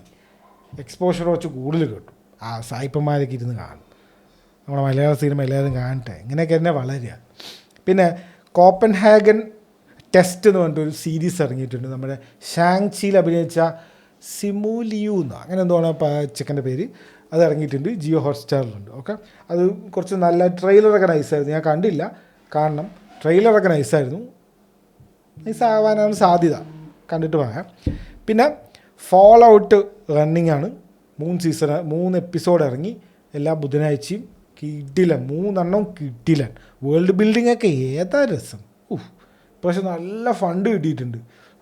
എക്സ്പോഷർ വെച്ച് കൂടുതൽ കിട്ടും. ആ സായിപ്പന്മാരൊക്കെ ഇരുന്ന് കാണും. നമ്മുടെ മലയാള സിനിമ എല്ലാവരും കാണട്ടെ, ഇങ്ങനെയൊക്കെ തന്നെ വളരുക. പിന്നെ കോപ്പൻഹാഗൻ ടെസ്റ്റ് എന്ന് പറഞ്ഞിട്ടൊരു സീരീസ് ഇറങ്ങിയിട്ടുണ്ട്. നമ്മുടെ ഷാങ്ചിയിൽ അഭിനയിച്ച സിമുലിയു എന്നോ അങ്ങനെ എന്തോണ് ചിക്കൻ്റെ പേര്. അത് ഇറങ്ങിയിട്ടുണ്ട്, ജിയോ ഹോട്ട്സ്റ്റാറിലുണ്ട്. ഓക്കെ, അത് കുറച്ച് നല്ല ട്രെയിലറൊക്കെ നൈസായിരുന്നു. ഞാൻ കണ്ടില്ല, കാണണം. ട്രെയിലറൊക്കെ നൈസായിരുന്നു, നൈസാവാനാണ് സാധ്യത, കണ്ടിട്ട് പറയാം. പിന്നെ ഫോൾ ഔട്ട് റണ്ണിങ് ആണ്. 3 എപ്പിസോഡ് ഇറങ്ങി, എല്ലാ ബുധനാഴ്ചയും. കിടിലൻ, 3 കിടിലൻ. വേൾഡ് ബിൽഡിംഗ് ഒക്കെ ഏതാ രസം. പക്ഷെ നല്ല ഫണ്ട് കിട്ടിയിട്ടുണ്ട്,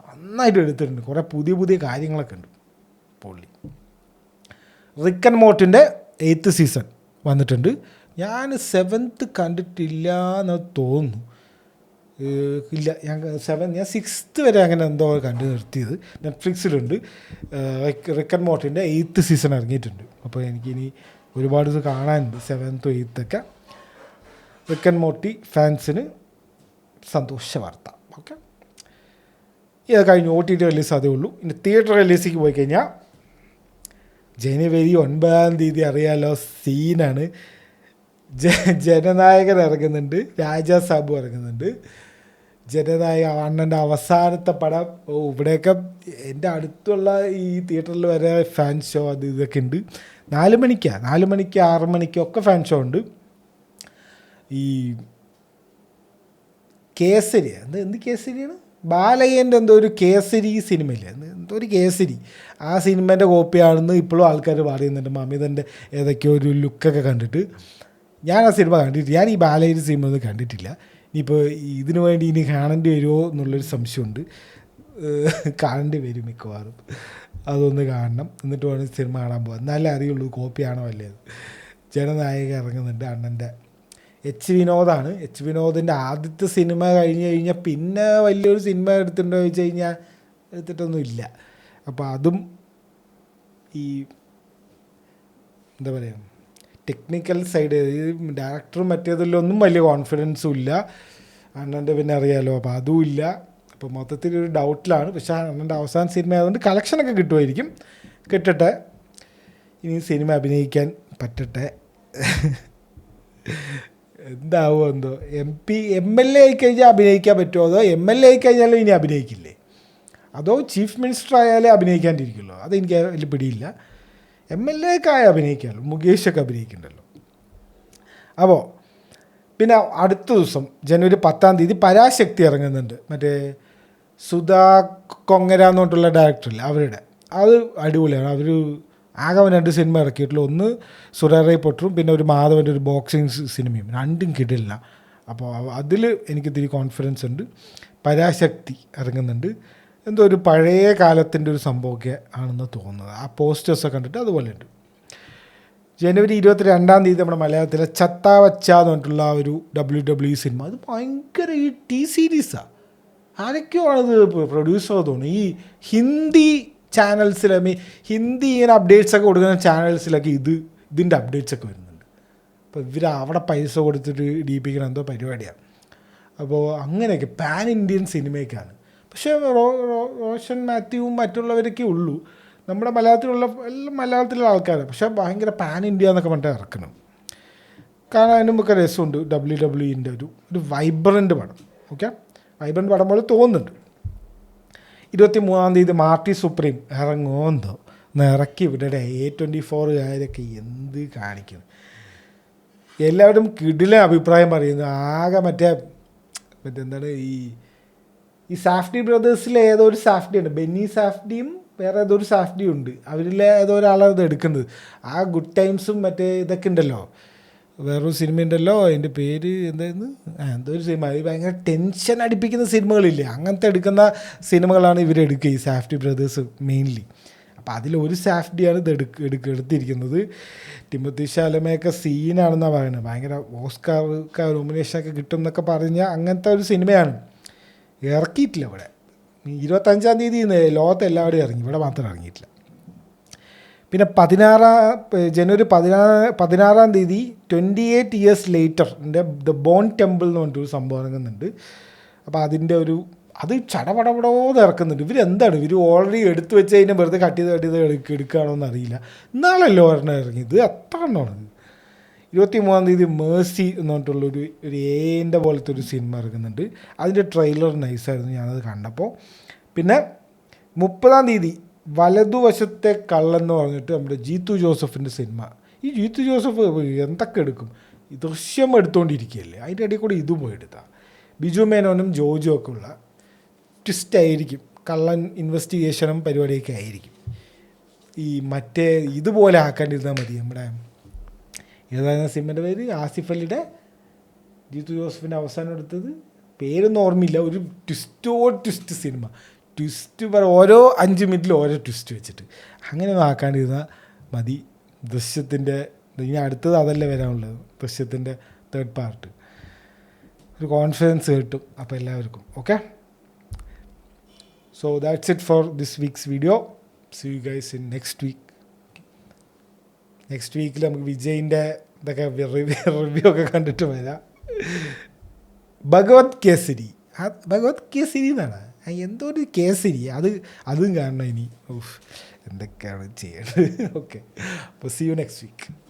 നന്നായിട്ട് എടുത്തിട്ടുണ്ട്, കുറേ പുതിയ കാര്യങ്ങളൊക്കെ ഉണ്ട്. പൊള്ളി. റിക്ക് ആൻഡ് മോർട്ടിൻ്റെ 8th സീസൺ വന്നിട്ടുണ്ട്. ഞാൻ 7th കണ്ടിട്ടില്ല എന്ന് തോന്നുന്നു. ഇല്ല, ഞാൻ 6th വരെ അങ്ങനെ എന്തോ കണ്ടു നിർത്തിയത്. നെറ്റ്ഫ്ലിക്സിലുണ്ട്. റിക്ക് ആൻഡ് മോർട്ടിൻ്റെ 8th സീസൺ ഇറങ്ങിയിട്ടുണ്ട്. അപ്പോൾ എനിക്കിനി ഒരുപാട് ഇത് കാണാനുണ്ട്. 7th 8th ഒക്കെ. റിക്ക് ആൻഡ് മോർട്ടി ഫാൻസിന് സന്തോഷ വാർത്ത. ഓക്കെ, ഇത് കഴിഞ്ഞ് OTT റിലീസ് അതേ ഉള്ളൂ. ഇനി തിയേറ്റർ റിലീസിലേക്ക് പോയി കഴിഞ്ഞാൽ ജനുവരി 9 അറിയാലോ, സീനാണ്. ജനനായകൻ ഇറങ്ങുന്നുണ്ട്, രാജാ സാബു ഇറങ്ങുന്നുണ്ട്. ജനനായക അണ്ണൻ്റെ അവസാനത്തെ പടം. ഇവിടെയൊക്കെ എൻ്റെ അടുത്തുള്ള ഈ തിയേറ്ററിൽ വരെ ഫാൻ ഷോ അത് ഇതൊക്കെ ഉണ്ട്. 4 മണിക്ക് 6 മണിക്കൊക്കെ ഫാൻ ഷോ ഉണ്ട്. ഈ കേസരി എന്ത് കേസരിയാണ്, ബാലയ്യൻ്റെ എന്തോ ഒരു കേസരി സിനിമയില്ലേ, എന്തോ ഒരു കേസരി, ആ സിനിമേൻ്റെ കോപ്പിയാണെന്ന് ഇപ്പോഴും ആൾക്കാർ പറയുന്നുണ്ട്. മമിതൻ്റെ ഏതൊക്കെയോ ഒരു ലുക്കൊക്കെ കണ്ടിട്ട്. ഞാൻ ആ സിനിമ കണ്ടിട്ട്, ഞാൻ ഈ ബാലയ്യൻ്റെ സിനിമ ഒന്നും കണ്ടിട്ടില്ല. ഇനിയിപ്പോൾ ഇതിനു വേണ്ടി ഇനി കാണേണ്ടി വരുമോ എന്നുള്ളൊരു സംശയമുണ്ട്. കാണേണ്ടി വരും മിക്കവാറും. അതൊന്ന് കാണണം, എന്നിട്ട് വേണം സിനിമ കാണാൻ പോകാം. എന്നാലേ അറിയുള്ളൂ കോപ്പിയാണോ അല്ലേ. ജനനായക ഇറങ്ങുന്നുണ്ട് അണ്ണൻ്റെ. വിനോദാണ്. വിനോദിൻ്റെ ആദ്യത്തെ സിനിമ കഴിഞ്ഞാൽ പിന്നെ വലിയൊരു സിനിമ എടുത്തിട്ടുണ്ടോ ചോദിച്ചു കഴിഞ്ഞാൽ എടുത്തിട്ടൊന്നും ഇല്ല. അപ്പോൾ അതും ഈ എന്താ പറയുക, ടെക്നിക്കൽ സൈഡ്, ഈ ഡയറക്ടറും മറ്റേതിലൊന്നും വലിയ കോൺഫിഡൻസും ഇല്ല അണ്ണൻ്റെ. പിന്നെ അറിയാലോ, അപ്പോൾ അതും ഇല്ല. അപ്പോൾ മൊത്തത്തിലൊരു ഡൗട്ടിലാണ്. പക്ഷേ അണ്ണൻ്റെ അവസാന സിനിമ ആയതുകൊണ്ട് കളക്ഷനൊക്കെ കിട്ടുമായിരിക്കും. കിട്ടട്ടെ, ഇനി സിനിമ അഭിനയിക്കാൻ പറ്റട്ടെ. എന്താവോ എന്തോ. MLA ആയിക്കഴിഞ്ഞാൽ അഭിനയിക്കാൻ പറ്റുമോ, അതോ MLA ആയിക്കഴിഞ്ഞാലും ഇനി അഭിനയിക്കില്ലേ, അതോ ചീഫ് മിനിസ്റ്റർ ആയാലേ അഭിനയിക്കാണ്ടിരിക്കുള്ളൂ, അതെനിക്ക് വലിയ പിടിയില്ല. MLA ഒക്കെ ആയി അഭിനയിക്കാമല്ലോ, മുകേഷൊക്കെ അഭിനയിക്കുന്നുണ്ടല്ലോ. അപ്പോൾ പിന്നെ അടുത്ത ദിവസം ജനുവരി 10 പരാശക്തി ഇറങ്ങുന്നുണ്ട്. മറ്റേ സുധാ കൊങ്ങര എന്നിട്ടുള്ള ഡയറക്ടറില്ല അവരുടെ. അത് അടിപൊളിയാണ്. അവർ ആകെ 2 സിനിമ ഇറക്കിയിട്ടുള്ളൂ. ഒന്ന് സുരറൈ പൊട്ടറും പിന്നെ ഒരു മാധവൻ്റെ ഒരു ബോക്സിങ് സിനിമയും. രണ്ടും കിട്ടില്ല. അപ്പോൾ അതിൽ എനിക്ക് ഇത്തിരി കോൺഫിഡൻസ് ഉണ്ട്. പരാശക്തി ഇറങ്ങുന്നുണ്ട്. എന്തോ ഒരു പഴയ കാലത്തിൻ്റെ ഒരു സംഭവമൊക്കെ ആണെന്ന് തോന്നുന്നത്. ആ പോസ്റ്റേഴ്സൊക്കെ കണ്ടിട്ട് അതുപോലെ ഉണ്ട്. ജനുവരി 22 നമ്മുടെ മലയാളത്തിലെ ചത്താ വച്ച എന്ന് പറഞ്ഞിട്ടുള്ള ആ ഒരു WWE സിനിമ. അത് ഭയങ്കര ഈ സീരീസാണ്. ആരൊക്കെയോ ആണത് പ്രൊഡ്യൂസർ തോന്നുന്നു. ഈ ഹിന്ദി ചാനൽസിൽ, ഹിന്ദി ഇങ്ങനെ അപ്ഡേറ്റ്സൊക്കെ കൊടുക്കുന്ന ചാനൽസിലൊക്കെ ഇതിൻ്റെ അപ്ഡേറ്റ്സൊക്കെ വരുന്നുണ്ട്. അപ്പോൾ ഇവർ അവിടെ പൈസ കൊടുത്തിട്ട് ഡീപ്പിക്കണം എന്തോ പരിപാടിയാണ്. അപ്പോൾ അങ്ങനെയൊക്കെ പാൻ ഇന്ത്യൻ സിനിമയൊക്കെയാണ്. പക്ഷേ റോഷൻ മാത്യുവും മറ്റുള്ളവരൊക്കെ ഉള്ളൂ. നമ്മുടെ മലയാളത്തിലുള്ള എല്ലാം മലയാളത്തിലുള്ള ആൾക്കാരാണ്. പക്ഷേ ഭയങ്കര പാൻ ഇന്ത്യ എന്നൊക്കെ പറഞ്ഞിട്ട് ഇറക്കണം. കാണാനും ഒക്കെ രസമുണ്ട്. WWE ഒരു വൈബ്രൻ്റ് പടം. ഓക്കെ, വൈബ്രൻ്റ് പടം പോലെ തോന്നുന്നുണ്ട്. 23 മാർട്ടി സുപ്രീം ഇറങ്ങുമോ എന്തോ ഒന്ന് ഇറക്കി വിടട്ടെ. A24 എന്ത് കാണിക്കുന്നു. എല്ലാവരും കിടിലൻ അഭിപ്രായം പറയുന്നു. ആകെ മറ്റെന്താണ് ഈ സാഫ്റ്റി ബ്രദേഴ്സിലെ ഏതോ ഒരു സാഫ്റ്റി ഉണ്ട്, ബെന്നി സാഫ്റ്റിയും വേറെ ഏതോ ഒരു സാഫ്റ്റിയും ഉണ്ട്. അവരിലെ ഏതോ ഒരാളാണ് ഇത് എടുക്കുന്നത്. ആ ഗുഡ് ടൈംസും മറ്റേ ഇതൊക്കെ ഉണ്ടല്ലോ, വേറൊരു സിനിമ ഉണ്ടല്ലോ, അതിൻ്റെ പേര് എന്തായിരുന്നു, എന്തോ ഒരു സിനിമ. അത് ഭയങ്കര ടെൻഷൻ അടിപ്പിക്കുന്ന സിനിമകളില്ലേ, അങ്ങനത്തെ എടുക്കുന്ന സിനിമകളാണ് ഇവരെടുക്കുക, ഈ സാഫ്റ്റി ബ്രദേഴ്സ് മെയിൻലി. അപ്പോൾ അതിലൊരു സാഫ്റ്റിയാണ് ഇത് എടുത്തിരിക്കുന്നത്. ടിമോത്തി ശാലമയൊക്കെ സീനാണെന്നാണ് പറയുന്നത്. ഭയങ്കര ഓസ്കാർ നോമിനേഷനൊക്കെ കിട്ടും എന്നൊക്കെ പറഞ്ഞാൽ അങ്ങനത്തെ ഒരു സിനിമയാണ്. ഇറക്കിയിട്ടില്ല ഇവിടെ. 25 ലോകത്ത് എല്ലാവരുടെയും ഇറങ്ങി, ഇവിടെ മാത്രം ഇറങ്ങിയിട്ടില്ല. പിന്നെ January 16 28 years later the bone temple എന്ന് പറഞ്ഞിട്ടൊരു സംഭവം ഇറങ്ങുന്നുണ്ട്. അപ്പോൾ അതിൻ്റെ അത് ചടപടപടോന്ന് ഇറക്കുന്നുണ്ട്. ഇവർ ഓൾറെഡി എടുത്തു വെച്ച് കഴിഞ്ഞാൽ വെറുതെ കട്ട് ചെയ്ത് എടുക്കുകയാണോ എന്നറിയില്ല. ഇന്നാളല്ലോ ഒരെണ്ണം ഇറങ്ങിയത്, എത്ര എണ്ണമാണ്. 23 മേഴ്സി എന്ന് പറഞ്ഞിട്ടുള്ളൊരു ഏൻ്റെ പോലത്തെ ഒരു സിനിമ ഇറങ്ങുന്നുണ്ട്. അതിൻ്റെ ട്രെയിലർ നൈസായിരുന്നു, ഞാനത് കണ്ടപ്പോൾ. പിന്നെ 30 വലതുവശത്തെ കള്ളെന്ന് പറഞ്ഞിട്ട് നമ്മുടെ ജീത്തു ജോസഫിൻ്റെ സിനിമ. ഈ ജീത്തു ജോസഫ് എന്തൊക്കെ എടുക്കും, ദൃശ്യം എടുത്തുകൊണ്ടിരിക്കുകയല്ലേ, അതിൻ്റെ ഇടയിൽ കൂടി ഇതും പോയി എടുത്താൽ. ബിജു മേനോനും ജോജും ഒക്കെ ഉള്ള ട്വിസ്റ്റായിരിക്കും, കള്ളൻ ഇൻവെസ്റ്റിഗേഷനും പരിപാടിയൊക്കെ ആയിരിക്കും. ഈ മറ്റേ ഇതുപോലെ ആക്കാണ്ടിരുന്നാൽ മതി. നമ്മുടെ ഏതായിരുന്നു സിനിമയുടെ പേര്, ആസിഫ് അലിയുടെ ജീത്തു ജോസഫിൻ്റെ അവസാനം എടുത്തത്, പേരൊന്നും ഓർമ്മയില്ല. ഒരു ട്വിസ്റ്റ് സിനിമ, ഓരോ 5 മിനിറ്റിൽ ഓരോ ട്വിസ്റ്റ് വെച്ചിട്ട് അങ്ങനെ ആക്കാണ്ടിരുന്നാൽ മതി. ദൃശ്യത്തിൻ്റെ ഇനി അടുത്തത് അതല്ലേ വരാനുള്ളത്, ദൃശ്യത്തിൻ്റെ 3rd പാർട്ട്. ഒരു കോൺഫിഡൻസ് കിട്ടും അപ്പോൾ എല്ലാവർക്കും. Okay, so that's it for this week's video. See you guys in next week. Next വീക്കിൽ നമുക്ക് വിജയിൻ്റെ ഇതൊക്കെ റിവ്യൂ ഒക്കെ കണ്ടിട്ട് വരാം. ഭഗവത് കേസരി എന്നാണ്, എന്തോ ഒരു കേസരി, അതും കാണണം ഇനി. എന്തൊക്കെയാണ് ചെയ്യേണ്ടത്. ഓക്കെ, അപ്പോൾ സീ യു നെക്സ്റ്റ് വീക്ക്.